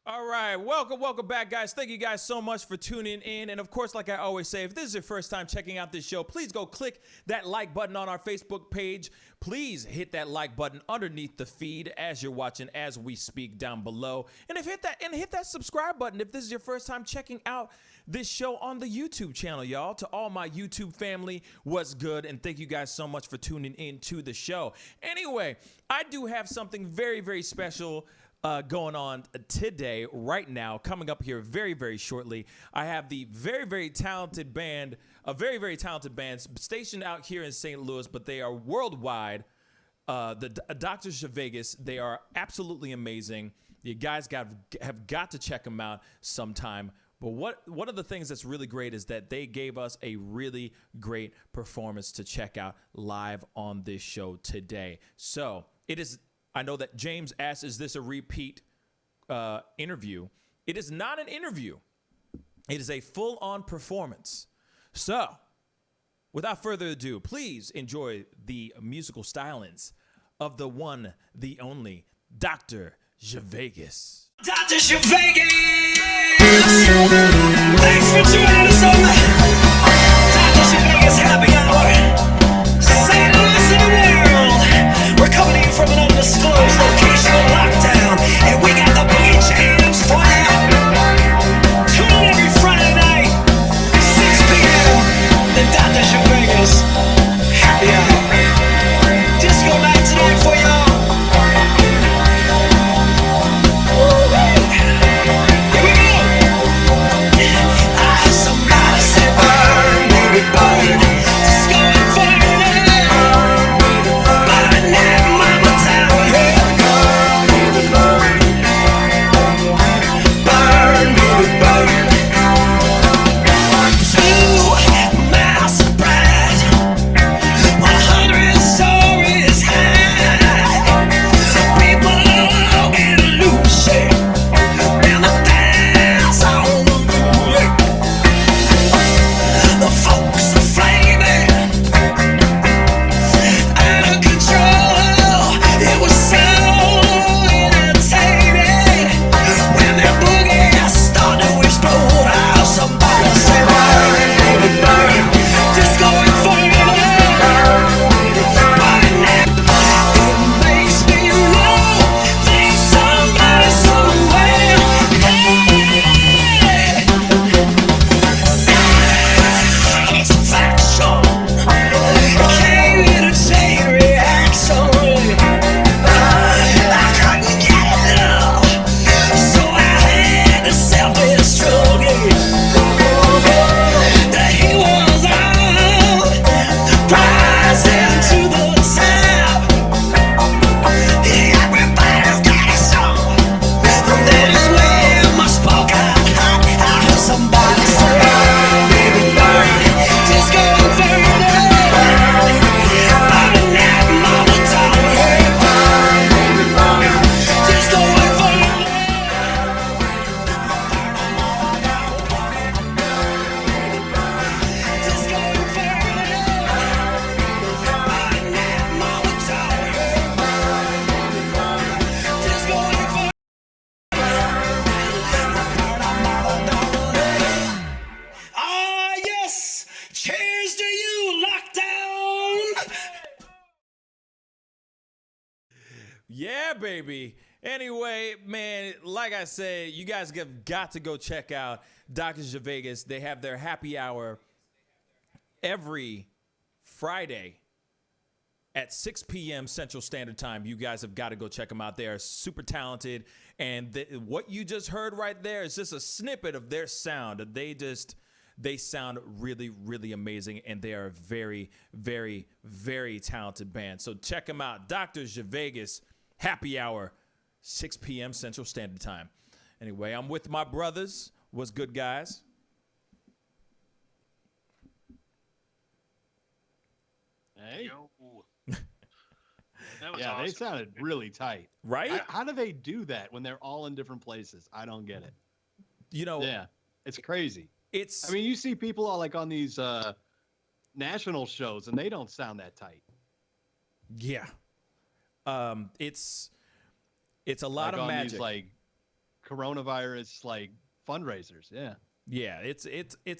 All right, welcome back, guys. Thank you guys so much for tuning in. And of course, like I always say, if this is your first time checking out this show, please go click that like button on our Facebook page. Please hit that like button underneath the feed as you're watching as we speak down below. And hit that subscribe button if this is your first time checking out this show on the YouTube channel, y'all. To all my YouTube family, what's good? And thank you guys so much for tuning in to the show. Anyway, I do have something very, very special going on today, right now, coming up here very, very shortly. I have the very, very talented band, a very, very talented band stationed out here in St. Louis, but they are worldwide. The Doctors of Vegas, they are absolutely amazing. You guys have got to check them out sometime. But one of the things that's really great is that they gave us a really great performance to check out live on this show today. So it is. I know that James asked, is this a repeat interview? It is not an interview. It is a full-on performance. So, without further ado, please enjoy the musical stylings of the one, the only, Dr. Vegas. Dr. Vegas! Thanks for joining us on the Dr. Vegas Happy Hour. St. Louis in the world. We're coming to you from an undisclosed location of lockdown, and we got the boogie jams for you. Tune in every Friday night, 6 p.m. The Dr. Vegas Happy Hour. Disco night tonight for y'all. Here we go. Somebody said burn, baby, burn. Disco inferno. Burn that mama down, yeah. Burn, baby, burn. 2 miles of bright, 100 stories high. People getting loose, yeah. And the dance on the moon. The folks are flaming, out of control. It was so entertaining when that boogie started to explode. How somebody say burn, baby, burn. Disco inferno. Burn that. It makes me know there's somebody somewhere. Satisfaction came in a chain reaction. I couldn't get enough, so I had to self-destruct. The heat was on, rising to the top. Everybody's got a song. That is where my spark got hot. I heard somebody say, burn, baby, burn. Disco inferno. Burn that mama down, yeah. Burn, baby, burn. Disco inferno. Disco inferno. Burn that mama down, yeah. Disco inferno. Ah, yes! Cheers to you, lockdown! Yeah, baby. Anyway, man, like I said, you guys have got to go check out Doctors of Vegas. They have their happy hour every Friday at 6 p.m. Central Standard Time. You guys have got to go check them out. They are super talented. And what you just heard right there is just a snippet of their sound. They sound really, really amazing. And they are a very, very, very talented band. So check them out. Doctors of Vegas Happy Hour, 6 p.m. Central Standard Time. Anyway, I'm with my brothers. What's good, guys? Hey. That was Yeah, they awesome. sounded really tight. Right? How do they do that when they're all in different places? I don't get it. You know, Yeah, it's crazy. it's I mean, you see people all like on these national shows, and they don't sound that tight. yeah. It's a lot Like of on magic. these like coronavirus like fundraisers. Yeah. Yeah, it's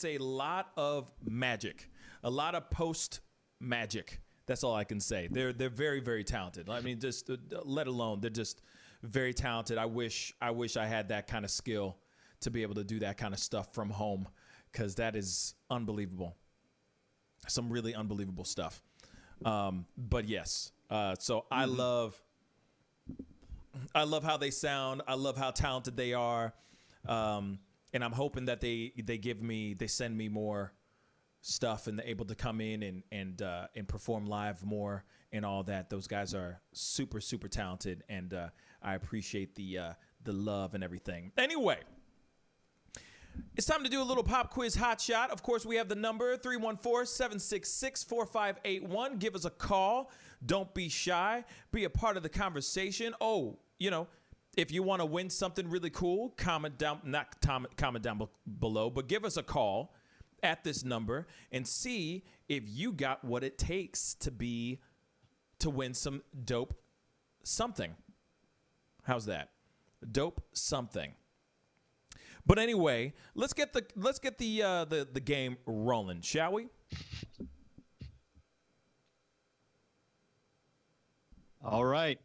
a lot of magic, a lot of post magic. That's all I can say. They're very, very talented. I mean, just let alone they're just very talented. I wish I had that kind of skill to be able to do that kind of stuff from home, because that is unbelievable. Some really unbelievable stuff. But yes, so I love I love how they sound. I love how talented they are. And I'm hoping that they send me more stuff and they're able to come in and perform live more and all that. Those guys are super, super talented, and I appreciate the love and everything. Anyway, it's time to do a little pop quiz hot shot. Of course, we have the number 314-766-4581. Give us a call. Don't be shy. Be a part of the conversation. Oh, if you want to win something really cool, comment down below, but give us a call at this number and see if you got what it takes to win some dope something. How's that? Dope something. But anyway, let's get the game rolling, shall we? All right.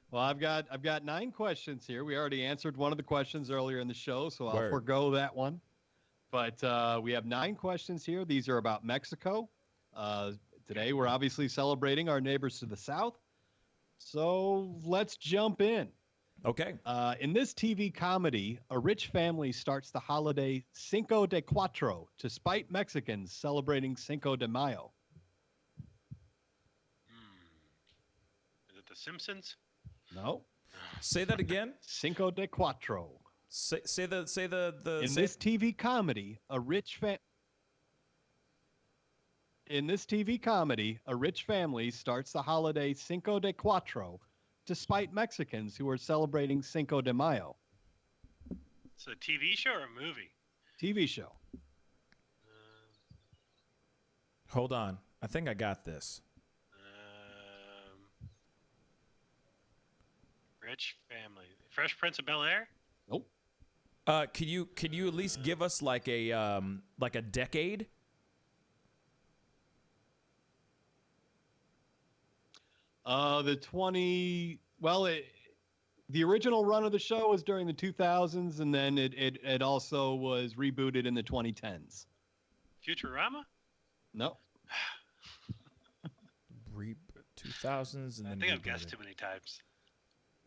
Well, I've got 9 questions here. We already answered one of the questions earlier in the show, so I'll forgo that one. But we have 9 questions here. These are about Mexico. Today, we're obviously celebrating our neighbors to the south. So let's jump in. Okay. In this TV comedy, a rich family starts the holiday Cinco de Cuatro to spite Mexicans celebrating Cinco de Mayo. Is it The Simpsons? No. Say that again. Cinco de Cuatro. Say the. In this TV comedy, a rich family starts the holiday Cinco de Cuatro to spite Mexicans who are celebrating Cinco de Mayo. It's a TV show or a movie? TV show. Hold on. I think I got this. Rich family. Fresh Prince of Bel-Air? Nope. Can you at least give us like a decade? The original run of the show was during the 2000s, and then it also was rebooted in the 2010s. Futurama? No. 2000s, and I then think I've guessed too many times.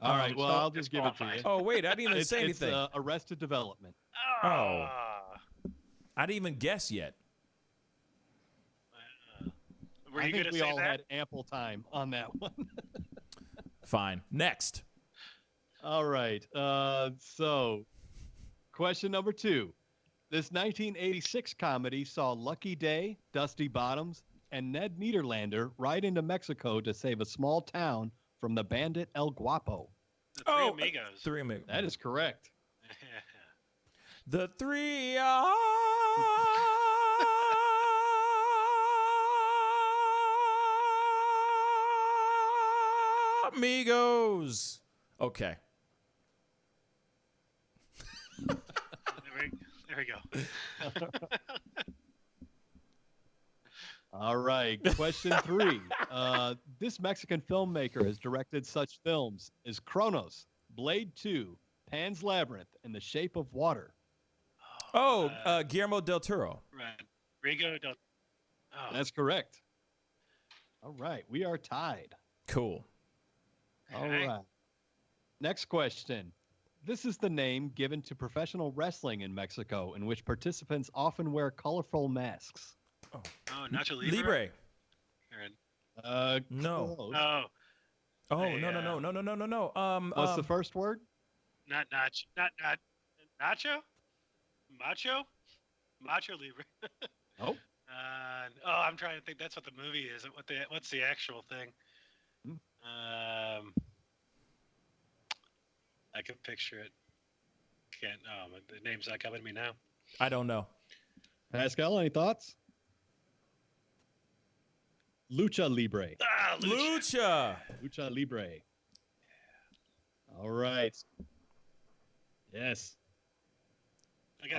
All right, well, I'll just give it to you. Oh, wait, I didn't even say anything. It's Arrested Development. Oh. I didn't even guess yet. Were you I think gonna we say all that? had ample time on that one. Fine. Next. All right. So, question number 2. This 1986 comedy saw Lucky Day, Dusty Bottoms, and Ned Niederlander ride into Mexico to save a small town from the bandit El Guapo. The Three Amigos. Three Amigos. That is correct. The Three Amigos. Okay. There we go. All right. Question 3. This Mexican filmmaker has directed such films as Kronos, Blade 2, Pan's Labyrinth, and The Shape of Water. Guillermo del Toro. Rigo del... Oh. That's correct. All right. We are tied. Cool. All right. Next question. This is the name given to professional wrestling in Mexico, in which participants often wear colorful masks. Oh, Nacho Libre? Libre. No. Oh. No. What's the first word? Not Nacho. Nacho? Macho Libre. Nope. I'm trying to think. That's what the movie is. What's the actual thing? I can picture it. Can't. The name's not coming to me now. I don't know. Pascal, any thoughts? Lucha Libre. Lucha Libre. All right. Yes.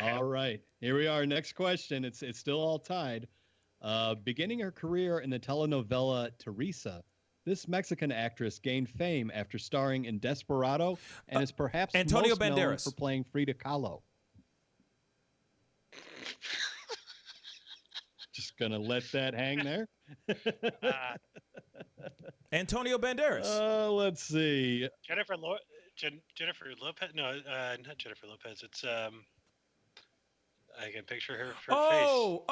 All right. Here we are. Next question. It's still all tied. Beginning her career in the telenovela Teresa, this Mexican actress gained fame after starring in Desperado and is perhaps Antonio most known Banderas for playing Frida Kahlo. gonna let that hang there. Antonio Banderas. Let's see. Jennifer Lopez? No, not Jennifer Lopez. It's I can picture her face. Oh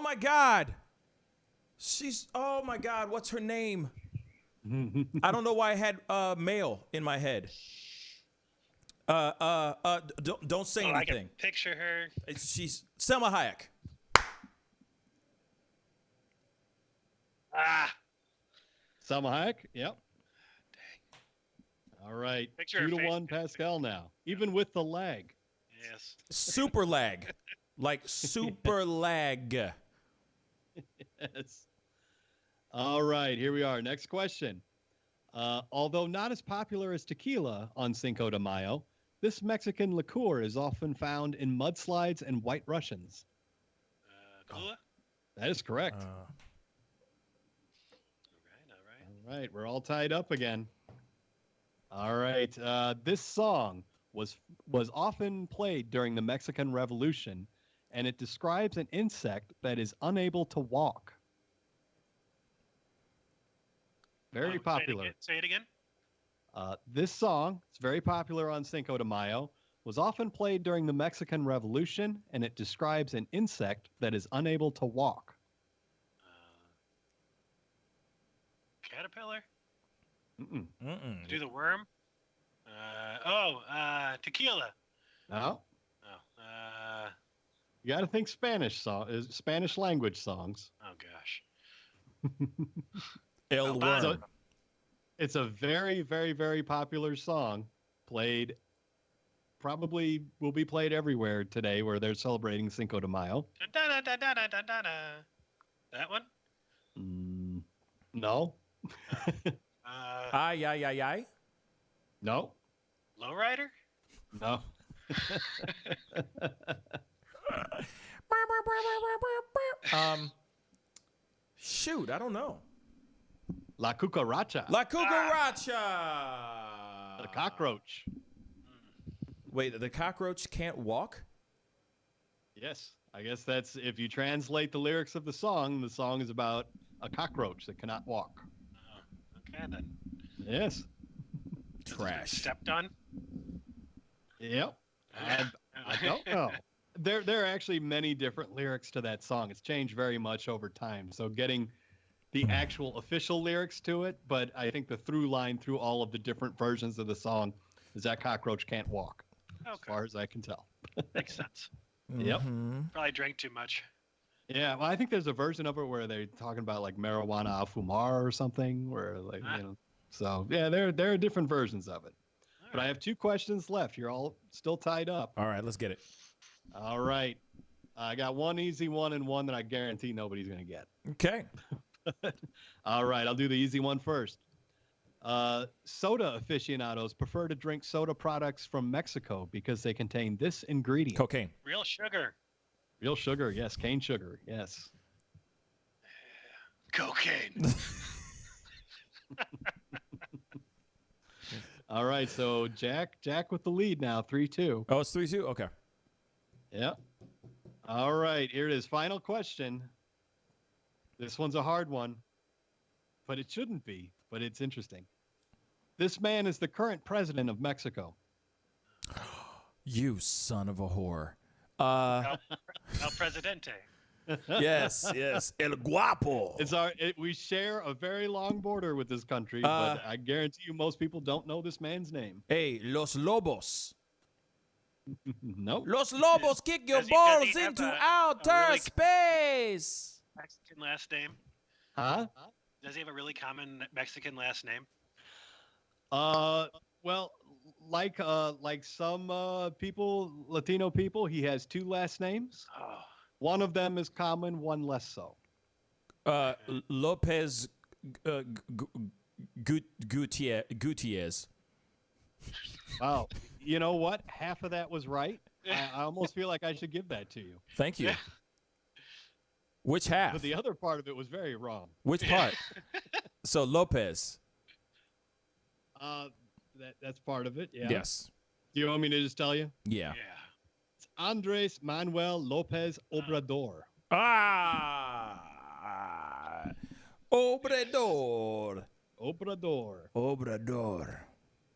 my God. Oh my God, what's her name? I don't know why I had male in my head. Don't say anything. I can picture her. She's Selma Hayek. Selma Hayek? Yep. Dang. All right. Picture 2-1 Pascal now, even with the lag. Yes. Super lag. Like super lag. Yes. All right, here we are. Next question. Although not as popular as tequila on Cinco de Mayo, this Mexican liqueur is often found in mudslides and White Russians. Cola? That is correct. All right, we're all tied up again. All right, this song was often played during the Mexican Revolution, and it describes an insect that is unable to walk. Very popular. Say it again. This song, it's very popular on Cinco de Mayo, was often played during the Mexican Revolution, and it describes an insect that is unable to walk. Caterpillar? Mm-mm. Do the worm? Tequila. No. You got to think Spanish language songs. Oh gosh. El Worm. It's a very, very, very popular song. Played, probably will be played everywhere today where they're celebrating Cinco de Mayo. That one? No. Ay, ay, ay, ay. No. Lowrider? No. Shoot, I don't know. La cucaracha. La cucaracha. The cockroach. Wait, the cockroach can't walk? Yes. I guess that's, if you translate the lyrics of the song is about a cockroach that cannot walk. Okay, then. Yes. Trash. Stepped on? Yep. I don't know. There are actually many different lyrics to that song. It's changed very much over time. So getting the actual official lyrics to it, but I think the through line through all of the different versions of the song is that cockroach can't walk, as far as I can tell. Makes sense. Yep. Probably drank too much. Yeah, well, I think there's a version of it where they're talking about like marijuana a fumar or something, where like So yeah, there are different versions of it. But I have 2 questions left. You're all still tied up. All right, let's get it. All right, I got one easy one and one that I guarantee nobody's gonna get. Okay. All right, I'll do the easy one first. Soda aficionados prefer to drink soda products from Mexico because they contain this ingredient. Cocaine. Real sugar. Real sugar, yes. Cane sugar, yes. Cocaine. All right, so Jack with the lead now, 3-2. Oh, it's 3-2? Okay. Yep. All right, here it is. Final question. This one's a hard one, but it shouldn't be, but it's interesting. This man is the current president of Mexico. You son of a whore. El Presidente. Yes. El Guapo. We share a very long border with this country, but I guarantee you most people don't know this man's name. Hey, Los Lobos. Nope. Los Lobos kick your balls into outer space. Mexican last name? Huh? Does he have a really common Mexican last name? Well, like some people, Latino people, he has 2 last names. Oh. One of them is common, one less so. Lopez Gutierrez. Wow. You know what? Half of that was right. I almost feel like I should give that to you. Thank you. Which half? But the other part of it was very wrong. Which part? So Lopez. That's part of it. Yeah. Yes. Do you want me to just tell you? Yeah. Andres Manuel Lopez Obrador. Obrador. Obrador.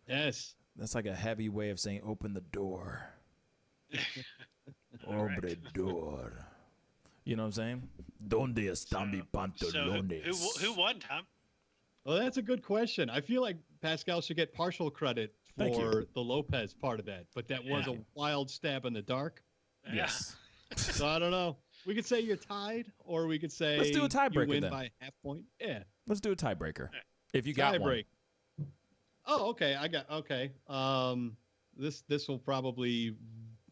Yes. That's like a heavy way of saying open the door. Obrador. You know what I'm saying? Donde están mis pantalones? So who won, Tom? Well, that's a good question. I feel like Pascal should get partial credit for the Lopez part of that, but that was a wild stab in the dark. Yes. So I don't know. We could say you're tied, or we could say let's do a tiebreaker you win then. by half point. Yeah. Let's do a tiebreaker. If you got one. Oh, okay. Okay. This will probably,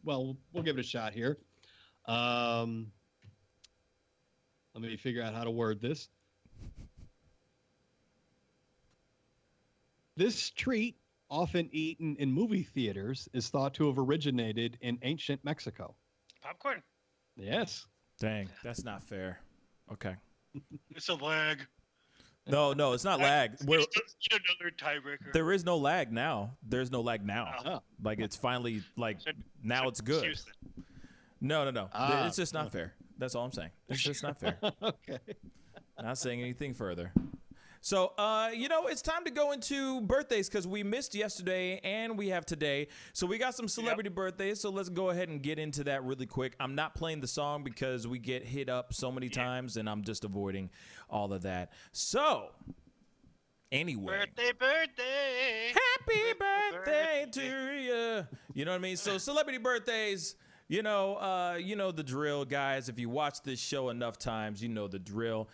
well, we'll give it a shot here. Let me figure out how to word this. This treat, often eaten in movie theaters, is thought to have originated in ancient Mexico. Popcorn. Yes. Dang, that's not fair. Okay. It's a lag. No, it's not lag. Another tiebreaker. There is no lag now. There's no lag now. Oh. Like it's finally now it's good. No. It's just not fair. That's all I'm saying. It's just not fair. Okay. Not saying anything further. So, it's time to go into birthdays because we missed yesterday and we have today. So we got some celebrity birthdays. So let's go ahead and get into that really quick. I'm not playing the song because we get hit up so many times and I'm just avoiding all of that. So, anyway. Birthday. Happy birthday to you. You know what I mean? So celebrity birthdays, you know the drill, guys. If you watch this show enough times, you know the drill.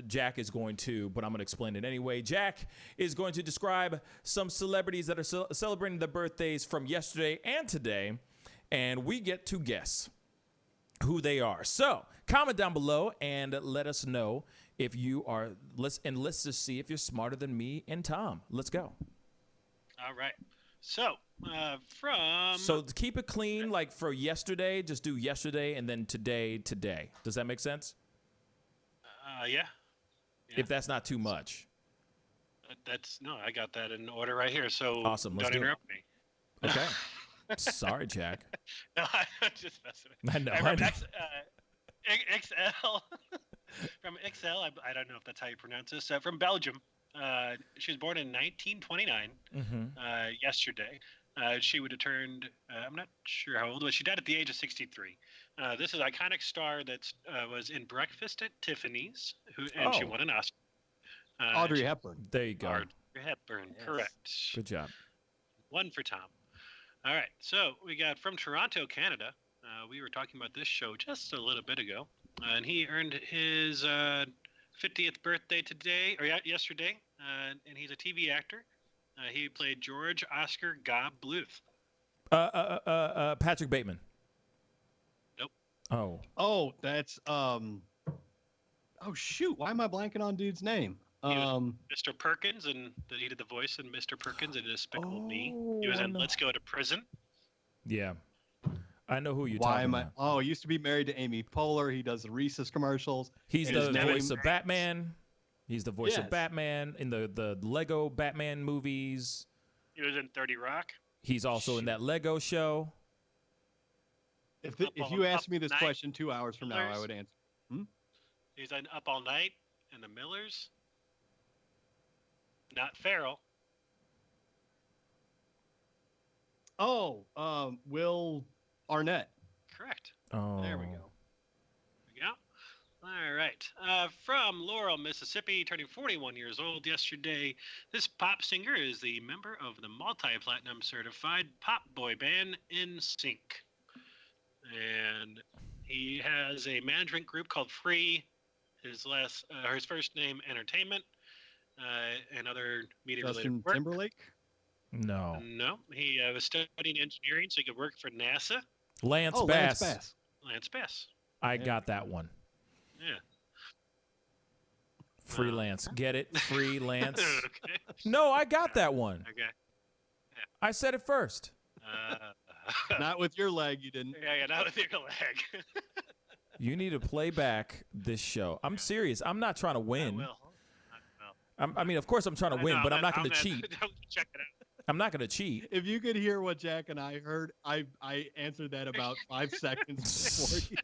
Jack is going to, but I'm going to explain it anyway. Jack is going to describe some celebrities that are celebrating their birthdays from yesterday and today, and we get to guess who they are. So comment down below and let us know if you are. Let's just see if you're smarter than me and Tom. Let's go. All right. So So to keep it clean, like for yesterday, just do yesterday and then today. Does that make sense? Yeah. If that's not too much. I got that in order right here. So awesome. Don't interrupt me. Okay. Sorry, Jack. No, I'm just messing with you. I know. XL. From XL, I don't know if that's how you pronounce this. From Belgium. She was born in 1929. Yesterday. She would have turned, I'm not sure how old, but she died at the age of 63. This is an iconic star that was in Breakfast at Tiffany's, and she won an Oscar. Audrey Hepburn. There you go. Audrey Hepburn, correct. Good job. One for Tom. All right, so we got from Toronto, Canada. We were talking about this show just a little bit ago, and he earned his 50th birthday today, or yesterday, and he's a TV actor. He played George Oscar Gob Bluth. Patrick Bateman. Nope. Oh, that's oh shoot! Why am I blanking on dude's name? He was Mr. Perkins, and he did the voice in Mr. Perkins in Despicable Me. He was in Let's Go to Prison. Yeah, I know who you're Why talking am about. I? Oh, he used to be married to Amy Poehler. He does the Reese's commercials. He's the voice of Batman. He's the voice of Batman in the Lego Batman movies. He was in 30 Rock. He's also in that Lego show. If you asked me this question 2 hours from now, I would answer. He's in Up All Night and The Millers. Not Farrell. Oh, Will Arnett. Correct. Oh. There we go. There we go. All right. From Laurel, Mississippi, turning 41 years old yesterday, this pop singer is the member of the multi-platinum certified pop boy band NSYNC. And he has a management group called Free, his first name Entertainment, and other media-related work. Timberlake? No. No. He was studying engineering so he could work for NASA. Lance Bass. Lance Bass. I got that one. Yeah. Freelance. Get it? Freelance. Okay. No, I got that one. Okay. I said it first. Not with your leg, you didn't. Yeah, not with your leg. You need to play back this show. I'm serious. I'm not trying to win. I will. I mean, of course I'm trying to win, but I'm not going to cheat. Check it I'm not going to cheat. If you could hear what Jack and I heard, I answered that about 5 seconds before you.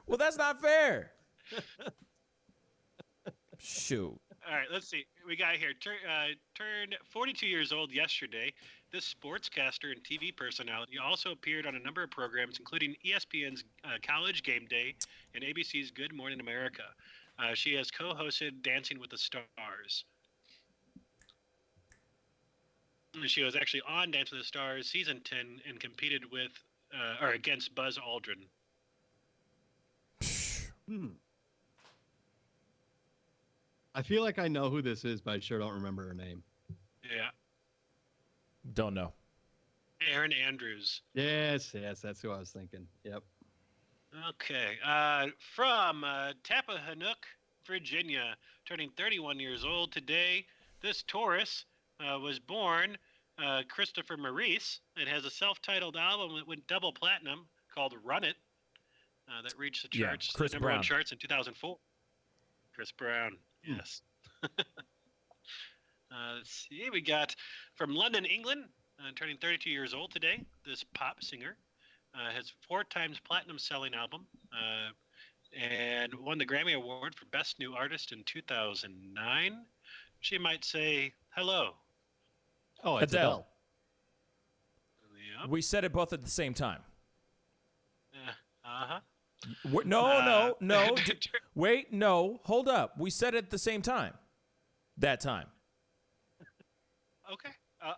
Well, that's not fair. Shoot. All right, let's see. We got here. Turned 42 years old yesterday. This sportscaster and TV personality also appeared on a number of programs, including ESPN's College Game Day and ABC's Good Morning America. She has co-hosted Dancing with the Stars. She was actually on Dancing with the Stars season 10 and competed with or against Buzz Aldrin. I feel like I know who this is, but I sure don't remember her name. Yeah. Don't know. Erin Andrews. Yes, that's who I was thinking. Yep. Okay. From Tappahannock, Virginia, turning 31 years old today. This Taurus was born Christopher Maurice. It has a self-titled album that went double platinum called Run It that reached the charts, Chris the number Brown. one charts in 2004. Chris Brown, yes. Let's see. We got from London, England, turning 32 years old today. This pop singer has 4 times platinum selling album and won the Grammy Award for Best New Artist in 2009. She might say hello. Oh, it's Adele. Yep. We said it both at the same time. Uh-huh. No. Wait, no. Hold up. We said it at the same time. That time. Okay.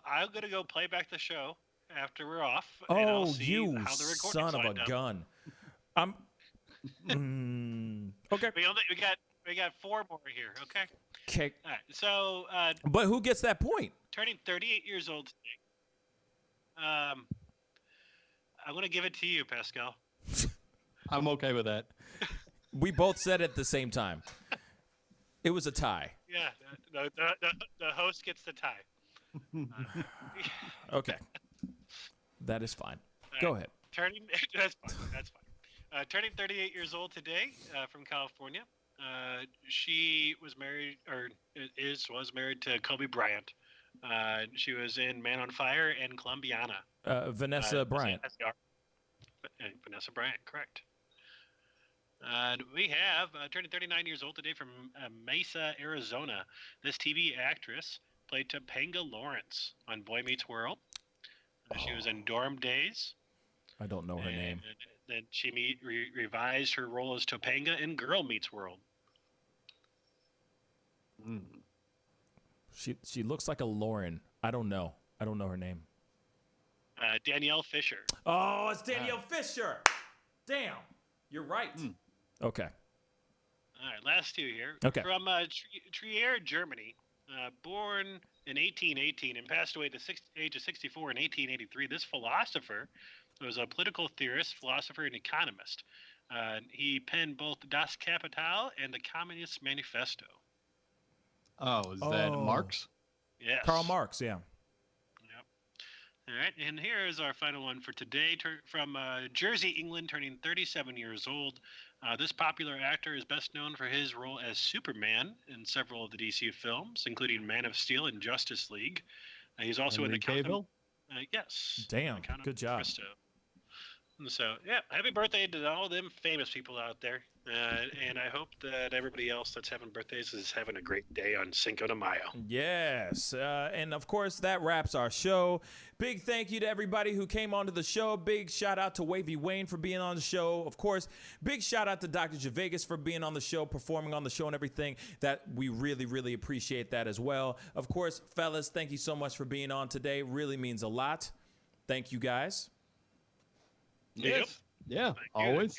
I'm going to go play back the show after we're off. And I'll see you how the son of a lined up. gun. Okay. We got 4 more here, okay? Okay. All right. So But who gets that point? turning 38 years old today. I'm going to give it to you, Pascal. I'm okay with that. We both said it at the same time. It was a tie. Yeah, the host gets the tie. Okay. That is fine. Go ahead. That's fine. Turning 38 years old today, from California. She was married, or was married to Kobe Bryant. She was in Man on Fire and Columbiana. Vanessa Bryant. Vanessa Bryant, correct. We have turning 39 years old today from Mesa, Arizona. This TV actress played Topanga Lawrence on Boy Meets World. She was in Dorm Days. I don't know her name. Then she revised her role as Topanga in Girl Meets World. She looks like a Lauren. I don't know her name. Danielle Fisher. Oh, it's Danielle Fisher. Damn. You're right. Okay. All right, last 2 here. Okay. From Trier, Germany. Born in 1818 and passed away at the age of 64 in 1883. This philosopher was a political theorist, philosopher, and economist. He penned both Das Kapital and the Communist Manifesto. Oh, is that Marx? Yes. Karl Marx, yeah. Yep. All right, and here is our final one for today. From Jersey, England, turning 37 years old. This popular actor is best known for his role as Superman in several of the DC films, including Man of Steel and Justice League. He's also Henry in the Cavill? Yes. Damn, good job. Christo. So, yeah, happy birthday to all them famous people out there. And I hope that everybody else that's having birthdays is having a great day on Cinco de Mayo. Yes. And, of course, that wraps our show. Big thank you to everybody who came onto the show. Big shout out to Wavy Wayne for being on the show. Of course, big shout out to Dr. Gervais for being on the show, performing on the show and everything. That we really, really appreciate that as well. Of course, fellas, thank you so much for being on today. Really means a lot. Thank you, guys. Yes. Yeah, always.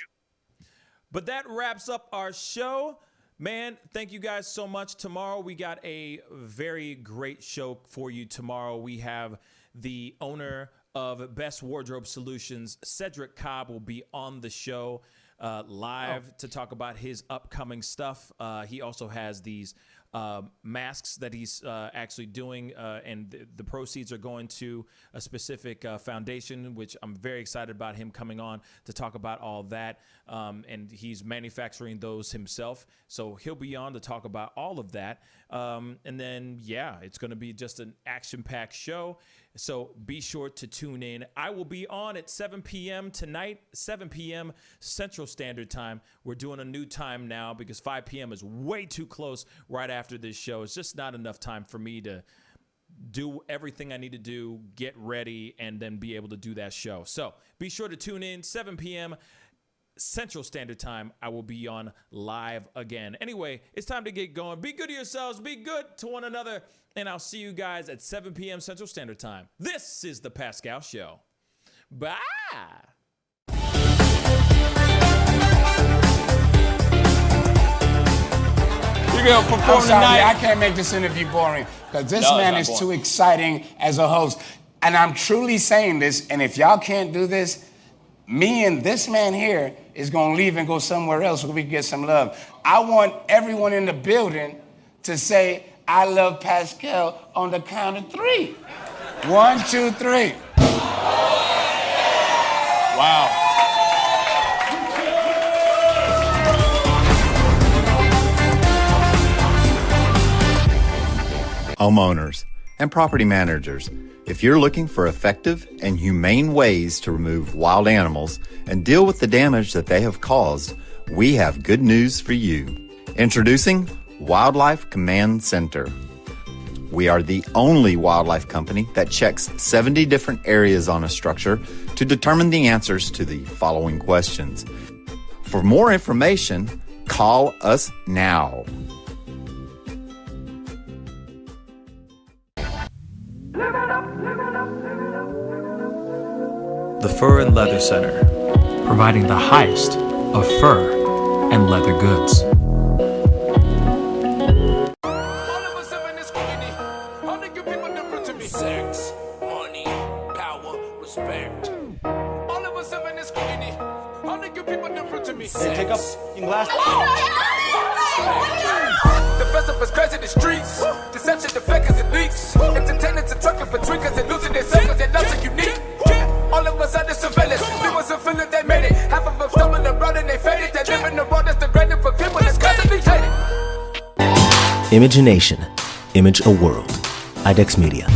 But that wraps up our show. Man, thank you guys so much. Tomorrow we got a very great show for you. Tomorrow we have the owner of Best Wardrobe Solutions, Cedric Cobb, will be on the show live to talk about his upcoming stuff. He also has these masks that he's actually doing, and the proceeds are going to a specific foundation, which I'm very excited about him coming on to talk about all that. And he's manufacturing those himself, so he'll be on to talk about all of that. And then, yeah, it's going to be just an action-packed show. So be sure to tune in. I will be on at 7 p.m. tonight, 7 p.m. Central Standard Time. We're doing a new time now because 5 p.m. is way too close right after this show. It's just not enough time for me to do everything I need to do, get ready, and then be able to do that show. So be sure to tune in, 7 p.m. Central Standard Time. I will be on live again. Anyway, it's time to get going. Be good to yourselves. Be good to one another. And I'll see you guys at 7 p.m. Central Standard Time. This is The Pascal Show. Bye. You're going to perform tonight. I can't make this interview boring because this man is too exciting as a host. And I'm truly saying this, and if y'all can't do this, me and this man here is going to leave and go somewhere else so we can get some love. I want everyone in the building to say, I love Pascal on the count of 3. 1, 2, 3. Wow. Homeowners and property managers, if you're looking for effective and humane ways to remove wild animals and deal with the damage that they have caused, we have good news for you. Introducing Wildlife Command Center. We are the only wildlife company that checks 70 different areas on a structure to determine the answers to the following questions. For more information, call us now. The Fur and Leather Center, providing the highest of fur and leather goods. Sex, money, power, respect. All of us have in this scrutiny. All the good people different to me. Take up in glass. The festival is crazy in the streets. Deception, the fakers, and leaks. Entertainers and trucking for tweakers and losing their selves and nothing unique. All of us under surveillance. We wasn't feeling they made it. Half of them stumbling around and they faded. They live in the world that's degraded for people that's constantly hated. Imagination. Image a world. IDEX Media.